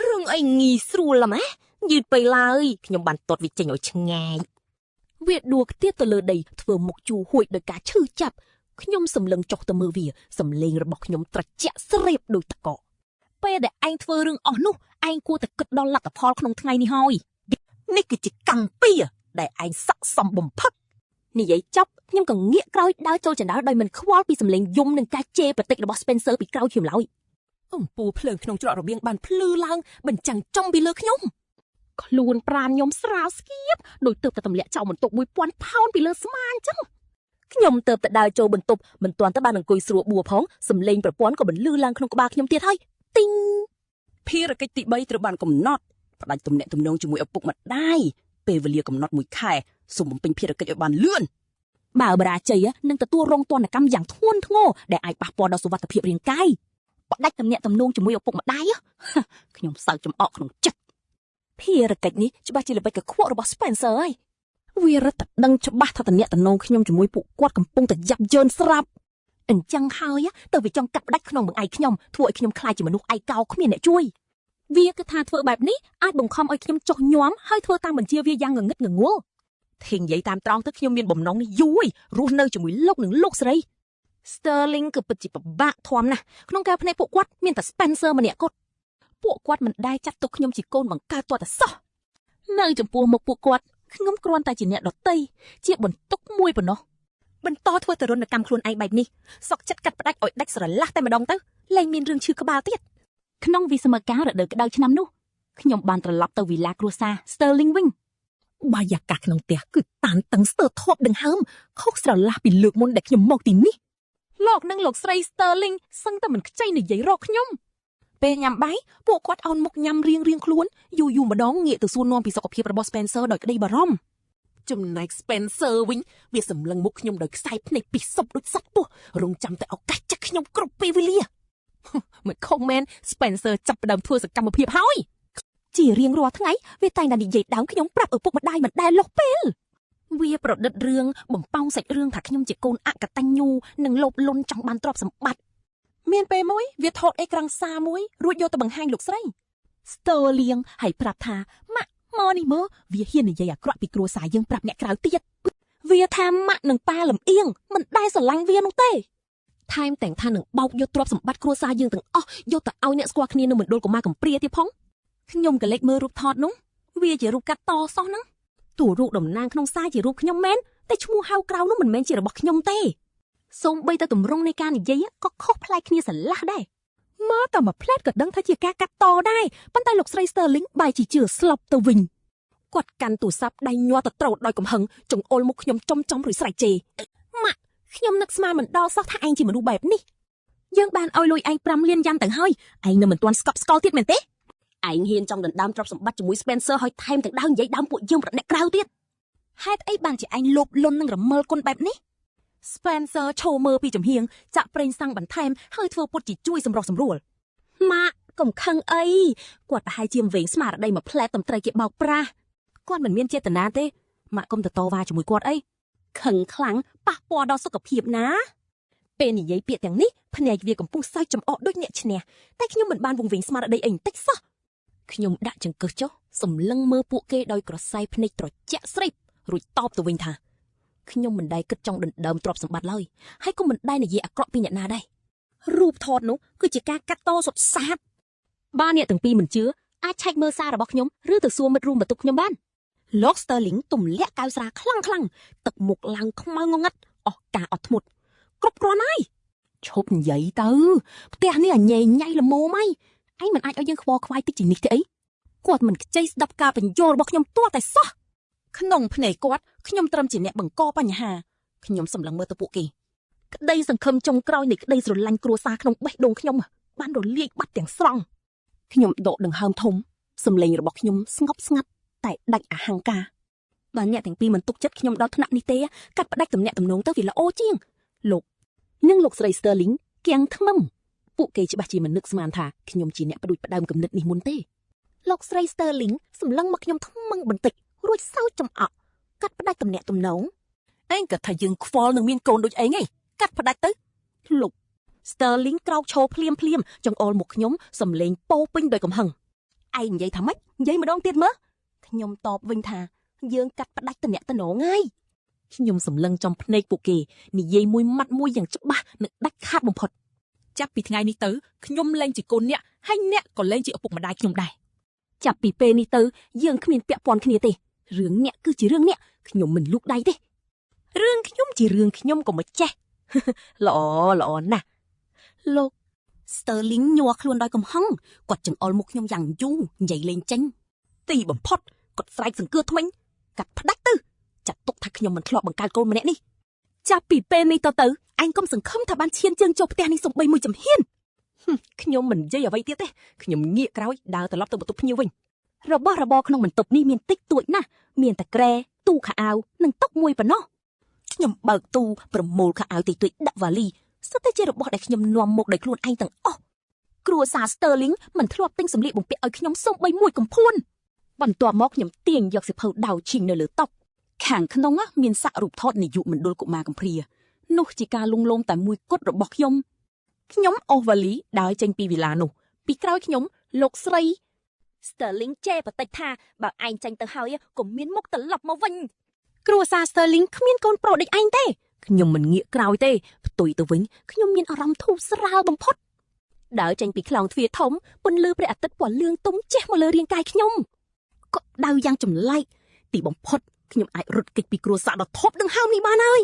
រឿងអីងាយស្រួលហ្មងយឺតពេកឡើយខ្ញុំបានទាត់វាចេញឲ្យឆ្ងាយវាដួលខ្ទាតទៅលើដីធ្វើមុខជូរហួចដោយការឈឺចាប់ខ្ញុំសម្លឹងចុះទៅមើលវាសំឡេងរបស់ខ្ញុំត្រជាក់ស្រៀបដូចតកពេលដែលឯងធ្វើរឿងអស់នោះឯងគួរតែគិតដល់លទ្ធផលក្នុងថ្ងៃនេះហើយនេះគឺជាកម្មពីដែលឯងស័ក្តិសមបំផុតនិយាយចប់ខ្ញុំក៏ងាកក្រោយដើរចូលចណ្ដាលដោយមិនខ្វល់ពីសំឡេងយំនិងការជេរប្រតិចរបស់ Spencer ពីក្រោយខ្ញុំឡើយ អំពូលភ្លើងក្នុងច្រករបៀងបានភ្លឺឡើងបញ្ចាំងចំពីលើខ្ញុំខ្លួនប្រាណខ្ញុំស្រាលស្គៀបដោយទើបតែទម្លាក់ចោលបន្ទុក 1000 ផោនពីលើស្មាអញ្ចឹងខ្ញុំទើបតែដើរចូលបន្ទប់មិនទាន់ទៅបានអង្គុយស្រួលបួផងសំឡេងប្រព័ន្ធក៏បន្លឺឡើងក្នុងក្បាលខ្ញុំទៀតហើយទីងភារកិច្ចទី3ត្រូវបានកំណត់ផ្ដាច់ទំនាក់ទំនងជាមួយឪពុកម្ដាយពេលវេលាកំណត់1ខែសូមបំពេញភារកិច្ចឲ្យបានលឿនបើបរាជ័យនឹងទទួលរងទណ្ឌកម្មយ៉ាងធ្ងន់ធ្ងរដែលអាចប៉ះពាល់ដល់សុវត្ថិភាពរាងកាយផ្ដាច់ទំនាក់ទំនងជាមួយឪពុកម្ដាយខ្ញុំសើចចំអកក្នុងចិត្តភារកិច្ចនេះច្បាស់ជាល្បិចកខ្វក់របស់ Spencer ហើយវារឹតតែដឹងច្បាស់ថាទំនាក់ទំនងខ្ញុំជាមួយពួកគាត់កំពុងតែយ៉ាប់យ៉ឺនស្រាប់អញ្ចឹងហើយទៅវាចង់កាត់ផ្ដាច់ក្នុងបង្អែកខ្ញុំធ្វើឲ្យខ្ញុំខ្លាចជាមនុស្សឯកោគ្មានអ្នកជួយវាគឺថាធ្វើបែបនេះអាចបង្ខំឲ្យខ្ញុំចុះញ័មហើយធ្វើតាមបញ្ជាវាយ៉ាងងងឹតងងល់ធីងនិយាយតាមត្រង់ទៅខ្ញុំមានបំណងនេះយូររស់នៅជាមួយលោកនិងលោកស្រី Sterling គឺពិតជាពិបាកធំណាស់ក្នុងការភ្នែកពួកគាត់មានតែ Spencer ម្នាក់គត់ពួកគាត់មិនដែលចាត់ទុកខ្ញុំជាកូនបង្កើតទាល់តែសោះនៅចំពោះមុខពួកគាត់ខ្ញុំគ្រាន់តែជាអ្នកដតីជាបន្ទុកមួយប៉ុណ្ណោះបន្តធ្វើទរណកម្មខ្លួនឯងបែបនេះសុកចិត្តកាត់ផ្ដាច់ឲ្យដាច់ស្រឡះតែម្ដងទៅលែងមានរឿងឈឺក្បាលទៀតក្នុងវិសមការរដូវក្តៅឆ្នាំនោះខ្ញុំបានត្រឡប់ទៅវីឡាគ្រួសារ Sterling វិញបាយយ៉ាកាសក្នុងផ្ទះគឺតានតឹងស្ទើរធាប់ដង្ហើមខុសស្រឡះពីលើកមុនដែលខ្ញុំមកទីនេះលោកនិងលោកស្រី Sterling សឹងតែមិនខ្ចីនិយាយរកខ្ញុំពេលញ៉ាំបាយពួកគាត់អោនមុខញ៉ាំរៀងខ្លួនយូរម្ដងងាកទៅសួរនាំពីសុខភាពរបស់ Spencer ដោយក្តីបារម្ភចំណែក Spencer វិញវាសម្លឹងមុខខ្ញុំដោយខ្សែភ្នែកពីសពដូចសត្វពស់រងចាំតែឱកាសចាក់ខ្ញុំគ្រប់ពេលវេលាមិនខុសមែន Spencer ចាប់ផ្ដើមធ្វើសកម្មភាពហើយជារៀងរាល់ថ្ងៃវាតែងតែនិយាយដើមខ្ញុំប្រាប់ឪពុកម្ដាយមិនដែលលុះពេលវាប្រឌិតរឿងបំផង់សាច់រឿងថាខ្ញុំជាកូនអកតញ្ញូនិងលោភលន់ចង់បានទ្រព្យសម្បត្តិមានពេលមួយវាថតអេក្រង់សារមួយរួចយកទៅបង្ហាញលោកស្រី Sterling ហើយប្រាប់ថាម៉ាក់មកនេះមើលវាហ៊ាននិយាយអាក្រក់ពីគ្រួសារយើងប្រាប់អ្នកក្រៅទៀតវាថាម៉ាក់និងប៉ាលំអៀងមិនដែលស្រឡាញ់វានោះទេថែមទាំងថានឹងបោកយកទ្រព្យសម្បត្តិគ្រួសារយើងទាំងអស់យកទៅឲ្យអ្នកស្គាល់គ្នានៅមណ្ឌលកុមារកំព្រាទៀតផងខ្ញុំក៏លេចមើលរូបថតនោះវាជារូបកាត់តសោះហ្នឹងតួរូបតំណាងក្នុងសារជារូបខ្ញុំមែនតែឈ្មោះហៅក្រៅនោះមិនមែនជារបស់ខ្ញុំទេសូម្បីតែទម្រង់នៃការនិយាយក៏ខុសប្លែកគ្នាស្រឡះដែរមកតែមួយផ្លែតក៏ដឹងថាជាការកាត់តដែរប៉ុន្តែលោកស្រី Sterling បែរជាជឿស្លប់ទៅវិញគាត់កាន់ទូរស័ព្ទដៃញ័រទៅត្រោតដោយកំហឹងចង្អុលមុខខ្ញុំចំរួចស្រែកជេរម៉ាក់ខ្ញុំនឹកស្មានមិនដល់សោះថាឯងជាមនុស្សបែបនេះយើងបានឲ្យលុយឯង5លានយ៉ាងទៅហើយឯងនៅមិនទាន់ស្កប់ស្កល់ទៀតមែនទេឯងហ៊ានចង់ដណ្ដើមទ្រព្យសម្បត្តិជាមួយ Spencer ហើយថែមទាំងដើរនិយាយដើមពួកយើងប្រអ្នកក្រៅទៀតហេតុអីបានជាឯងលោភលន់នឹងរមិលគុណបែបនេះ Spencer ឈោមើលពីចំហៀងចាក់ប្រេងសាំងបន្ថែមហើយធ្វើពុតជាជួយសម្រុះសម្រួលម៉ាក់កុំខឹងអីគាត់ប្រហែលជាវែងស្មារតីមកផ្លែតតំត្រីគេបោកប្រាស់គាត់មិនមានចេតនាទេម៉ាក់កុំតវ៉ាជាមួយគាត់អីខឹងខ្លាំងប៉ះពាល់ដល់សុខភាពណាពេលនិយាយពាក្យទាំងនេះភ្នែកវាកំពុងសើចចំអកដូចអ្នកឈ្នះតែខ្ញុំមិនបានវង្វេងស្មារតីអីបន្តិចសោះខ្ញុំដាក់ចង្កឹះចុះសម្លឹងមើលពួកគេដោយក្រសែភ្នែកត្រជាក់ស្រីបរួចតបទៅវិញថាខ្ញុំមិនដែលគិតចង់ដណ្ដើមទ្រព្យសម្បត្តិឡើយហើយក៏មិនដែលនិយាយអាក្រក់ពីអ្នកណាដែររូបថតនោះគឺជាការកាត់តសុទ្ធសាធបើអ្នកទាំងពីរមិនជឿអាចឆែកមើលសាររបស់ខ្ញុំឬទៅសួរមិត្តរួមបន្ទប់ខ្ញុំបានលោក Sterling ទម្លាក់កៅស្រាខ្លាំងទឹកមុខឡើងខ្មៅងងឹតអស់ការអត់ធ្មត់គ្រប់គ្រាន់ហើយឈប់និយាយទៅផ្ទះនេះអញញ៉ៃល្មមហីឯងមិនអាចឲ្យយើងខ្វល់ខ្វាយតិចជានេះទេអីគាត់មិនខ្ចីស្ដាប់ការបញ្យល់របស់ខ្ញុំទាល់តែសោះក្នុងភ្នែកគាត់ខ្ញុំត្រឹមជាអ្នកបង្កបញ្ហាខ្ញុំសម្លឹងមើលទៅពួកគេក្តីសង្ឃឹមចុងក្រោយនៃក្តីស្រឡាញ់គ្រួសារក្នុងបេះដូងខ្ញុំបានរលាយបាត់ទាំងស្រុងខ្ញុំដកដង្ហើមធំសម្លេងរបស់ខ្ញុំស្ងប់ស្ងាត់តែដាច់អហង្ការបើអ្នកទាំងពីរមិនទុកចិត្តខ្ញុំដល់ថ្នាក់នេះទេកាត់ផ្ដាច់ទំនាក់ទំនងទៅវាល្អជាងលោកនិងលោកស្រី Sterling គៀងថ្មឹមពួកគេច្បាស់ជាមិននឹកស្មានថាខ្ញុំជាអ្នកផ្ដួចផ្ដើមគំនិតនេះមុនទេលោកស្រី Sterling សម្លឹងមកខ្ញុំថ្មឹងបន្តិចរួចសើចចំអកកាត់ផ្ដាច់ទំនាក់ទំនងឯងក៏ថាយើងខ្វល់នឹងមានកូនដូចឯងហីកាត់ផ្ដាច់ទៅលោក Sterling ក្រោកឈរភ្លាមចង្អុលមុខខ្ញុំសំលេងពោពេញដោយកំហឹងឯងនិយាយថាម៉េចនិយាយម្ដងទៀតមើលខ្ញុំតបវិញថាយើងកាត់ផ្ដាច់ទំនាក់ទំនងហើយខ្ញុំសម្លឹងចំភ្នែកពួកគេនិយាយមួយម៉ាត់មួយយ៉ាងច្បាស់និងដាច់ខាតបំផុតចាប់ពីថ្ងៃនេះទៅខ្ញុំលែងជាកូនអ្នកហើយអ្នកក៏លែងជាឪពុកម្ដាយខ្ញុំដែរចាប់ពីពេលនេះទៅយើងគ្មានពាក់ព័ន្ធគ្នាទេរឿងអ្នកគឺជារឿងអ្នកខ្ញុំមិនលូកដៃទេរឿងខ្ញុំជារឿងខ្ញុំក៏មិនចេះល្អណាស់លោក Sterling ញ័រខ្លួនដោយកំហឹងគាត់ចង្អុលមុខខ្ញុំយ៉ាងយូរនិយាយលេងចេញទីបំផុតគាត់ស្រែកសង្កឺថ្មិញកាត់ផ្ដាច់ទៅចាត់ទុកថាខ្ញុំមិនធ្លាប់បង្កើតកូនម្នាក់នេះចាប់ពីពេលនេះទៅអញកុំសង្ឃឹមថាបានឈានជើងចូលផ្ទះនេះសំបីមួយចំហៀនខ្ញុំមិននិយាយអ្វីទៀតទេខ្ញុំងាកក្រោយដើរត្រឡប់ទៅបន្ទប់ភ្ញៀវវិញរបស់របរក្នុងបន្ទប់នេះមានតិចតួចណាស់មានតែក្រែទូខោអាវនិងតុមួយប៉ុណ្ណោះខ្ញុំបើកទូប្រមូលខោអាវតិចតួចដាក់វ៉ាលីសុទ្ធតែជារបស់ដែលខ្ញុំនាំមកដោយខ្លួនឯងទាំងអស់គ្រួសារ Sterling មិនធ្លាប់ទិញសម្លៀកបំពាក់ឲ្យខ្ញុំសូម្បីមួយកំភួនបន្ទាប់មកខ្ញុំទាញយកសិភៅដៅឈីងនៅលើតុខាងក្នុងមានសាក់រូបថតនាយកមណ្ឌលកុមារកំព្រានោះជាការលងលោមតែមួយគត់របស់ខ្ញុំអូសវ៉ាលីដើរចេញពីវិឡានោះពីក្រោយខ្ញុំលោកស្រី Sterling ចេះបន្តិចថាបើឯងចាញ់ទៅហើយកុំមានមុខត្រឡប់មកវិញគ្រួសារ Sterling គ្មានកូនប្រុសដូចឯងទេខ្ញុំមិនងាកក្រោយទេផ្ទុយទៅវិញខ្ញុំមានអារម្មណ៍ធូរស្រាលបំផុតដើរចេញពីខ្លោងទ្វារធំពន្លឺព្រះអាទិត្យពណ៌លឿងទុំជះមកលើរាងកាយខ្ញុំក៏ដៅយ៉ាងចម្លែកទីបំផុតខ្ញុំអាចរត់គេចពីគ្រួសារដ៏ធំដង្ហើមនេះបានហើយ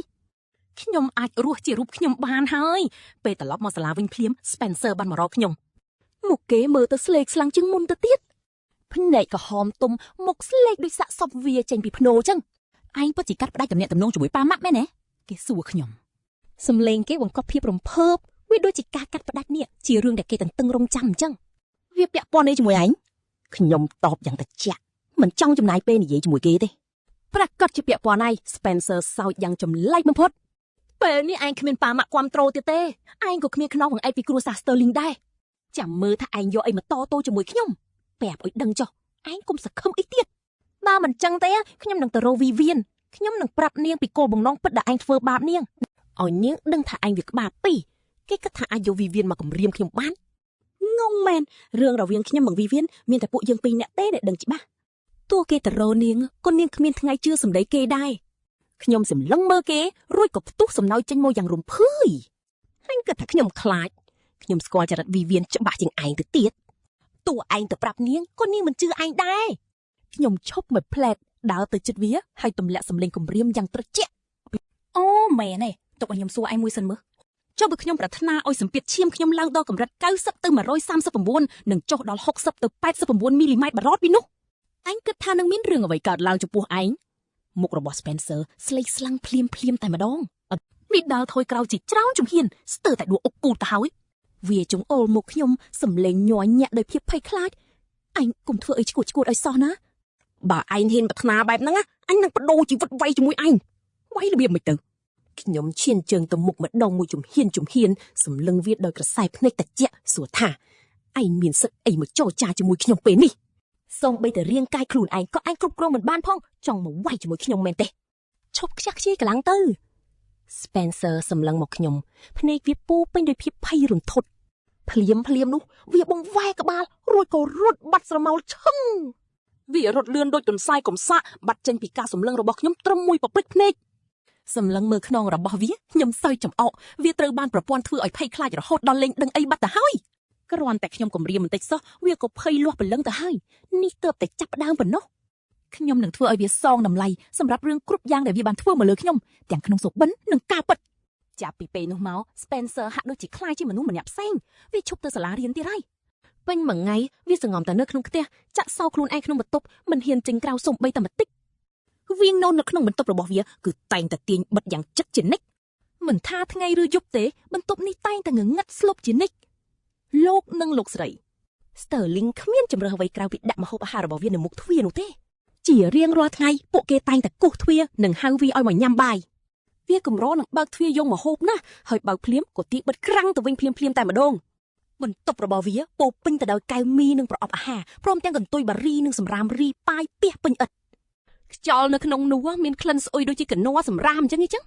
ខ្ញុំអាចរស់ជារូបខ្ញុំបានហើយពេលត្រឡប់មកសាលាវិញភ្លាម Spencer បានមករកខ្ញុំមុខគេមើលទៅស្លេកស្លាំងជាងមុនទៅទៀតភ្នែកក្រហមទុំមុខស្លេកដូចសាក់សពវាចេញពីភ្នោចឹងឯងពិតជាកាត់ផ្ដាច់ទំនាក់ទំនងជាមួយប៉ាម៉ាក់មែនទេគេសួរខ្ញុំសំឡេងគេបង្កប់ភាពរំភើបវាដូចជាការកាត់ផ្ដាច់នេះជារឿងដែលគេតន្ទឹងរង់ចាំអញ្ចឹងវាពាក់ព័ន្ធនេះជាមួយឯងខ្ញុំតបយ៉ាងត្រជាក់មិនចង់ចំណាយពេលនិយាយជាមួយគេទេប្រកាសជាពាក់ព័ន្ធហើយ Spencer សើចយ៉ាងចម្លែកបំផុតពេលនេះឯងគ្មានប៉ាម៉ាក់គាំទ្រទៀតទេឯងក៏គ្មានខ្នងបង្អែកពីគ្រួសារ Sterling ដែរចាំមើលថាឯងយកអីមកតតជាមួយខ្ញុំប្រាប់ឲ្យដឹងចុះឯងកុំសង្ឃឹមអីទៀតបើមិនចឹងទេខ្ញុំនឹងទៅរកវីវៀនខ្ញុំនឹងប្រាប់នាងពីគោលបំណងពិតដែលឯងធ្វើបាបនាងឲ្យនាងដឹងថាឯងវាក្បាលពីរគេគិតថាអាចយកវីវៀនមកគំរាមខ្ញុំបានងងមែនរឿងរវាងខ្ញុំនិងវីវៀនមានតែពួកយើងពីរនាក់ទេដែលដឹងច្បាស់ទោះគេទៅរកនាងក៏នាងគ្មានថ្ងៃជឿសម្ដីគេដែរខ្ញុំសម្លឹងមើលគេរួចក៏ផ្ទុះសំណោយចេញមកយ៉ាងរំភើយហើយគិតថាខ្ញុំខ្លាចខ្ញុំស្គាល់ចរិតវីវៀនច្បាស់ជាងឯងទៅទៀតទោះឯងទៅប្រាប់នាងក៏នាងមិនជឿឯងដែរខ្ញុំឈប់មួយផ្លែតដើរទៅជិតវាហើយទម្លាក់សម្លេងគំរាមយ៉ាងត្រជាក់អូមែនទេទុកឲ្យខ្ញុំសួរឯងមួយសិនមើលចុះបើខ្ញុំប្រាថ្នាឲ្យសម្ពាធឈាមខ្ញុំឡើងដល់កម្រិត90ទៅ139និងចុះដល់60ទៅ89មីលីម៉ែត្របារ៉តពីនោះឯងគិតថានឹងមានរឿងអ្វីកើតឡើងចំពោះឯងមុខរបស់ Spencer ស្លេកស្លាំងភ្លាមតែម្ដងនេះដើរថយក្រោយជាច្រើនជំហានស្ទើរតែដួលអុកគូទៅហើយវាចង្អុលមុខខ្ញុំសម្លេងញ័រញាក់ដោយភាពភ័យខ្លាចឯងកុំធ្វើអីឈួតឲ្យសោះណាបើឯងហ៊ានប្រាថ្នាបែបហ្នឹងអញនឹងបដូរជីវិតវាយជាមួយឯងវាយរបៀបមិនទៅខ្ញុំឈានជើងទៅមុខម្ដងមួយជំហានសម្លឹងវាដោយក្រសែភ្នែកត្រជាក់សួរថាឯងមានសិទ្ធិអីមកចរចាជាមួយខ្ញុំពេលនេះសូម្បីតែរាងកាយខ្លួនឯងក៏ឯងគ្រប់គ្រងមិនបានផងចង់មកវាយជាមួយខ្ញុំមែនទេឈប់ខ្ជះខ្ជាយកន្លងទៅ Spencer សម្លឹងមកខ្ញុំភ្នែកវាពោពេញដោយភាពភ័យរន្ធត់ភ្លាមនោះវាបង្វែរក្បាលរួចក៏រត់បាត់ស្រមោលឈឹងវារត់លឿនដូចទន្សាយកំសាកបាត់ចេញពីការសម្លឹងរបស់ខ្ញុំត្រឹមមួយប៉ព្រិចភ្នែកសម្លឹងមើលខ្នងរបស់វាខ្ញុំសើចចំអកវាត្រូវបានប្រព័ន្ធធ្វើឲ្យភ័យខ្លាចរហូតដល់លេងដឹងអីបាត់ទៅហើយគ្រាន់តែខ្ញុំគំរាមបន្តិចសោះវាក៏ភ័យលាស់ព្រលឹងទៅហើយនេះទើបតែចាប់ផ្ដើមប៉ុណ្ណោះខ្ញុំនឹងធ្វើឲ្យវាសងតម្លៃសម្រាប់រឿងគ្រប់យ៉ាងដែលវាបានធ្វើមកលើខ្ញុំទាំងក្នុងសុបិននិងការពិតចាប់ពីពេលនោះមក Spencer ហាក់ដូចជាខ្លាចជាមនុស្សម្នាក់ផ្សេងវាឈប់ទៅសាលារៀនទៀតហើយពេញមួយថ្ងៃវាសង្ងំតែនៅក្នុងផ្ទះចាក់សោខ្លួនឯងក្នុងបន្ទប់មិនហ៊ានចេញក្រៅសូម្បីតែបន្តិចវាងនៅក្នុងបន្ទប់របស់វាគឺតែងតែទាញបិទយ៉ាងជិតជានិច្ចមិនថាថ្ងៃឬយប់ទេបន្ទប់នេះតែងតែងងឹតស្លុបជានិច្ចលោកនិងលោកស្រី Sterling គ្មានជំរើសអ្វីក្រៅពីដាក់ម្ហូបអាហាររបស់វានៅមុខទ្វារនោះទេជារៀងរាល់ថ្ងៃពួកគេតែងតែគោះទ្វារនិងហៅវាឲ្យមកញ៉ាំបាយវាកម្រនឹងបើកទ្វារយកម្ហូបណាស់ហើយបើកភ្លាមក៏ទាញបិទក្រាំងទៅវិញភ្លាមតែម្ដងបន្ទប់របស់វាពោពេញទៅដោយកែវមីនិងប្រអប់អាហារព្រមទាំងកន្ទុយបារីនិងសម្រាមរីប៉ាយពះពេញឥដ្ឋខ្យល់នៅក្នុងនោះមានក្លិនស្អុយដូចជាកណ័រសម្រាមអញ្ចឹង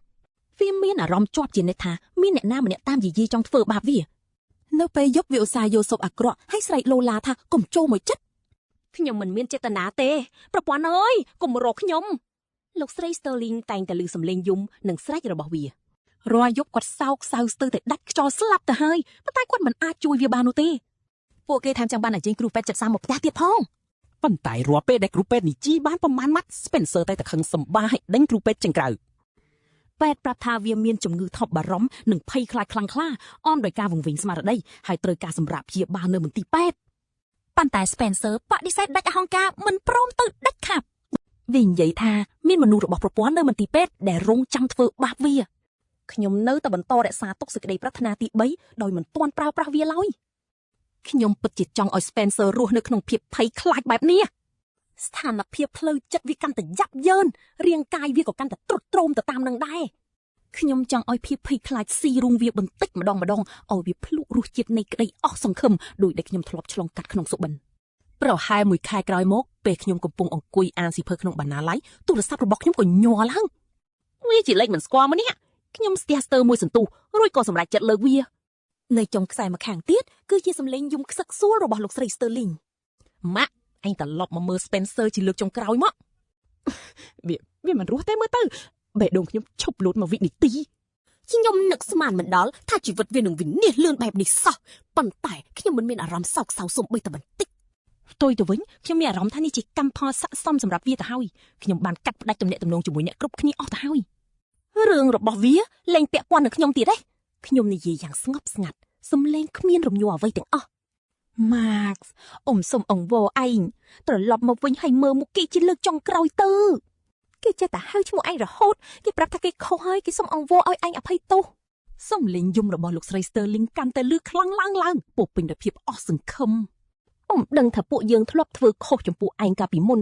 វាមានអារម្មណ៍ជាប់ជានិច្ចថាមានអ្នកណាម្នាក់តាមយាយីចង់ធ្វើបាបវានៅពេលយប់វាឧស្សាហ៍យកសុបអាក្រក់ហើយស្រែកឡូឡាថាកុំចូលមកចិត្តខ្ញុំមិនមានចេតនាទេប្រពន្ធអើយកុំរកខ្ញុំលោកស្រី Sterling តែងតែឮសំឡេងយំនិងស្រែករបស់វារាល់យប់គាត់សោកសៅស្ទើរតែដាច់ខ្យល់ស្លាប់ទៅហើយប៉ុន្តែគាត់មិនអាចជួយវាបាននោះទេពួកគេថែមចាំបានអញ្ជើញគ្រូពេទ្យចិត្តសាមមកផ្ទះទៀតផងប៉ុន្តែរាល់ពេលដែលគ្រូពេទ្យនិយាយបានប្រមាណម៉ាត់ Spencer តែខឹងសម្បាឲ្យដេញគ្រូពេទ្យចេញក្រៅ ពេទ្យប្រាប់ថាវាមានជំងឺថប់បារម្ភនិងភ័យខ្លាចខ្លាំងក្លាអមដោយការវង្វេងស្មារតីហើយត្រូវការសម្រាប់ព្យាបាលនៅមន្ទីរពេទ្យប៉ុន្តែ Spencer បដិសេធដាច់អហង្ការមិនព្រមទៅដាច់ខាប់វានិយាយថាមានមនុស្សរបស់ប្រពន្ធនៅមន្ទីរពេទ្យដែលរងចាំធ្វើបាបវាខ្ញុំនៅតែបន្តរក្សាទុកសេចក្តីប្រាថ្នាទី3ដោយមិនទាន់ប្រើប្រាស់វាឡើយខ្ញុំពិតជាចង់ឲ្យ Spencer រស់នៅក្នុងភាពភ័យខ្លាចបែបនេះស្ថានភាពផ្លូវចិត្តវាកាន់តែយ៉ាប់យ៉ឺនរាងកាយវាក៏កាន់តែទ្រុឌទ្រោមទៅតាមនឹងដែរខ្ញុំចង់ឲ្យភាពភ័យខ្លាចស៊ីរុងវាបន្តិចម្ដងឲ្យវាភ្លុករសជាតិនៃក្តីអស់សង្ឃឹមដោយដែលខ្ញុំធ្លាប់ឆ្លងកាត់ក្នុងសុបិនប្រហែល1ខែក្រោយមកពេលខ្ញុំកំពុងអង្គុយអានសៀវភៅក្នុងបណ្ណាល័យទូរស័ព្ទរបស់ខ្ញុំក៏ញ័រឡើងវាជាលេខមិនស្គាល់មកនេះខ្ញុំស្ទះស្ទើរមួយសន្ទុះរួចក៏សម្រេចចិត្តលើកវានៅចុងខ្សែម្ខាងទៀតគឺជាសំឡេងយំខ្សឹកខ្សួលរបស់លោកស្រី Sterling ម៉ាក់អញត្រឡប់មកមើល Spencer ជាលើកចុងក្រោយមកវាមិនរស់ទេមើលទៅបេះដូងខ្ញុំឈប់លោតមកវិនាទីខ្ញុំនឹកស្មានមិនដល់ថាជីវិតវានឹងវិនិច្ឆ័យលឿនបែបនេះសោះប៉ុន្តែខ្ញុំមិនមានអារម្មណ៍សោកសៅសូម្បីតែបន្តិចផ្ទុយទៅវិញខ្ញុំមានអារម្មណ៍ថានេះជាកម្មផលស័ក្តិសមសម្រាប់វាទៅហើយខ្ញុំបានកាត់ផ្ដាច់ទំនាក់ទំនងជាមួយអ្នកគ្រប់គ្នាអស់ទៅហើយរឿងរបស់វាលែងពាក់ព័ន្ធនឹងខ្ញុំទៀតទេខ្ញុំនិយាយយ៉ាងស្ងប់ស្ងាត់សំឡេងគ្មានរំញ័រអ្វីទាំងអស់ Max សុំអង្វរឯងត្រឡប់មកវិញហើយមើលមុខគេជាលើកចុងក្រោយទៅគេចេះតែហៅឈ្មោះឯងរហូតគេប្រាប់ថាគេខុសហើយគេសុំអង្វរឲ្យឯងអភ័យទោសសំឡេងយំរបស់លោកស្រី Sterling កាន់តែលឺខ្លាំងឡើងពោពេញដោយភាពអស់សង្ឃឹមដឹងថាពួកយើងធ្លាប់ធ្វើខុសចំពោះឯងកាលពីមុន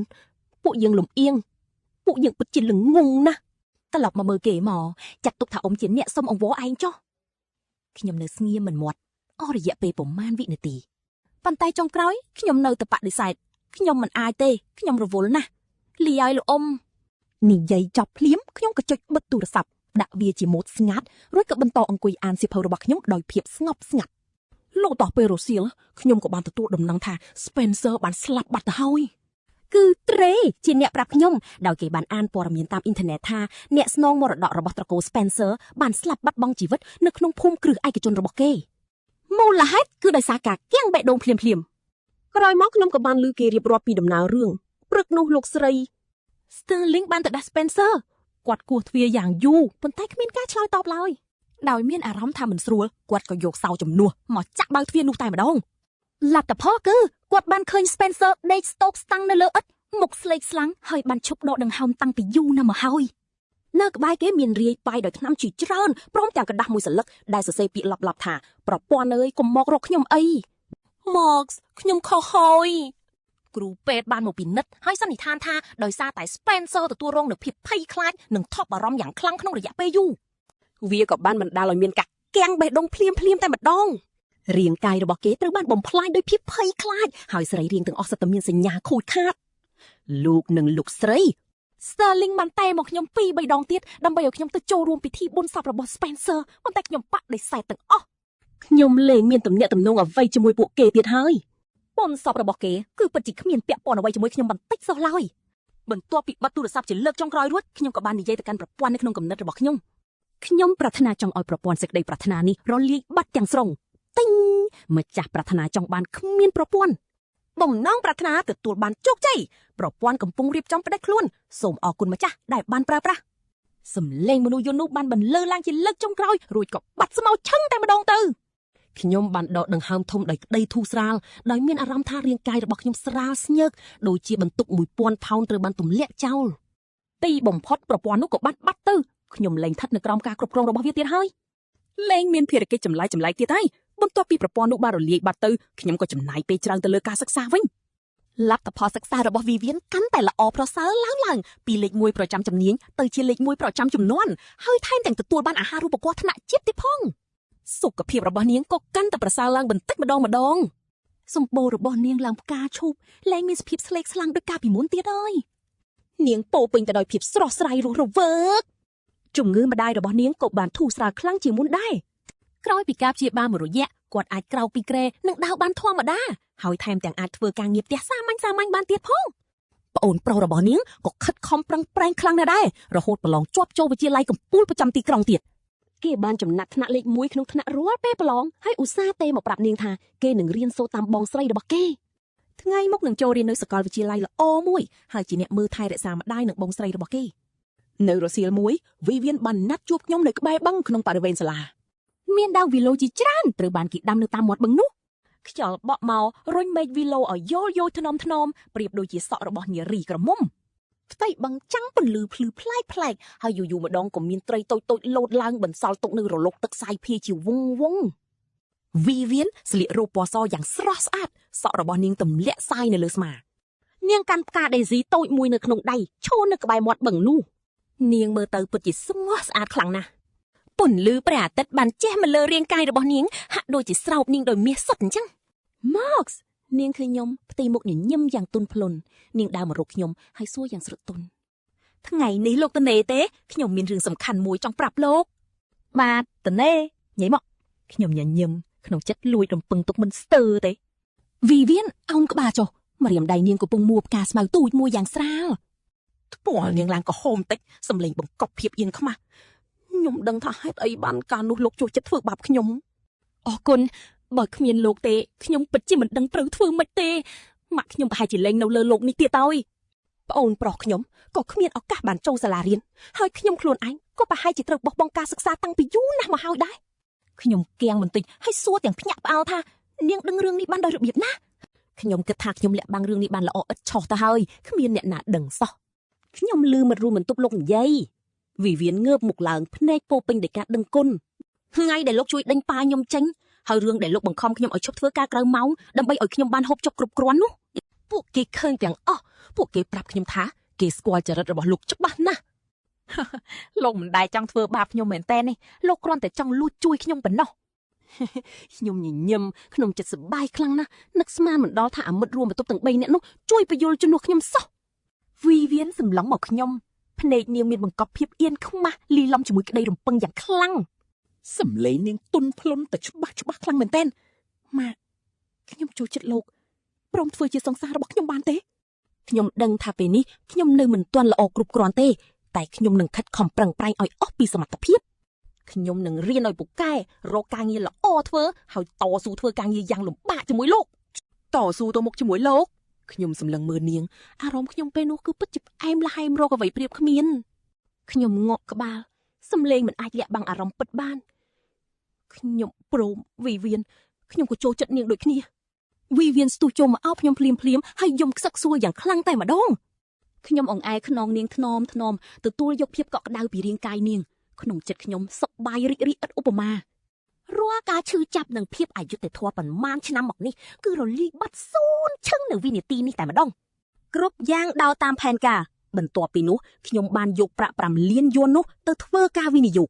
ពួកយើងលំអៀងពួកយើងពិតជាល្ងងណាស់ត្រឡប់មកមើលគេមកចាត់ទុកថាជាអ្នកសុំអង្វរឯងចុះខ្ញុំនៅស្ងៀមមិនមាត់អស់រយៈពេលប្រមាណវិនាទីប៉ុន្តែចុងក្រោយខ្ញុំនៅតែបដិសេធខ្ញុំមិនអាចទេខ្ញុំរវល់ណាស់លីហើយលោកនិយាយចប់ភ្លាមខ្ញុំក៏ចុចបិទទូរស័ព្ទដាក់វាជាម៉ូដស្ងាត់រួចក៏បន្តអង្គុយអានសៀវភៅរបស់ខ្ញុំដោយភាពស្ងប់ស្ងាត់លុះដល់ពេលរសៀលខ្ញុំក៏បានទទួលដំណឹងថា Spencer បានស្លាប់បាត់ទៅហើយគឺត្រេជាអ្នកប្រាប់ខ្ញុំដោយគេបានអានព័ត៌មានតាមអ៊ីនធឺណិតថាអ្នកស្នងមរតករបស់ត្រកូល Spencer បានស្លាប់បាត់បង់ជីវិតនៅក្នុងភូមិគ្រឹះឯកជនរបស់គេមូលហេតុគឺដោយសារការគាំងបេះដូងភ្លាមក្រោយមកខ្ញុំក៏បានឮគេរៀបរាប់ពីដំណើររឿងព្រឹកនោះលោកស្រី Sterling បានទៅដាស់ Spencer គាត់គោះទ្វារយ៉ាងយូរប៉ុន្តែគ្មានការឆ្លើយតបឡើយដោយមានអារម្មណ៍ថាមិនស្រួលគាត់ក៏យកសោជំនួសមកចាក់បើកទ្វារនោះតែម្ដងលទ្ធផលគឺគាត់បានឃើញ Spencer ដេកស្ទោកស្តាំងនៅលើឥដ្ឋមុខស្លេកស្លាំងហើយបានឈប់ដកដង្ហើមតាំងពីយូរណាស់មកហើយនៅក្បែរគេមានរាយប៉ាយដោយថ្នាំជាច្រើនព្រមទាំងกระดาษមួយសន្លឹកដែលសរសេរពាក្យលបៗថាប្រពន្ធអើយកុំមករកខ្ញុំអី Max ខ្ញុំខុសហើយគ្រូពេទ្យបានមកពិនិត្យហើយសន្និដ្ឋានថាដោយសារតែ Spencer ទទួលរងនូវភាពភ័យខ្លាចនិងថប់បារម្ភយ៉ាងខ្លាំងក្នុងរយៈពេលយូរវាក៏បានបណ្ដាលឲ្យមានការគាំងបេះដូងភ្លាមតែម្ដងរាងកាយរបស់គេត្រូវបានបំផ្លាញដោយភាពភ័យខ្លាចហើយសរីរាង្គទាំងអស់សុទ្ធតែមានសញ្ញាខូចខាតលោកនិងលោកស្រី Sterling បានតែមកខ្ញុំ2-3 ដងទៀតដើម្បីឲ្យខ្ញុំទៅចូលរួមពិធីបុណ្យសពរបស់ Spencer ប៉ុន្តែខ្ញុំបដិសេធទាំងអស់ខ្ញុំលែងមានទំនាក់ទំនងអ្វីជាមួយពួកគេទៀតហើយបុណ្យសពរបស់គេគឺពិតជាគ្មានពាក់ព័ន្ធអ្វីជាមួយខ្ញុំបន្តិចសោះឡើយបន្ទាប់ពីបិទទូរស័ព្ទជាលើកចុងក្រោយរួចខ្ញុំក៏បាននិយាយទៅកាន់ប្រពន្ធនៅក្នុងគំនិតរបស់ខ្ញុំប្រាថ្នាចង់ឲ្យប្រពន្ធសេចក្តីប្រាថ្នានេះរលាយបាត់ទាំងស្រុងទិញម្ចាស់ប្រាថ្នាចង់បានគ្មានប្រពន្ធបំណងប្រាថ្នាទទួលបានជោគជ័យប្រពន្ធកំពុងរៀបចំផ្ដេចខ្លួនសូមអរគុណម្ចាស់ដែលបានប្រើប្រាស់សំឡេងមនុស្សយន្តនោះបានបន្លឺឡើងជាលើកចុងក្រោយរួចក៏បាត់ស្មៅឆឹងតែម្ដងទៅខ្ញុំបានដកដង្ហើមធំដោយក្តីធូរស្រាលដោយមានអារម្មណ៍ថារាងកាយរបស់ខ្ញុំស្រាលស្ញើកដូចជាបន្ទុក 1000 ផោនត្រូវបានទម្លាក់ចោលទីបំផុតប្រពន្ធនោះក៏បាត់ទៅខ្ញុំលែងស្ថិតនៅក្រោមការគ្រប់គ្រងរបស់វាទៀតហើយលែងមានភារកិច្ចចម្លែកទៀតហើយបន្ទាប់ពីប្រព័ន្ធនោះបានរលាយបាត់ទៅខ្ញុំក៏ចំណាយពេលច្រើនទៅលើការសិក្សាវិញលទ្ធផលសិក្សារបស់វីវៀនកាន់តែល្អប្រសើរឡើងពីលេខ1ប្រចាំជំនាញទៅជាលេខ1ប្រចាំជំនាន់ហើយថែមទាំងទទួលបានអាហារូបករណ៍ថ្នាក់ជាតិទៀតផងសុខភាពរបស់នាងក៏កាន់តែប្រសើរឡើងបន្តិចម្ដងសម្បូររបស់នាងឡើងផ្កាឈូកលែងមានសភាពស្លេកស្លាំងដូចកាលពីមុនទៀតហើយនាងពោពេញទៅដោយភាពស្រស់ស្រាយរស់រវើកជំងឺម្ដាយរបស់នាងក៏បានធូរស្រាលខ្លាំងជាងមុនដែរក្រោយពីការព្យាបាលមួយរយៈគាត់អាចក្រោកពីគ្រែនិងដើរបានធម្មតាហើយថែមទាំងអាចធ្វើការងារផ្ទះសាមញ្ញបានទៀតផងប្អូនប្រុសរបស់នាងក៏ខិតខំប្រឹងប្រែងខ្លាំងណាស់ដែររហូតប្រឡងជាប់ចូលវិទ្យាល័យកំពូលប្រចាំទីក្រុងទៀតគេបានចំណាត់ថ្នាក់លេខ1ក្នុងថ្នាក់រាល់ពេលប្រឡងហើយឧស្សាហ៍ទេមកប្រាប់នាងថាគេនឹងរៀនសូត្រតាមបងស្រីរបស់គេថ្ងៃមុខនឹងចូលរៀននៅសាកលវិទ្យាល័យល្អមួយហើយជាអ្នកមើលថែរក្សាម្ដាយនិងបងស្រីរបស់គេ នៅរសៀលមួយវិវៀនបានណាត់ជួបខ្ញុំនៅក្បែរបឹងក្នុងបរិវេណសាលាមានដាវវីឡូជាច្រើនត្រូវបានគេដាំនៅតាមមាត់បឹងនោះខ្យល់បក់មករុញមេឃវីឡូឲ្យយល់ថ្នមប្រៀបដូចជាសក់របស់នារីក្រមុំផ្ទៃបឹងចាំងពន្លឺភ្លឺប្លែកហើយយូរម្ដងក៏មានត្រីតូចលោតឡើងបន្សល់ទុកនៅរលកទឹកសាយភាយជាវងវីវៀនស្លៀករ៉ូបពណ៌សយ៉ាងស្រស់ស្អាតសក់របស់នាងទម្លាក់សាយនៅលើស្មានាងកាន់ផ្កាដេស៊ីតូចមួយនៅក្នុងដៃឈរនៅក្បែរមាត់បឹងនោះនាងមើលទៅពិតជាស្ងោះស្អាតខ្លាំងណាស់ពន្លឺព្រះអាទិត្យបានជះមកលើរាងកាយរបស់នាងហាក់ដូចជាស្រោបនាងដោយមាសសុទ្ធអញ្ចឹង Max នាងឃើញខ្ញុំផ្ទៃមុខញញឹមយ៉ាងទន់ភ្លន់នាងដើរមករកខ្ញុំហើយសួរយ៉ាងស្រទន់ថ្ងៃនេះលោកតនេទេខ្ញុំមានរឿងសំខាន់មួយចង់ប្រាប់លោកបាទតនេញ៉ៃមកខ្ញុំញញឹមក្នុងចិត្តលួចរំពឹងទុកមិនស្ទើរទេវីវៀនអោនក្បាលចុះម្រាមដៃនាងកំពុងមួផ្កាស្មៅទូចមួយយ៉ាងស្រាលថ្ពាល់នាងឡើងក៏ហូមតិចសំឡេងបង្កប់ភាពអៀនខ្មាស់ខ្ញុំដឹងថាហេតុអីបានកាលនោះលោកជួយចិត្តធ្វើបាបខ្ញុំអរគុណបើគ្មានលោកទេខ្ញុំពិតជាមិនដឹងត្រូវធ្វើម៉េចទេម៉ាក់ខ្ញុំប្រហែលជាលែងនៅលើលោកនេះទៀតហើយប្អូនប្រុសខ្ញុំក៏គ្មានឱកាសបានចូលសាលារៀនហើយខ្ញុំខ្លួនឯងក៏ប្រហែលជាត្រូវបោះបង់ការសិក្សាតាំងពីយូរណាស់មកហើយដែរខ្ញុំគៀងបន្តិចហើយសួរទាំងភ្ញាក់ផ្អើលថានាងដឹងរឿងនេះបានដោយរបៀបណាខ្ញុំគិតថាខ្ញុំលាក់បាំងរឿងនេះបានល្អឥតឆុសទៅហើយគ្មានអ្នកណាដឹងសោះខ្ញុំលឺមិត្តរួមបន្ទប់លោកនិយាយវិវៀនងើបមុខឡើងភ្នែកពោពេញដោយការដឹងគុណថ្ងៃដែលលោកជួយដេញប៉ាខ្ញុំចេញហើយរឿងដែលលោកបង្ខំខ្ញុំឲ្យឈប់ធ្វើការក្រៅម៉ោងដើម្បីឲ្យខ្ញុំបានហូបចុកគ្រប់គ្រាន់នោះពួកគេឃើញទាំងអស់ពួកគេប្រាប់ខ្ញុំថាគេស្គាល់ចរិតរបស់លោកច្បាស់ណាស់លោកមិនដែលចង់ធ្វើបាបខ្ញុំមែនតើនេះលោកគ្រាន់តែចង់លួចជួយខ្ញុំប៉ុណ្ណោះខ្ញុំញញឹមក្នុងចិត្តសប្បាយខ្លាំងណាស់នឹកស្មានមិនដល់ថាអាមិត្តរួមបន្ទប់ទាំង3នាក់នោះជួយបញ្យល់ជំនួសខ្ញុំសោះវីវៀនសម្លឹងមកខ្ញុំភ្នែកនាងមានបង្កប់ភាពអៀនខ្មាស់លីឡំជាមួយក្តីរំពឹងយ៉ាងខ្លាំងសំឡេងនាងទន់ភ្លន់តែច្បាស់ខ្លាំងមែនទែនម៉ាក់ខ្ញុំចូលចិត្តលោកព្រមធ្វើជាសង្សាររបស់ខ្ញុំបានទេខ្ញុំដឹងថាពេលនេះខ្ញុំនៅមិនទាន់ល្អគ្រប់គ្រាន់ទេតែខ្ញុំនឹងខិតខំប្រឹងប្រែងឲ្យអស់ពីសមត្ថភាពខ្ញុំនឹងរៀនឲ្យពូកែរកការងារល្អធ្វើហើយតស៊ូធ្វើការងារយ៉ាងលំបាកជាមួយលោកតស៊ូទៅមុខជាមួយលោកខ្ញុំសម្លឹងមើលនាងអារម្មណ៍ខ្ញុំពេលនោះគឺពិតជាផ្អែមល្ហែមរកអ្វីប្រៀបគ្មានខ្ញុំងក់ក្បាលសំឡេងមិនអាចលាក់បាំងអារម្មណ៍ពិតបានខ្ញុំព្រមវីវៀនខ្ញុំក៏ចូលចិត្តនាងដូចគ្នាវីវៀនស្ទុះចូលមកអោបខ្ញុំភ្លាមហើយយំខ្សឹកសួរយ៉ាងខ្លាំងតែម្ដងខ្ញុំអង្អែលខ្នងនាងថ្នមទទួលយកភាពកក់ក្ដៅពីរាងកាយនាងក្នុងចិត្តខ្ញុំសប្បាយរីករាយឥតឧបមារាល់ការឈឺចាប់និងភាពអយុត្តិធម៌ប៉ុន្មានឆ្នាំមកនេះគឺរលាយបាត់សូន្យឈឹងនៅវិនាទីនេះតែម្ដងគ្រប់យ៉ាងដើរតាមផែនការបន្ទាប់ពីនោះខ្ញុំបានយកប្រាក់5លានយួននោះទៅធ្វើការវិនិយោគ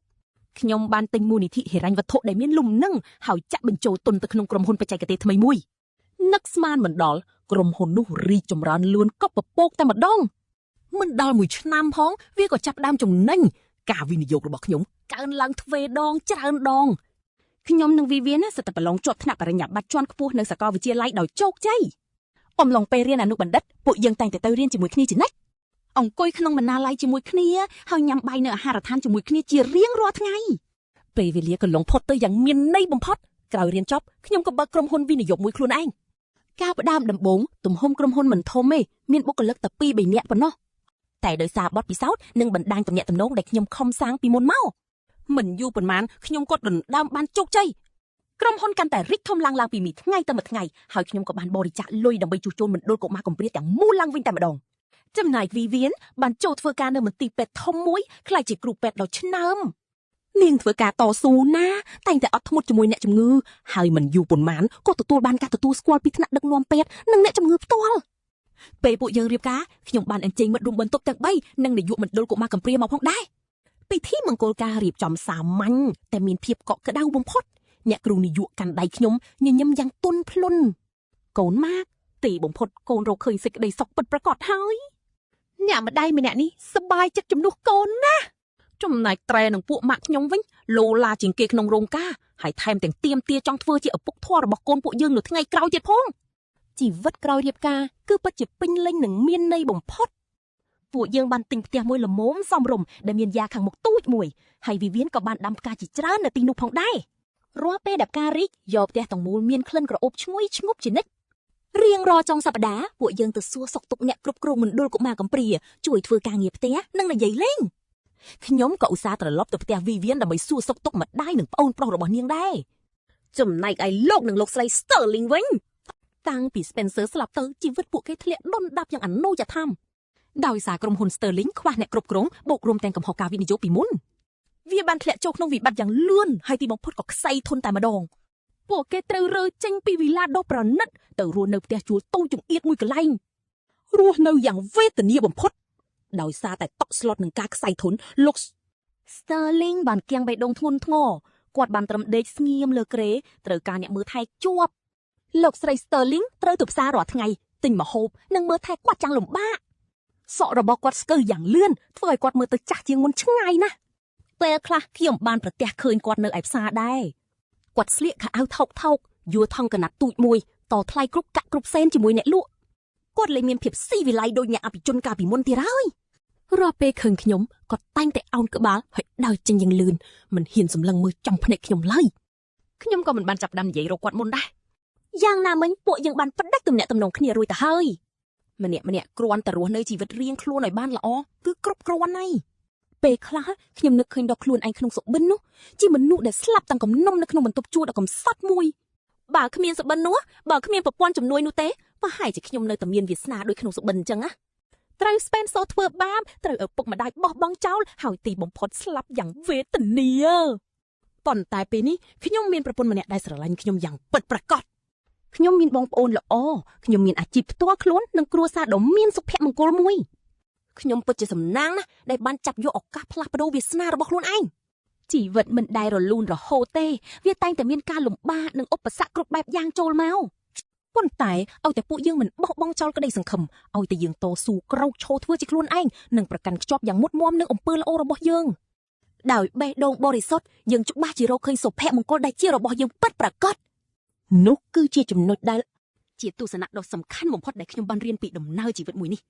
ខ្ញុំបានទិញមូលនិធិហិរញ្ញវត្ថុដែលមានលំនឹងហើយចាក់បញ្ចូលទុនទៅក្នុងក្រុមហ៊ុនបច្ចេកទេសថ្មីមួយនឹកស្មានមិនដល់ក្រុមហ៊ុននោះរីកចម្រើនលឿនកប់ពពកតែម្ដងមិនដល់1ឆ្នាំផងវាក៏ចាប់ផ្ដើមចំណេញការវិនិយោគរបស់ខ្ញុំកើនឡើងទ្វេដងច្រើនដងខ្ញុំនិងវីវៀនសិតតែប្រឡងជាប់ថ្នាក់បរិញ្ញាបត្រជាន់ខ្ពស់នៅសាកលវិទ្យាល័យដោយជោគជ័យអំឡុងពេលរៀនអនុបណ្ឌិតពួកយើងតែងតែទៅរៀនជាមួយគ្នាជានិច្ចអង្គុយក្នុងបណ្ណាល័យជាមួយគ្នាហើយញ៉ាំបាយនៅអាហារដ្ឋានជាមួយគ្នាជារៀងរាល់ថ្ងៃពេលវេលាក៏លងផុតទៅយ៉ាងមានន័យបំផុតក្រោយរៀនចប់ខ្ញុំក៏បើកក្រុមហ៊ុនវិនិយោគមួយខ្លួនឯងការផ្ដើមដំបូងទំហំក្រុមហ៊ុនមិនធំទេមានបុគ្គលិកតែ2-3នាក់ប៉ុណ្ណោះតែដោយសារបទពិសោធន៍និងបណ្ដាញទំនាក់ទំនងដែលខ្ញុំខំសាងពីមុនមកមិនយូរប៉ុន្មានខ្ញុំក៏ដណ្ដើមបានជោគជ័យក្រុមហ៊ុនកាន់តែរីកធំឡើងពីមួយថ្ងៃទៅមួយថ្ងៃហើយខ្ញុំក៏បានបរិច្ចាគលុយដើម្បីជួសជុលមណ្ឌលកុមារកំព្រាទាំងមូលឡើងវិញតែម្ដងចំណែកវីវៀនបានចូលធ្វើការនៅមន្ទីរពេទ្យធំមួយក្លាយជាគ្រូពេទ្យដ៏ឆ្នើមនាងធ្វើការតស៊ូណាតែងតែអត់ធ្មត់ជាមួយអ្នកជំងឺហើយមិនយូរប៉ុន្មានក៏ទទួលបានការទទួលស្គាល់ពីថ្នាក់ដឹកនាំពេទ្យនិងអ្នកជំងឺផ្ទាល់ពេលពួកយើងរៀបការខ្ញុំបានអញ្ជើញមិត្តរួមបន្ទប់ទាំង3និងនាយកមណ្ឌលកុមារកំព្រាមកផងដែរពិធីមង្គលការរៀបចំសាមញ្ញតែមានភាពកក់ក្ដៅបំផុតអ្នកគ្រូនាយកកាន់ដៃខ្ញុំញញឹមយ៉ាងទន់ភ្លន់កូនម៉ាកទីបំផុតកូនរកឃើញសេចក្តីសុខពិតប្រាកដហើយអ្នកម្ដាយម្នាក់នេះសប្បាយចិត្តជំនួសកូនណាចំណែកត្រែនឹងពួកម៉ាក់ខ្ញុំវិញលោឡាជាងគេក្នុងរោងការហើយថែមទាំងទៀមទាចង់ធ្វើជាឪពុកធម៌របស់កូនពួកយើងនៅថ្ងៃក្រោយទៀតផងជីវិតក្រោយរៀបការគឺពិតជាពេញលេញនិងមានន័យបំផុតពួកយើងបានទិញផ្ទះមួយល្មមសមរម្យដែលមានយ៉ាខាងមុខទូចមួយហើយវិវៀនក៏បានដាំផ្កាជាច្រើននៅទីនោះផងដែររាល់ពេលដែលផ្ការីកយកផ្ទះទាំងមូលមានក្លិនក្រអូបឈ្ងុយឈ្ងប់ជានិច្ចរៀងរាល់ចុងសប្តាហ៍ពួកយើងទៅសួរសុខទុក្ខអ្នកគ្រប់គ្រងមណ្ឌលកុមារកំព្រាជួយធ្វើការងារផ្ទះនិងនិយាយលេង ខ្ញុំក៏ឧស្សាហ៍ត្រឡប់ទៅផ្ទះវីវៀនដើម្បីសួរសុខទុក្ខម្ដាយនិងប្អូនប្រុសរបស់នាងដែរចំណែកឯលោកនិងលោកស្រី Sterling វិញតាំងពី Spencer ស្លាប់ទៅជីវិតពួកគេធ្លាក់ដុនដាបយ៉ាងអនោចធម៌ដោយសារក្រុមហ៊ុន Sterling ខ្វះអ្នកគ្រប់គ្រងបូករួមទាំងកំហុសការវិនិយោគពីមុនវាបានធ្លាក់ចូលក្នុងវិបត្តិយ៉ាងលឿនហើយទីបំផុតក៏ខ្សែធនតែម្ដងពួកគេត្រូវរើចេញពីវិឡាដ៏ប្រណិតទៅរស់នៅផ្ទះជួលតូចចង្អៀតមួយកន្លែងរស់នៅយ៉ាងវេទនាបំផុតដោយសារតែតុកស្លុតនឹងការខ្សែធនលោក Sterling បានគៀងបេះដូងធ្ងន់ធ្ងរគាត់បានត្រឹមដេកស្ងៀមលើគ្រែត្រូវការអ្នកមើលថែជាប់លោកស្រី Sterling ត្រូវទៅផ្សាររាល់ថ្ងៃទិញម្ហូបនិងមើលថែគាត់យ៉ាងលំបាកសក់របស់គាត់ស្កើយ៉ាងលឿនធ្វើឲ្យគាត់មើលទៅចាស់ជាងមុនឆ្ងាយណាស់ពេលខ្លះខ្ញុំបានប្រទះឃើញគាត់នៅឯផ្សារដែរគាត់ស្លៀកខោអាវថោកយួរថង់កណាត់ទូចមួយតថ្លៃគ្រប់កាក់គ្រប់សេនជាមួយអ្នកលក់គាត់លែងមានភាពស៊ីវិល័យដូចអ្នកអភិជនកាលពីមុនទៀតហើយរាល់ពេលឃើញខ្ញុំគាត់តែងតែអោនក្បាលហើយដើរចេញយ៉ាងលឿនមិនហ៊ានសម្លឹងមើលចំភ្នែកខ្ញុំឡើយខ្ញុំក៏មិនបានចាប់ផ្ដើមនិយាយរកគាត់មុនដែរយ៉ាងណាមិញពួកយើងបានផ្ដាច់ទំនាក់ទំនងគ្នារួចទៅហើយម្នាក់គ្រាន់តែរស់នៅជីវិតរៀងខ្លួនឲ្យបានល្អគឺគ្រប់គ្រាន់ហើយពេលខ្លះខ្ញុំនឹកឃើញដល់ខ្លួនឯងក្នុងសុបិននោះជាមនុស្សដែលស្លាប់តាំងកំណុំនៅក្នុងបន្ទប់ជួលដ៏កំសត់មួយបើគ្មានសុបិននោះបើគ្មានប្រព័ន្ធជំនួយនោះទេប្រហែលជាខ្ញុំនៅតែមានវាសនាដូចក្នុងសុបិនអញ្ចឹងណាត្រូវ Spencer ធ្វើបាបត្រូវឪពុកម្ដាយបោះបង់ចោលហើយទីបំផុតស្លាប់យ៉ាងវេទនាប៉ុន្តែពេលនេះខ្ញុំមានប្រពន្ធម្នាក់ដែលស្រឡាញ់ខ្ញុំយ៉ាងពិតប្រាកដខ្ញុំមានបងប្អូនល្អខ្ញុំមានអាជីពផ្ទាល់ខ្លួននិងគ្រួសារដ៏មានសុភមង្គលមួយខ្ញុំពិតជាសំណាងណាស់ដែលបានចាប់យកឱកាសផ្លាស់ប្ដូរវាសនារបស់ខ្លួនឯងជីវិតមិនដែលរលូនរហូតទេវាតែងតែមានការលំបាកនិងឧបសគ្គគ្រប់បែបយ៉ាងចូលមកប៉ុន្តែឲ្យតែពួកយើងមិនបោះបង់ចោលក្តីសង្ឃឹមឲ្យតែយើងតស៊ូក្រោកឈរធ្វើជាខ្លួនឯងនិងប្រកាន់ខ្ជាប់យ៉ាងមុតមាំនឹងអំពើល្អរបស់យើងដោយបេះដូងបរិសុទ្ធយើងច្បាស់ជារកឃើញសុភមង្គលដែលជារបស់យើងពិតប្រាកដនោះគឺជាចំណុចដែលជាទស្សនៈដ៏សំខាន់បំផុតដែលខ្ញុំបានរៀនពីដំណើរជីវិតមួយនេះ